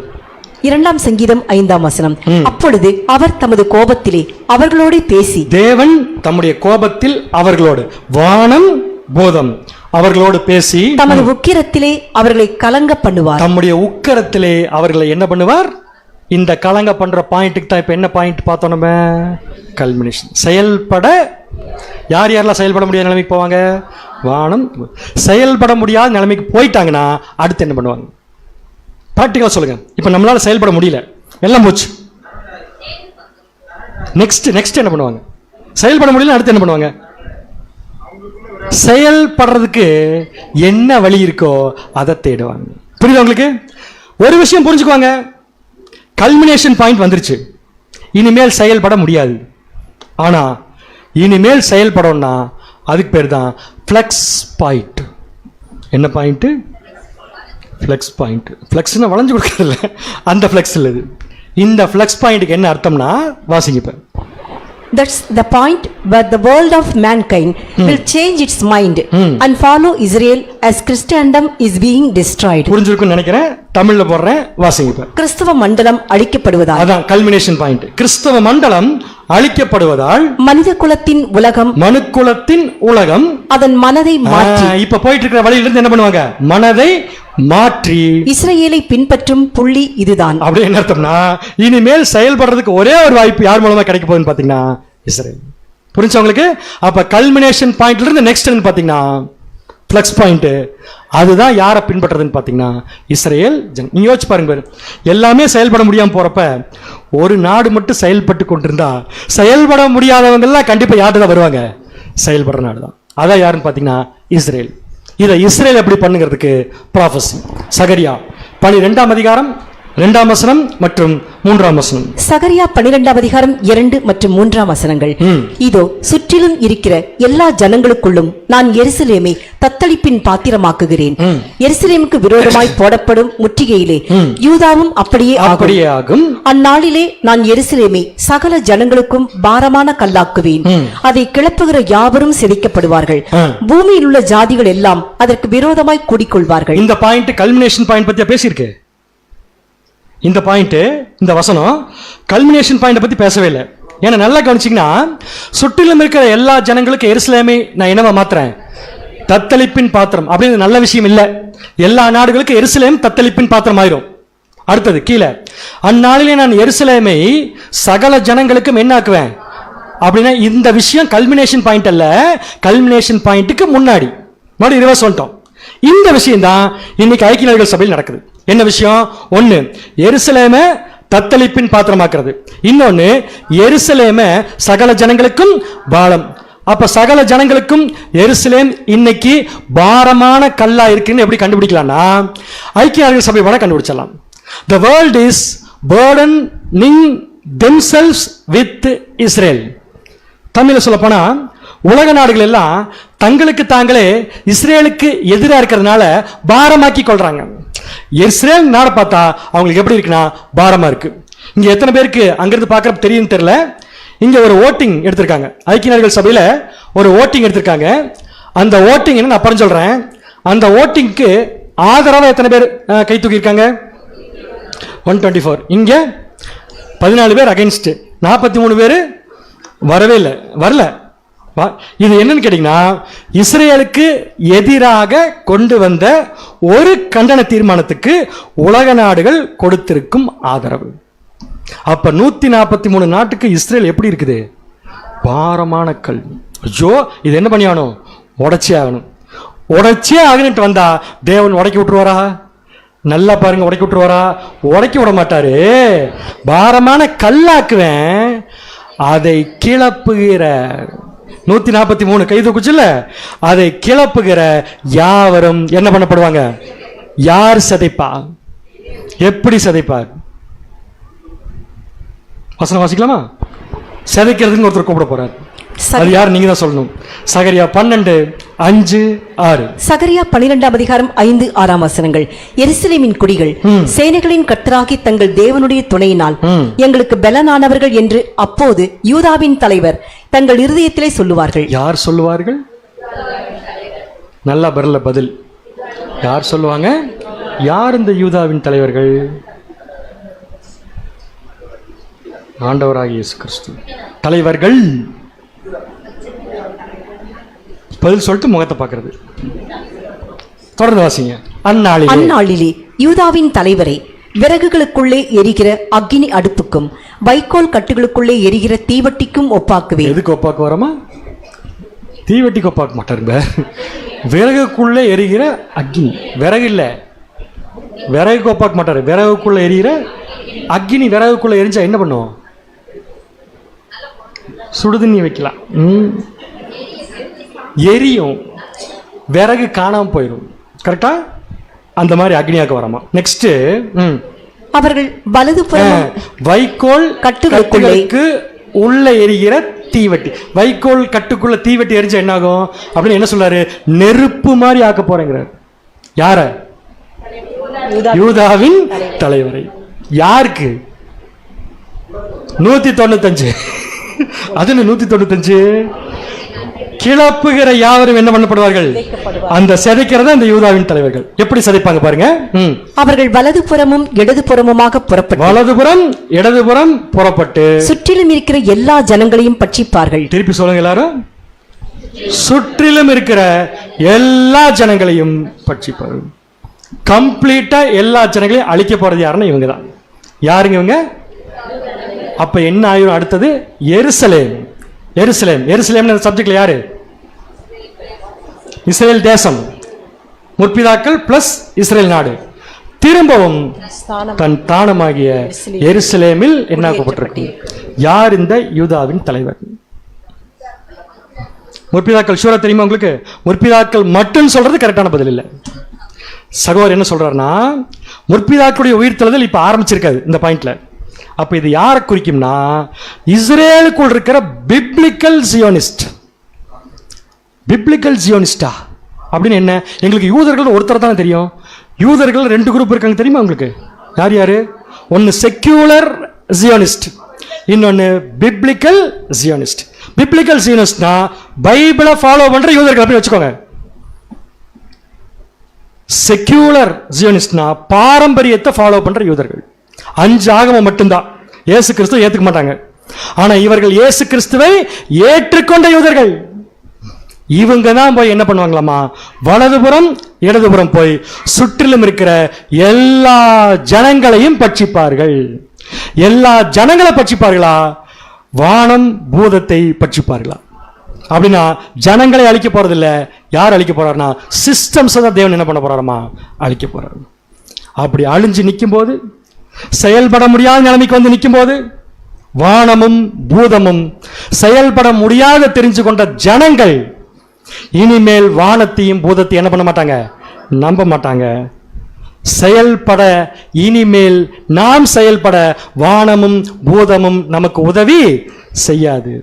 2ஆம் சங்கீதம் 5ஆம் வசனம். அப்பொழுது அவர் தமது கோபத்திலே அவர்களோடு பேசி. தேவன் தம்முடைய கோபத்தில் அவர்களோடு, வானம் பூதம் அவர்களோடு பேசி தமது உக்கிரத்திலே அவர்களை கலங்க பண்ணுவார். தம்முடைய உக்கிரத்திலே அவர்களை என்ன பண்ணுவார்? இந்த கலங்க பண்ற பாயிண்ட்டுக்கு தான் இப்ப என்ன பாயிண்ட் பார்த்தோம் நம்ம? கல்மினேஷன். செயல்பட யார் யாரெல்லாம் செயல்பட முடியாத நிலைமைக்கு போவாங்க? வானம். செயல்பட முடியாத நிலைமைக்கு போயிட்டாங்கன்னா அடுத்து என்ன பண்ணுவாங்க? பிராக்டிகலா சொல்லுங்க. இப்ப நம்மளால செயல்பட முடியல, எல்லாம் போச்சு. நெக்ஸ்ட் என்ன பண்ணுவாங்க? செயல்பட முடியல, அடுத்து என்ன பண்ணுவாங்க? செயல்படுறதுக்கு என்ன வழி இருக்கோ அதை தேடுவாங்க. புரியுது உங்களுக்கு? ஒரு விஷயம் புரிஞ்சுக்குவாங்க, கல்மினேஷன் பாயிண்ட் வந்துருச்சு, இனிமேல் செயல்பட முடியாது. ஆனா இனிமேல் செயல்படணும்னா அதுக்கு பேர் தான் ஃப்ளெக்ஸ் பாயிண்ட். என்ன பாயிண்ட்? Flex point. ஃப்ளெக்ஸ்னா வளைஞ்சு கொடுக்கறதில்ல, அந்த ஃப்ளெக்ஸ் இல்லை. இந்த ஃப்ளெக்ஸ் பாயிண்ட்டுக்கு என்ன அர்த்தம்னா வாசிங்கப்ப. That's the point where the world of mankind will change its mind and follow Israel as Christendom is being destroyed. புரிஞ்சிருக்கும்னு நினைக்கிறேன். தமிழ்ல போடுறேன், வாசிங்கப்ப. கிறிஸ்தவ மண்டலம் அழிக்கப்படுவதால். அதான் கல்மினேஷன் பாயிண்ட். கிறிஸ்தவ மண்டலம் அழிக்கப்படுவதால் மனுக்குலத்தின் உலகம் அதன் மனதை மாற்றி. இப்ப போயிட்டு இருக்கிற வழியில இருந்து என்ன பண்ணுவாங்க? மனதை மாற்றி இஸ்ரவேலை பின்பற்றும் புள்ளி இதுதான். அப்படி என்ன அர்த்தம்னா, இனிமேல் செயல்படுறதுக்கு ஒரே ஒரு வாய்ப்பு யார் மூலமா கிடைக்க போகுதுன்னு பாத்தீங்கன்னா இஸ்ரேல். புரிஞ்சவங்களுக்கு? அப்ப கல்மினேஷன் பாயிண்ட்ல இருந்து நெக்ஸ்ட் பாத்தீங்கன்னா ஃப்ளெக்ஸ் பாயிண்ட். அதுதான் யாரை பின்பற்றுறதுன்னு பார்த்தீங்கன்னா இஸ்ரேல் நீங்க யோசிச்சு பாருங்க பாரு. எல்லாமே செயல்பட முடியாம போறப்ப ஒரு நாடு மட்டும் செயல்பட்டு கொண்டிருந்தா செயல்பட முடியாதவங்க எல்லாம் கண்டிப்பா யார்கிட்ட தான் வருவாங்க? செயல்படுற நாடு தான். அதான் யாருன்னு பார்த்தீங்கன்னா இஸ்ரேல். இதை இஸ்ரேல் எப்படி பண்ணுங்கிறதுக்கு ப்ராஃபஸி சகரியா 12ஆம் அதிகாரம் 2ஆம் வசனம் மற்றும் 3ஆம் வசனம். சகரியா 12ஆம் அதிகாரம் 2 மற்றும் 3ஆம் வசனங்கள். இதோ சுற்றிலும் இருக்கிற எல்லா ஜனங்களுக்குள்ளும் நான் எருசலேமை தத்தளிப்பின் பாத்திரமாக்குகிறேன். எருசலேமுக்கு விரோதமாய் போடப்படும் முற்றுகையிலே யூதாவும் அப்படியே ஆகும். அந்நாளிலே நான் எருசலேமை சகல ஜனங்களுக்கும் பாரமான கல்லாக்குவேன். அதை கிளப்புகிற யாவரும் சிதைக்கப்படுவார்கள். பூமியில் உள்ள ஜாதிகள் எல்லாம் அதற்கு விரோதமாய் கூடிக்கொள்வார்கள். இந்த பாயிண்ட் கல்மினேஷன் பாயிண்ட் பத்தியா பேசியிருக்கு. இந்த பாயிண்ட், இந்த வசனம் கல்மினேஷன் பாயிண்ட் பத்தி பேசவே இல்லை. ஏன்னா நல்லா கவனிச்சிங்கன்னா, சுற்றிலும் இருக்கிற எல்லா ஜனங்களுக்கும் எருசலேமை நான் என்னவா மாத்துறேன்? தத்தளிப்பின் பாத்திரம். அப்படின்னு நல்ல விஷயம் இல்லை. எல்லா நாடுகளுக்கும் எருசலேம் தத்தளிப்பின் பாத்திரம் ஆயிரும். அடுத்தது கீழே, அந்நாளிலே நான் எருசலேமை சகல ஜனங்களுக்கும் என்ன ஆக்குவேன் அப்படின்னா, இந்த விஷயம் கல்மினேஷன் பாயிண்ட் அல்ல, கல்மினேஷன் பாயிண்ட்டுக்கு முன்னாடி ரிவர்ஸ் வந்துட்டோம். இந்த விஷயம் தான் இன்னைக்கு ஐக்கிய நாடுகள் சபையில் நடக்குது. என்ன விஷயம்? ஒன்னு, எருசலேமை தத்தளிப்பின் பாத்திரமாக்குறது. இன்னொன்னு, எருசலேமை சகல ஜனங்களுக்கும் பாரம். அப்ப சகல ஜனங்களுக்கும் எருசலேம் இன்னைக்கு பாரமான கல்லா இருக்குன்னு எப்படி கண்டுபிடிக்கலாம்னா, ஐக்கிய நாடுகள் சபை வேணா கண்டுபிடிச்சலாம். The world is burdening themselves with Israel. தமிழ்ல சொல்ல போனா, உலக நாடுகள் எல்லாம் தங்களுக்கு தாங்களே இஸ்ரேலுக்கு எதிராக இருக்கிறதுனால பாரமாக்கி கொள்றாங்க. இஸ்ரேல் நாடை பார்த்தா அவங்களுக்கு எப்படி இருக்குன்னா பாரமா இருக்கு. இங்க எத்தனை பேருக்கு அங்கிருந்து பார்க்கற தெரியும் தெரியல. இங்க ஒரு ஓட்டிங் எடுத்திருக்காங்க, ஐக்கிய நாடுகள் சபையில ஒரு ஓட்டிங் எடுத்திருக்காங்க. அந்த ஓட்டிங் என்ன அப்புறம் சொல்றேன். அந்த ஓட்டிங்க்கு ஆதரவா எத்தனை பேர் கை தூக்கி இருக்காங்க? 124. இங்க 14 பேர் அகைன்ஸ்ட், 43 பேர் வரவே இல்லை, வரல. இது என்னன்னு கேட்டீங்கன்னா, இஸ்ரேலுக்கு எதிராக கொண்டு வந்த ஒரு கண்டன தீர்மானத்துக்கு உலக நாடுகள் கொடுத்திருக்கும் ஆதரவு. அப்ப 143 நாட்டுக்கு இஸ்ரேல் எப்படி இருக்குது? பாரமான கல். ஐயோ, இது என்ன பண்ணியாகணும்? உடைச்சே ஆகணும். உடைச்சே ஆகணுட்டு வந்தா தேவன் உடைக்கி விட்டுருவாரா? நல்லா பாருங்க, உடைக்கி விட்டுருவாரா? உடைக்கி விட மாட்டாரு. பாரமான கல்லாக்குவேன், அதை கிளப்புகிற 143 கை தூக்குச்சுல்ல, அதை கிளப்புகிற யாவரும் என்ன பண்ணப்படுவாங்க? யார் சதைப்பா? எப்படி சதைப்பார்? வசனம் வாசிக்கலாமா? சதைக்கிறதுக்கு ஒருத்தர் கூப்பிட போறார். அது யார்? நீங்க தான் சொல்லணும். சகரியா 12:5-6. சகரியா 12ஆம் அதிகாரம் 5-6 வசனங்கள். எருசலேமின் குடிகள் சேனைகளின் கர்த்தராகி தங்கள் தேவனுடைய துணையினால் எங்களுக்கு பலனானவர்கள் என்று அப்போது யூதாவின் தலைவர் தங்கள் இருதயத்திலே சொல்லுவார்கள். யார் சொல்லுவார்கள்? நல்லா வரல பதில். யார் சொல்லுவாங்க? யார் இந்த யூதாவின் தலைவர்கள்? ஆண்டவராகிய இயேசு கிறிஸ்து. தலைவர்கள் பதில் சொல்லிட்டு முகத்தை பார்க்கிறது. தொடர்ந்து வாசிங்க. அந்நாளிலே யூதாவின் தலைவரை விறகுகளுக்குள்ளே எரிகிற அக்கினி அடுப்புக்கும் வைக்கோல் கட்டுகளுக்குள்ளே எரிகிற தீவட்டிக்கும் ஒப்பாக்குவேன். எதுக்கு ஒப்பாக்கு வரமா? தீவட்டிக்கு ஒப்பாக்க மாட்டாருங்க. விறகுக்குள்ளே எரிகிற அக்கினி. விறகு இல்ல, விறகுக்கு ஒப்பாக்க மாட்டாரு. விறகுக்குள்ள எரிகிற அக்கினி. விறகுக்குள்ள எரிஞ்சா என்ன பண்ணுவோம்? சுடுதண்ணி வைக்கலாம், எரியும், விறகு காணாம போயிடும். கரெக்டா? அந்த மாதிரி அக்னியாக்க வரமா. நெக்ஸ்ட், அவர்கள் வலதுபுறம் வைக்கோல் கட்டுகளுக்கு உள்ள எரிகிற தீவட்டி. வைக்கோல் கட்டுக்குள்ள தீவட்டி எரிஞ்சா என்ன ஆகும் அப்படின்னு என்ன சொல்றாரு? நெருப்பு மாதிரி ஆக்க போறேங்கிறார். யார? யூதாவின் தலைவரை. யாருக்கு? 195. அது 195. கிளப்புகிற யாவரும் என்ன பண்ணப்படுவார்கள்? அந்த சிதைக்கிறத அந்த யூதாவின் தலைவர்கள். எப்படி சிதைப்பாங்க பாருங்க. அவர்கள் வலதுபுறமும் இடதுபுறமுமாக புறப்பட்டு, வலதுபுறம் இடதுபுறம் புறப்பட்டு சுற்றிலும் இருக்கிற எல்லா ஜனங்களையும் பட்சிப்பார்கள். திருப்பி சொல்லுங்க எல்லாரும். சுற்றிலும் இருக்கிற எல்லா ஜனங்களையும் பட்சிப்பார்கள். கம்ப்ளீட்டா எல்லா ஜனங்களையும் அழிக்க போறது யாருன்னா இவங்க தான். யாருங்க இவங்க? அப்ப என்ன ஆயிரும்? அடுத்தது எருசலேம். எருசலேம். எருசலேம் சப்ஜெக்ட்ல யாரு? இஸ்ரேல் தேசம். முற்பிதாக்கள் பிளஸ் இஸ்ரேல் நாடு திரும்பவும் தன் தானமாகிய எருசலேமில் என்ன ஆக்கப்பட்டிருக்கு? யார் இந்த யூதாவின் தலைவர்? முற்பிதாக்கள் ஷூரா தெரியுமா உங்களுக்கு? முற்பிதாக்கள் மட்டும் சொல்றது கரெக்டான பதில் இல்லை. சகோதரர் என்ன சொல்றாருன்னா, முற்பிதாக்களுடைய உயிர்த்தெழுதல் இப்ப ஆரம்பிச்சிருக்காது இந்த பாயிண்ட்ல. அப்ப இது யாரை குறிக்கும்னா, இஸ்ரேலுக்குள் இருக்கிற பிப்ளிக்கல் ஜியோனிஸ்ட். பிப்ளிக்கல் ஜியோனிஸ்டா அப்படின்னு என்ன? எங்களுக்கு யூதர்கள் ஒருத்தர் தானே தெரியும். யூதர்கள் 2 குரூப் இருக்காங்க தெரியுமா உங்களுக்கு? யார் யாரு? ஒன்னு செக்யூலர் ஜியோனிஸ்ட், இன்னொன்னு பிப்ளிக்கல் ஜியோனிஸ்ட். பிப்ளிக்கல் ஜியோனிஸ்ட்னா பைபிளை ஃபாலோ பண்ற யூதர்கள் அப்படி வச்சுக்கோங்க. செக்யூலர் ஜியோனிஸ்ட்னா பாரம்பரியத்தை ஃபாலோ பண்ற யூதர்கள். 5 ஆகமம் மட்டும்தான், இயேசு கிறிஸ்துவை ஏத்துக்க மாட்டாங்க. ஆனா இவர்கள் இயேசு கிறிஸ்துவை ஏற்றுக்கொண்ட யூதர்கள். இவங்க தான் போய் என்ன பண்ணுவாங்களாமா, வலதுபுறம் இடதுபுறம் போய் சுற்றிலும் இருக்கிற எல்லா ஜனங்களையும் பட்சிப்பார்கள். எல்லா ஜனங்களை பட்சிப்பார்களா? வானம் பூதத்தை பட்சிப்பார்களா? அப்படின்னா ஜனங்களை அழிக்க போறதில்ல. யார் அழிக்க போறாருன்னா, சிஸ்டம்ஸ் தான் தேவன் என்ன பண்ண போறாருமா, அழிக்க போறாரு. அப்படி அழிஞ்சு நிற்கும் போது, செயல்பட முடியாத நிலைமைக்கு வந்து நிற்கும் போது, வானமும் பூதமும் செயல்பட முடியாத தெரிஞ்சு கொண்ட ஜனங்கள் இனிமேல் வானத்தையும் பூதத்தையும் என்ன பண்ண மாட்டாங்க, நம்ப மாட்டாங்க. செயல்பட இனிமேல் நாம் செயல்பட வானமும் பூதமும் நமக்கு உதவி செய்யாது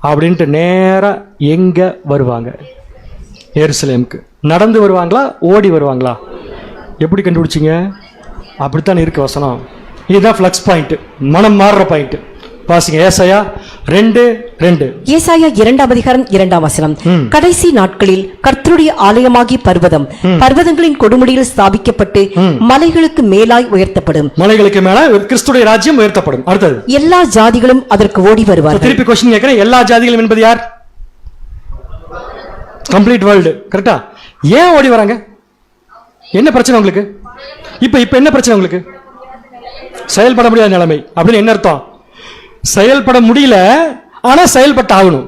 அப்படின்ட்டு நேரா எங்க வருவாங்க? எருசலேமுக்கு. நடந்து வருவாங்களா, ஓடி வருவாங்களா? எப்படி கண்டுபிடிச்சிங்க? அப்படித்தான் இருக்கு வசனம். இதுதான் ஃப்ளக்ஸ் பாயிண்ட், மனம் மாறுற பாயிண்ட். பாசிங்க ஏசாயா 2:2. ஏசாயா 2ஆம் அதிகாரம் 2ஆம் வசனம். கடைசி நாட்களில் கர்த்தருடைய ஆலயமாகி பர்வதங்களின் கொடுமுடியில் ஸ்தாபிக்கப்பட்டு மலைகளுக்கு மேலாய் உயர்த்தப்படும். மலைகளுக்கு மேலாய் கிறிஸ்துடைய ராஜ்யம் உயர்த்தப்படும். அடுத்தது, எல்லா ஜாதிகளும் அதற்கு ஓடி வருவார்கள். திருப்பி क्वेश्चन கேக்குறேன், எல்லா ஜாதிகளும் என்பது யார்? Complete world. கரெக்டா? ஏன் ஓடி வராங்க? என்ன பிரச்சனை உங்களுக்கு? இப்ப என்ன பிரச்சனை உங்களுக்கு? செயல்பட முடியாத நிலைமை அப்படின்னு என்ன அர்த்தம்? செயல்பட முடியல, ஆனா செயல்பட்டு ஆகணும்.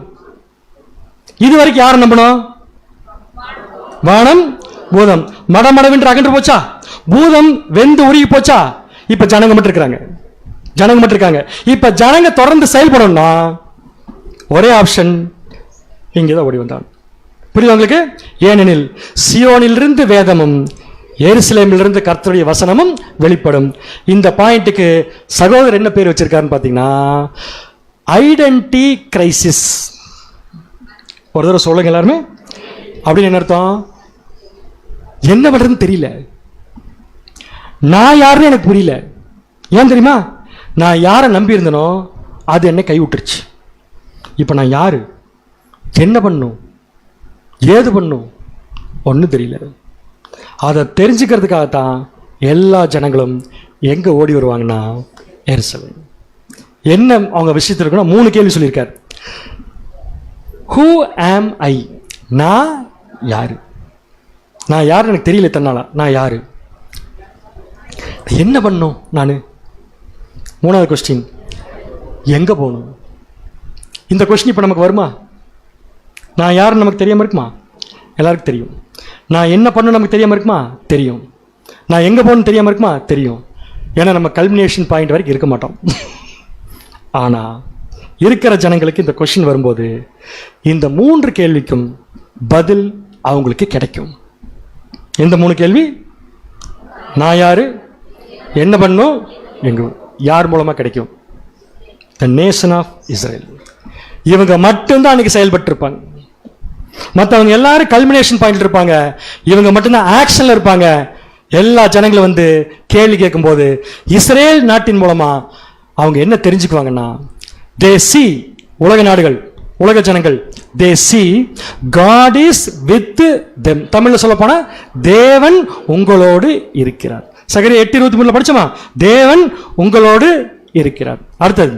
இது வரைக்கும் யாரை நம்பணும்? வானம் பூதம். மடமடவென்று அகன்று போச்சா? பூதம் வெந்து உருகி போச்சா? இப்ப ஜனங்க மட்டும் இருக்காங்க. இப்ப ஜனங்க தொடர்ந்து செயல்படணும்னா ஒரே ஆப்ஷன், இங்கதான் ஓடி வந்தான். புரியுது உங்களுக்கு? ஏனெனில் சியோனிலிருந்து வேதமும் எருசலேமிலிருந்து கர்த்தருடைய வசனமும் வெளிப்படும். இந்த பாயிண்ட்டுக்கு சகோதரர் என்ன பேர் வச்சிருக்காருன்னு பாத்தீங்கன்னா, ஐடென்டி கிரைசிஸ். ஒரு தடவை சொல்லுங்க எல்லாருமே. அப்படின்னு என்ன அர்த்தம்? என்ன பண்றதுன்னு தெரியல, நான் யாருன்னு எனக்கு புரியல. ஏன் தெரியுமா? நான் யாரை நம்பி இருந்தனோ அது என்னை கைவிட்டுருச்சு. இப்ப நான் யாரு, என்ன பண்ணும், ஏது பண்ணும், ஒன்றும் தெரியல. அதை தெரிஞ்சுக்கிறதுக்காகத்தான் எல்லா ஜனங்களும் எங்க ஓடி வருவாங்கன்னா எருசலேம். என்ன அவங்க விஷயத்தில் இருக்குன்னா 3 கேள்வி சொல்லியிருக்காரு. ஹூ ஆம் ஐ? நான் யாரு? நான் யாரு எனக்கு தெரியல தன்னால. நான் யாரு, என்ன பண்ணும் நான்? 3வது கொஸ்டின், எங்க போகணும்? இந்த கொஸ்டின் இப்ப நமக்கு வருமா? நான் யாருன்னு நமக்கு தெரியாம இருக்குமா? எல்லாருக்கும் தெரியும். நான் என்ன பண்ணணும் நமக்கு தெரியாம இருக்குமா? தெரியும். நான் எங்க போகணும்னு தெரியாம இருக்குமா? தெரியும். ஏன்னா நம்ம கல்மினேஷன் பாயிண்ட் வரைக்கும் இருக்க மாட்டோம். ஆனா இருக்கிற ஜனங்களுக்கு இந்த கொஸ்டின் வரும்போது இந்த 3 கேள்விக்கும் பதில் அவங்களுக்கு கிடைக்கும். எந்த 3 கேள்வி? நான் யாரு, என்ன பண்ணும், எங்க, யார் மூலமா கிடைக்கும்? The nation of Israel. இவங்க மட்டும்தான் அன்னைக்கு செயல்பட்டு இருப்பாங்க. மற்றவங்க எல்லாரும் கல்மினேஷன் பாயிண்ட் இருப்பாங்க, இவங்க மட்டும்தான் ஆக்ஷன்ல இருப்பாங்க. எல்லா ஜனங்களும் வந்து கேள்வி கேட்கும் போது இஸ்ரேல் நாட்டின் மூலமா அவங்க என்ன தெரிஞ்சுக்குவாங்கன்னா, தே சி, உலக நாடுகள், உலக ஜனங்கள், they see God is with them. தமிழ்ல சொல்ல போனா தேவன் உங்களோடு இருக்கிறார். சகரியா 8:23 படிச்சோமா? தேவன் உங்களோடு இருக்கிறார். அடுத்தது,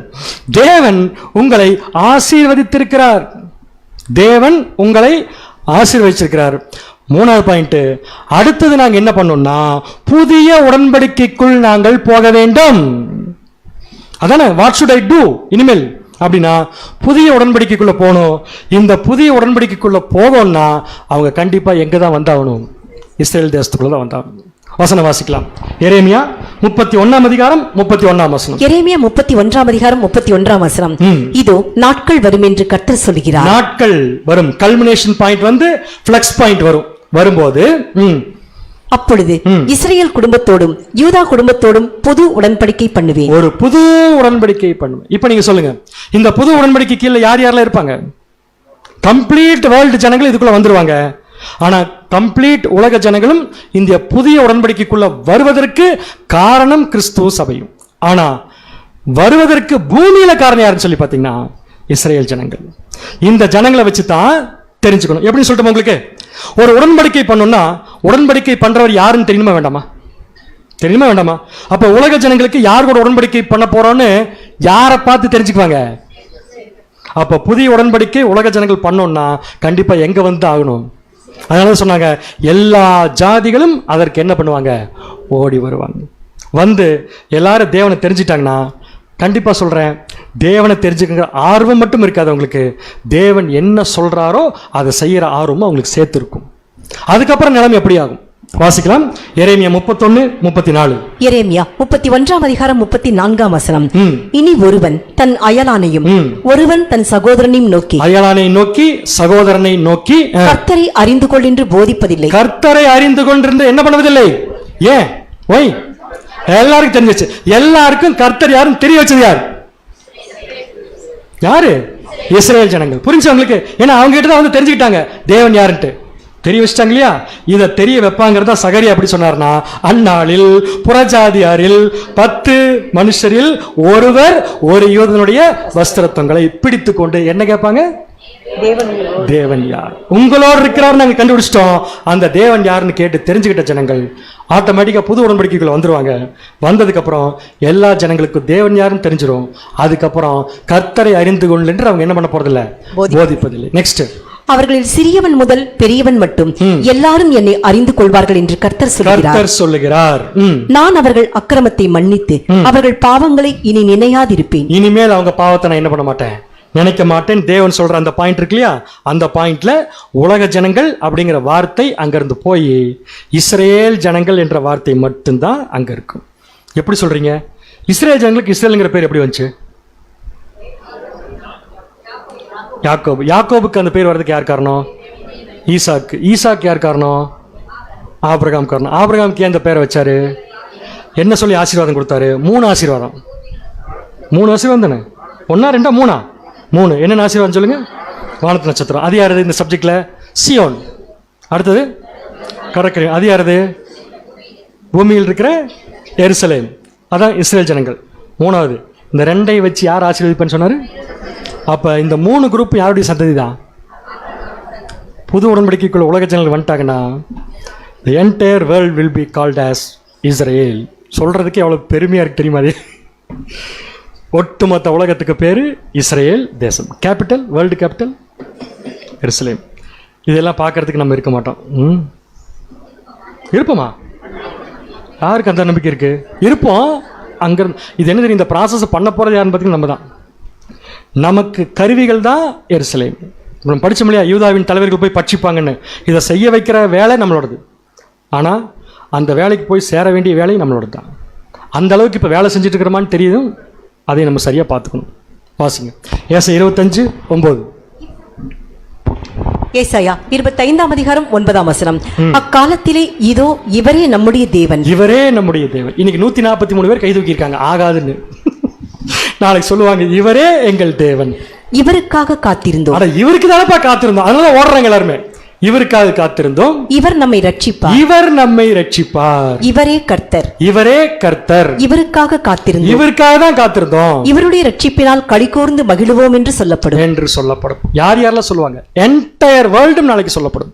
தேவன் உங்களை ஆசீர்வதித்திருக்கிறார். தேவன் உங்களை ஆசீர்வதிச்சிருக்கிறார். 3வது பாயிண்ட், அடுத்தது நாங்க என்ன பண்ணோம்னா புதிய உடன்படிக்கைக்குள் நாங்கள் போக வேண்டும். அதானே வாட் ஷுட் ஐ டூ இனிமேல் அப்படின்னா புதிய உடன்படிக்கைக்குள்ள போகணும். இந்த புதிய உடன்படிக்கைக்குள்ள போகணும்னா அவங்க கண்டிப்பா எங்க தான் வந்தாகணும்? இஸ்ரேல் தேசத்துக்குள்ள தான் வந்தாங்க. வசனம் வாசிக்கலாம். எரேமியா 31 அதிகாரம் 31 வசனம். எரேமியா 31 அதிகாரம் 31 வசனம். இதோ நாட்கள் வரும் என்று கர்த்தர் சொல்கிறார். நாட்கள் வரும், கல்மினேஷன் பாயிண்ட் வந்து ஃப்ளக்ஸ் பாயிண்ட் வரும்போது அப்பொழுது இஸ்ரேல் குடும்பத்தோடும் யூதா குடும்பத்தோடும் புது உடன்படிக்கை பண்ணுவேன். ஒரு புது உடன்படிக்கை பண்ணுவேன். இப்ப நீங்க சொல்லுங்க, இந்த புது உடன்படிக்கை கீழே யார் யாரெல்லாம் இருப்பாங்க? கம்ப்ளீட் வேர்ல்டு ஜனங்கள் இதுக்குள்ள வந்துருவாங்க. ஆனா கம்ப்ளீட் உலக ஜனங்களும் இந்த புதிய உடன்படிக்கைக்குள்ள வருவதற்கு காரணம் கிறிஸ்துவ சபையும். ஆனா வருவதற்கு பூமியில காரணம் யாருன்னு சொல்லி பாத்தீங்கன்னா இஸ்ரேல் ஜனங்கள். இந்த ஜனங்களை வச்சு தான் தெரிஞ்சுக்கணும். எப்படி சொல்லிட்டு உங்களுக்கு ஒரு உடன்படிக்கை பண்ணணும்னா உடன்படிக்கை பண்றவர் யாருன்னு தெரியுமா வேண்டாமா? தெரியுமா வேண்டாமா? அப்ப உலக ஜனங்களுக்கு யார் கூட உடன்படிக்கை பண்ண போறோம்னு யாரை பார்த்து தெரிஞ்சுக்குவாங்க? அப்ப புதிய உடன்படிக்கை உலக ஜனங்கள் பண்ணோம்னா கண்டிப்பா எங்க வந்து ஆகணும். அதனால சொன்னாங்க எல்லா ஜாதிகளும் அதற்கு என்ன பண்ணுவாங்க? ஓடி வருவாங்க. வந்து எல்லாரும் தேவனை தெரிஞ்சிட்டாங்கன்னா கண்டிப்பா சொல்றேன், தேவனை தெரிஞ்சுக்கிற ஆர்வம் மட்டும் இருக்காது அவங்களுக்கு, தேவன் என்ன சொல்றாரோ அதை செய்யற ஆர்வமும் அவங்களுக்கு சேர்த்து இருக்கும். அதுக்கப்புறம் நிலைமை எப்படி ஆகும்? வாசிக்கலாம். எரேமியா 31:34. எரேமியா 31 அதிகாரம் 34 வசனம். இனி ஒருவன் தன் அயலானையும் ஒருவன் தன் சகோதரனையும் நோக்கி, அயலானை நோக்கி சகோதரனை நோக்கி கர்த்தரை அறிந்து கொள் என்று போதிப்பதில்லை. கர்த்தரை அறிந்து கொண்டிருந்து என்ன பண்ணுவதில்லை? ஏன்? ஒய் எல்லாருக்கும் தெரிஞ்சிச்சு. எல்லாருக்கும் கர்த்தர் யாரும் தெரிய வச்சது யார்? யாரு? இஸ்ரேல் ஜனங்கள். புரிஞ்சு உங்களுக்கு? ஏன்னா அவங்க கிட்ட தான் வந்து தெரிஞ்சுக்கிட்டாங்க தேவன் யாருன்ட்டு. தெரிய வச்சிட்டாங்க இல்லையா? இதை தெரிய வைப்பாங்கிறதா சகரியா அப்படி சொன்னார்னா, அந்நாளில் புறஜாதியாரில் 10 மனுஷரில் ஒருவர் ஒரு யூதனுடைய வஸ்திரத்தங்களை பிடித்து கொண்டு என்ன கேட்பாங்க? தேவன் யார்? உங்களோடு இருக்கிறார் நாங்க கண்டுபிடிச்சிட்டோம். அந்த தேவன் யாருன்னு கேட்டு தெரிஞ்சுக்கிட்ட ஜனங்கள் ஆட்டோமேட்டிக்கா புது உடன்படிக்கைக்குள்ள வந்துருவாங்க. வந்ததுக்கு அப்புறம் எல்லா ஜனங்களுக்கும் தேவன் யாருன்னு தெரிஞ்சிடும். அதுக்கப்புறம் கர்த்தரை அறிந்து கொள் என்று அவங்க என்ன பண்ண போறதில்லை? போதிப்பதில்லை. நெக்ஸ்ட், அவர்களில் சிறியவன் முதல் பெரியவன் மட்டும் எல்லாரும் என்னை அறிந்து கொள்வார்கள் என்று கர்த்தர் சொல்லுகிறார். நான் அவர்கள் அக்கிரமத்தை மன்னித்து அவர்கள் பாவங்களை இனி நினையாதிருப்பேன். இனிமேல் அவங்க பாவத்தை நான் என்ன பண்ண மாட்டேன்? நினைக்க மாட்டேன். தேவன் சொல்ற அந்த பாயிண்ட் இருக்கு இல்லையா? அந்த பாயிண்ட்ல உலக ஜனங்கள் அப்படிங்கிற வார்த்தை அங்கிருந்து போய் இஸ்ரேல் ஜனங்கள் என்ற வார்த்தை மட்டும்தான் அங்க இருக்கும். எப்படி சொல்றீங்க? இஸ்ரேல் ஜனங்களுக்கு இஸ்ரேல்ங்கிற பேர் எப்படி வந்துச்சு? யாக்கோபு. யாக்கோபுக்கு அந்த பேர் வர்றதுக்கு யார் காரணம்? ஈசாக்கு. ஈசாக்கு யார் காரணம்? ஆபிரகாம் காரணம். ஆபிரகாமுக்கு ஏன் அந்த பேரை வச்சாரு? என்ன சொல்லி ஆசீர்வாதம் கொடுத்தாரு? 3 ஆசீர்வாதம். 3 ஆசீர்வாதம் தானே? 1 2 3? 3. என்னென்ன ஆசீர்வாதம் சொல்லுங்க? வானத்து நட்சத்திரம். அது யாருது இந்த சப்ஜெக்ட்ல? சியோன். அடுத்தது கடற்கரை. அது யாருது? பூமியில் இருக்கிற எருசலேம். அதான் இஸ்ரேல் ஜனங்கள். 3வது இந்த 2ஐ வச்சு யார் ஆசீர்வதிப்பேன்னு சொன்னாரு? அப்ப இந்த 3 குரூப் யாருடைய சந்ததி தான்? புது உடன்படிக்கைக்குள்ள உலக ஜனங்கள் வந்துட்டாங்கன்னா the entire world will be called as Israel. சொல்றதுக்கு எவ்வளவு பெருமையா இருக்கு தெரியுமா? அது ஒட்டுமொத்த உலகத்துக்கு பேரு இஸ்ரேல் தேசம். கேபிட்டல், வேர்ல்டு கேபிட்டல் எருசலேம். இதெல்லாம் பார்க்கறதுக்கு நம்ம இருக்க மாட்டோம். இருப்போமா? யாருக்கு அந்த நம்பிக்கை இருக்கு? இருப்போம். அங்க இது என்ன தெரியும்? இந்த ப்ராசஸ் பண்ண போறது யாருன்னு பார்த்தீங்கன்னா நம்ம தான். நமக்கு கருவிகள் தான் எருசலேம். நம்ம படிச்சோம் இல்லையா? யூதாவின் தலைவர்கள் போய் பட்சிப்பாங்கன்னு. இதை செய்ய வைக்கிற வேலை நம்மளோடது. ஆனால் அந்த வேலைக்கு போய் சேர வேண்டிய வேலை நம்மளோடது தான். அந்த அளவுக்கு இப்போ வேலை செஞ்சுட்டு இருக்கிறோமான்னு தெரியுதும். அதை நம்ம சரியாக பார்த்துக்கணும். வாசிங்க. ஏசாயா 25:9. ஏசாயா 25 அதிகாரம் 9 வசனம். அக்காலத்திலே இதோ இவரே நம்முடைய தேவன். இவரே நம்முடைய தேவன். இன்னைக்கு 143 பேர் கை தூக்கி இருக்காங்க ஆகாதுன்னு. நாளைக்கு சொல்லுவாங்க இவரே எங்கள் தேவன். இவருக்காக காத்திருந்தோம். அட இவருக்கு தானப்பா காத்திருந்தோம். அதனால ஓடுறாங்க எல்லாருமே. இவருக்காக காத்திருந்தோம். இவர் நம்மை ரட்சிப்பார். இவர் நம்மை ரட்சிப்பார். இவரே கர்த்தர். இவரே கர்த்தர். இவருக்காக காத்திருந்தோம். இவருக்காக தான் காத்திருந்தோம். இவருடைய ரட்சிப்பினால் களிகூர்ந்து மகிழ்வோம் என்று சொல்லப்படும். என்று சொல்லப்படும். யார் யாரெல்லாம் சொல்லுவாங்க? என்டையர் வேர்ல்டும் நாளைக்கு சொல்லப்படும்.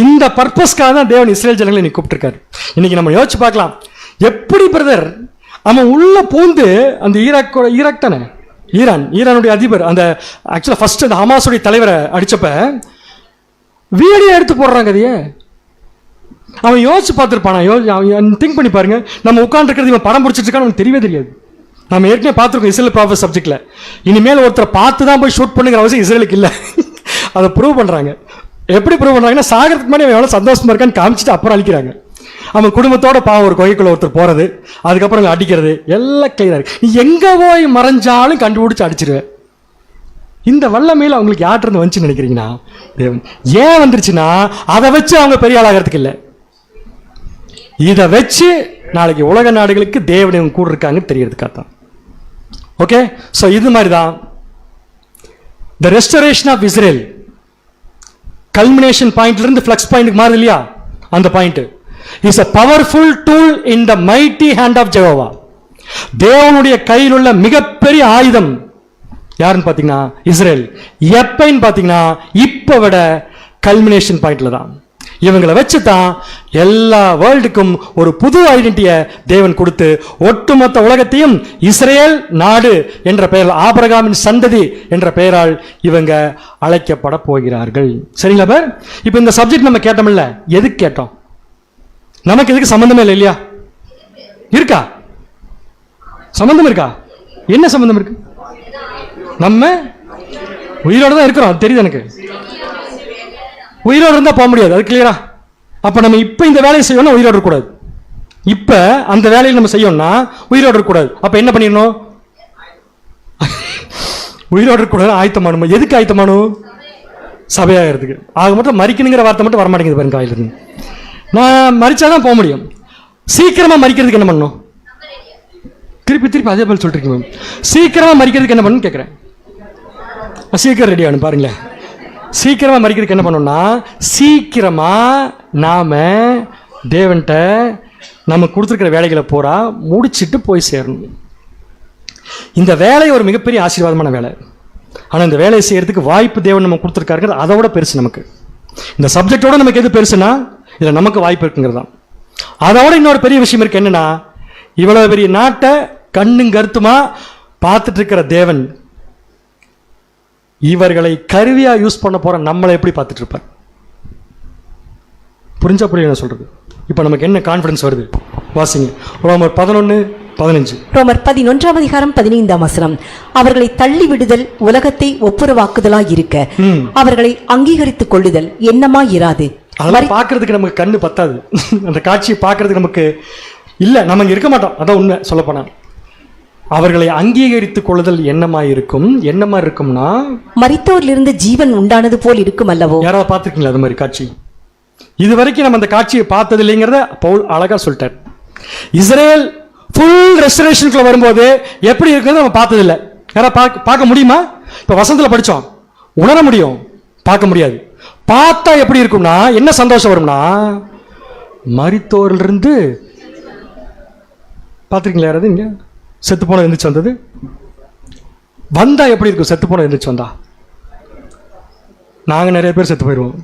இந்த பர்பஸ்க்காக தான் தேவன் இஸ்ரேல் ஜனங்களை இன்னைக்கு கூப்பிட்டுருக்காரு. இன்னைக்கு நம்ம யோசிச்சு பார்க்கலாம். எப்படி பிரதர் அவன் உள்ள பூந்து அந்த ஈராக் தானே, ஈரானுடைய அதிபர், அந்த ஆக்சுவலா ஃபர்ஸ்ட் அந்த ஹமாஸுடைய தலைவரை அடிச்சப்ப வீடியோ எடுத்து போடுறாங்க. அதையே அவன் யோசிச்சு பார்த்துருப்பானா? திங்க் பண்ணி பாருங்க. நம்ம உட்காந்துருக்கிறது இவன் படம் பிடிச்சிட்டு இருக்கான்னு அவனுக்கு தெரியவே தெரியாது. நம்ம ஏற்கனவே பார்த்துருக்கோம் இஸ்ரேல் ப்ராஃபஸ் சப்ஜெக்ட்ல. இனிமேல் ஒருத்தரை பார்த்து தான் போய் ஷூட் பண்ணுங்கிற அவசியம் இஸ்ரேலுக்கு இல்லை. அதை ப்ரூவ் பண்றாங்க. எப்படி ப்ரூவ் பண்றாங்கன்னா, சாகிறதுக்கு முன்னாடி அவன் எவ்வளவு சந்தோஷமா இருக்கான்னு காமிச்சிட்டு அப்புறம் அழிக்கிறாங்க. அவன் குடும்பத்தோட பாவம் ஒரு குகைக்குள்ள ஒருத்தர் போறது, அதுக்கப்புறம் அடிக்கிறது எல்லாம் கிளியரா இருக்கு. நீ எங்க போய் மறைஞ்சாலும் கண்டுபிடிச்சு அடிச்சிருவேன். இந்த வல்லமையில அவங்களுக்கு யார்கிட்ட வந்துச்சு நினைக்கிறீங்கன்னா, தேவன். ஏன் வந்துருச்சுன்னா, அதை வச்சு அவங்க பெரிய ஆளாகிறதுக்கு இல்லை, இதை வச்சு நாளைக்கு உலக நாடுகளுக்கு தேவன் இவங்க கூட இருக்காங்கன்னு தெரியறதுக்காகத்தான். ஓகே, ஸோ இது மாதிரி தான் த ரெஸ்டரேஷன் ஆஃப் இஸ்ரேல் கல்மினேஷன் பாயிண்ட்ல இருந்து ஃபிளக்ஸ் பாயிண்ட்க்கு மாறுது இல்லையா, அந்த point is a powerful tool in the mighty hand of Jehovah. தேவனுடைய கையில் உள்ள மிகப்பெரிய ஆயுதம் யாருன்னு பாத்தீங்கன்னா இஸ்ரேல். எப்பன்னு பாத்தீங்கன்னா இப்ப விட கல்மினேஷன் பாயிண்ட்ல தான். இவங்களை வச்சு தான் எல்லா வேர்ல்டுக்கும் ஒரு புது ஐடென்டிட்டியை தேவன் கொடுத்து ஒட்டுமொத்த உலகத்தையும் இஸ்ரேல் நாடு என்ற பெயரால், ஆபிரகாமின் சந்ததி என்ற பெயரால் இவங்க அழைக்கப்பட போகிறார்கள். சரிங்களா பேர்? இப்ப இந்த சப்ஜெக்ட் நம்ம கேட்டோம்ல, எதுக்கு கேட்டோம்? நமக்கு எதுக்கு சம்பந்தமே இல்லை இல்லையா? இருக்கா? சம்பந்தம் இருக்கா? என்ன சம்பந்தம் இருக்கு? நம்ம உயிரோடு தான் இருக்கிறோம், அது தெரியுது எனக்கு. உயிரோடு இருந்தா போக முடியாது, அது கிளியரா? அப்ப நம்ம இப்ப இந்த வேலையை செய்யணும்னா உயிரோடு இருக்கக்கூடாது. இப்ப அந்த வேலையை நம்ம செய்யணும்னா உயிரோடு இருக்கக்கூடாது. அப்ப என்ன பண்ணிடணும்? உயிரோடு இருக்கக்கூடாது, ஆயத்தமானும். எதுக்கு ஆயத்தமானும்? சபையாகிறதுக்கு. ஆக மட்டும் மறிக்கணுங்கிற வார்த்தை மட்டும் வரமாட்டேங்குது பாருங்க காயில இருந்து. நான் மறிச்சாதான் போக முடியும். சீக்கிரமா மறிக்கிறதுக்கு என்ன பண்ணணும்? திருப்பி அதே போல் சொல்லிட்டு இருக்கீங்க. சீக்கிரமா மறிக்கிறதுக்கு என்ன பண்ணணும் கேட்கிறேன். சீக்கிரம் ரெடி ஆகணும் பாருங்களேன். சீக்கிரமா மறிக்கிறதுக்கு என்ன பண்ணணும்னா, சீக்கிரமா நாம தேவன்கிட்ட நம்ம கொடுத்துருக்கிற வேலைகளை பூரா முடிச்சுட்டு போய் சேரணும். இந்த வேலை ஒரு மிகப்பெரிய ஆசீர்வாதமான வேலை. ஆனால் இந்த வேலையை செய்யறதுக்கு வாய்ப்பு தேவன் நம்ம கொடுத்துருக்காரு, அதோட பெருசு நமக்கு. இந்த சப்ஜெக்டோட நமக்கு எது பெருசுன்னா, இதில் நமக்கு வாய்ப்பு இருக்குங்கிறது தான். அதோட இன்னொரு பெரிய விஷயம் இருக்கு. என்னன்னா, இவ்வளவு பெரிய நாட்டை கண்ணும் கருத்துமா பார்த்துட்டு இருக்கிற தேவன் இவர்களை கருவியா யூஸ் பண்ண போற நம்மளை எப்படி பார்த்துட்டு இருப்பார்? புரிஞ்சா புரியல நான் சொல்றது? இப்ப நமக்கு என்ன கான்ஃபிடன்ஸ் வருது? வாசிங்க ரோமர் 11:15. ரோமர் 11:15. அவர்களை தள்ளி விடுதல் உலகத்தை ஒப்புரவாக்குதலாய் இருக்க அவர்களை அங்கீகரித்துக் கொள்ளுதல் என்னமாய் இராது. அதெல்லாம் பார்க்கறதுக்கு நமக்கு கண்ணு பத்தாது. அந்த காட்சியை பார்க்கறதுக்கு நமக்கு இல்ல, நம்ம இங்க இருக்க மாட்டோம். அதான் உண்மை சொல்ல போனா. அவர்களை அங்கீகரித்துக் கொள்ளுதல் என்னமா இருக்கும்? என்னமா இருக்கும்னா, மரித்தோரிலிருந்து ஜீவன் உண்டானது போல் இருக்கும் அல்லவோ. யாராவது பார்த்திருக்கீங்களா அது மாதிரி காட்சி? இது வரைக்கும் நம்ம அந்த காட்சியை பார்த்தது இல்லைங்கிறத பவுல் அழகா சொல்லிட்டார். இஸ்ரேல் ஃபுல் ரெஸ்டரேஷனுக்குள்ள வரும்போது எப்படி இருக்குன்னு நம்ம பார்த்தது இல்லை. யாராவது பார்க்க முடியுமா? இப்ப வசந்தத்துல படிச்சோம், உணர முடியும், பார்க்க முடியாது. பார்த்தா எப்படி இருக்கும்னா, என்ன சந்தோஷம் வரும்னா, மரித்தோரிலிருந்து பார்த்துருக்கீங்களா? யாராவது இங்க செத்து போன எந்திரிச்சு வந்தது வந்தா எப்படி இருக்கும்? செத்து போன எந்திரிச்சு வந்தா நாங்க நிறைய பேர் செத்து போயிடுவோம்.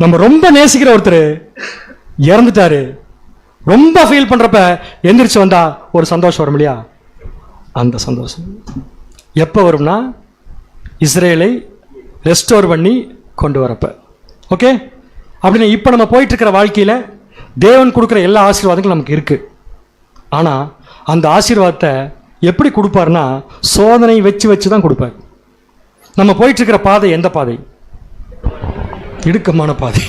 நம்ம ரொம்ப நேசிக்கிற ஒருத்தர் இறந்துட்டாரு, ரொம்ப ஃபீல் பண்றப்ப எந்திரிச்சு வந்தா ஒரு சந்தோஷம் வரும் இல்லையா? அந்த சந்தோஷம் எப்ப வரும்னா, இஸ்ரேலை ரெஸ்டோர் பண்ணி கொண்டு வரப்ப. ஓகே, அப்படின்னு இப்ப நம்ம போயிட்டு இருக்கிற வாழ்க்கையில தேவன் கொடுக்குற எல்லா ஆசீர்வாதங்களும் நமக்கு இருக்கு. ஆனா அந்த ஆசீர்வாதத்தை எப்படி கொடுப்பார்னா, சோதனை வச்சு தான் கொடுப்பார். நம்ம போயிட்டு இருக்கிற பாதை எந்த பாதை? இடுக்கமான பாதை.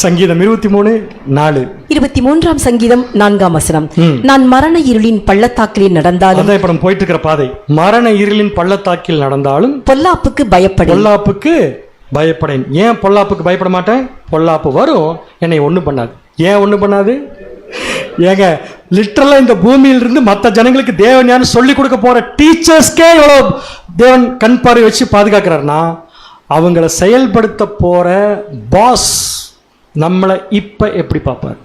சங்கீதம் 23:4. 23ஆம் சங்கீதம் 4. நான் மரண இருளின் பள்ளத்தாக்கில் நடந்தாலும், அதான் இப்ப நம்ம போயிட்டு இருக்கிற பாதை. மரண இருளின் பள்ளத்தாக்கில் நடந்தாலும் பொல்லாப்புக்கு பயப்படேன். ஏன் பொல்லாப்புக்கு பயப்பட மாட்டேன்? பொல்லாப்பு வரும், என்னை ஒண்ணும் பண்ணாது. ஏன் ஒண்ணும் பண்ணாது? ஏங்க, லிட்டரலா இந்த பூமியில இருந்து மற்ற ஜனங்களுக்கு தேவன் யான்னு சொல்லி கொடுக்க போற டீச்சர்ஸ்க்கே எவ்வளவு தேவன் கண் பார்வை வச்சு பாதுகாக்கிறார்னா, அவங்கள செயல்படுத்த போற பாஸ் நம்மளை இப்ப எப்படி பார்ப்பார்?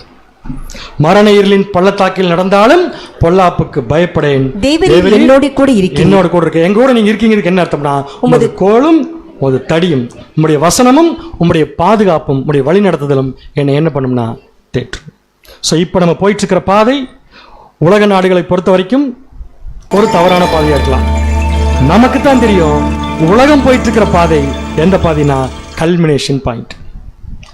மரண இருளின் பள்ளத்தாக்கில் நடந்தாலும் பொல்லாப்புக்கு பயப்படேன், என்னோட கூட இருக்கு. எங்க கூட நீங்க இருக்கீங்க. என்ன அர்த்தம்னா, உமது கோலும் உமது தடியும் உம்முடைய வசனமும் உம்முடைய பாதுகாப்பும் உம்முடைய வழி நடத்துதலும் என்னை என்ன பண்ணும்னா தேற்றும். ஸோ இப்போ நம்ம போயிட்டு இருக்கிற பாதை உலக நாடுகளை பொறுத்த வரைக்கும் ஒரு தவறான பாதையா இருக்கலாம். நமக்கு தான் தெரியும் உலகம் போயிட்டு இருக்கிற பாதை எந்த பாதைனா கல்மினேஷன் பாயிண்ட்.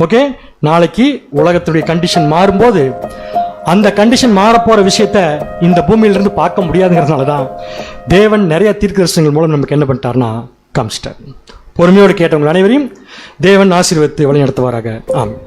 ஓகே, நாளைக்கு உலகத்துடைய கண்டிஷன் மாறும்போது அந்த கண்டிஷன் மாறப்போற விஷயத்த இந்த பூமியிலிருந்து பார்க்க முடியாதுங்கிறதுனால தான் தேவன் நிறைய தீர்க்கதரிசனங்கள் மூலம் நமக்கு என்ன பண்ணிட்டார்னா காமிச்சிட்டார். பொறுமையோடு கேட்டவங்க அனைவரையும் தேவன் ஆசீர்வதித்து வழி நடத்துவாராக. ஆமென்.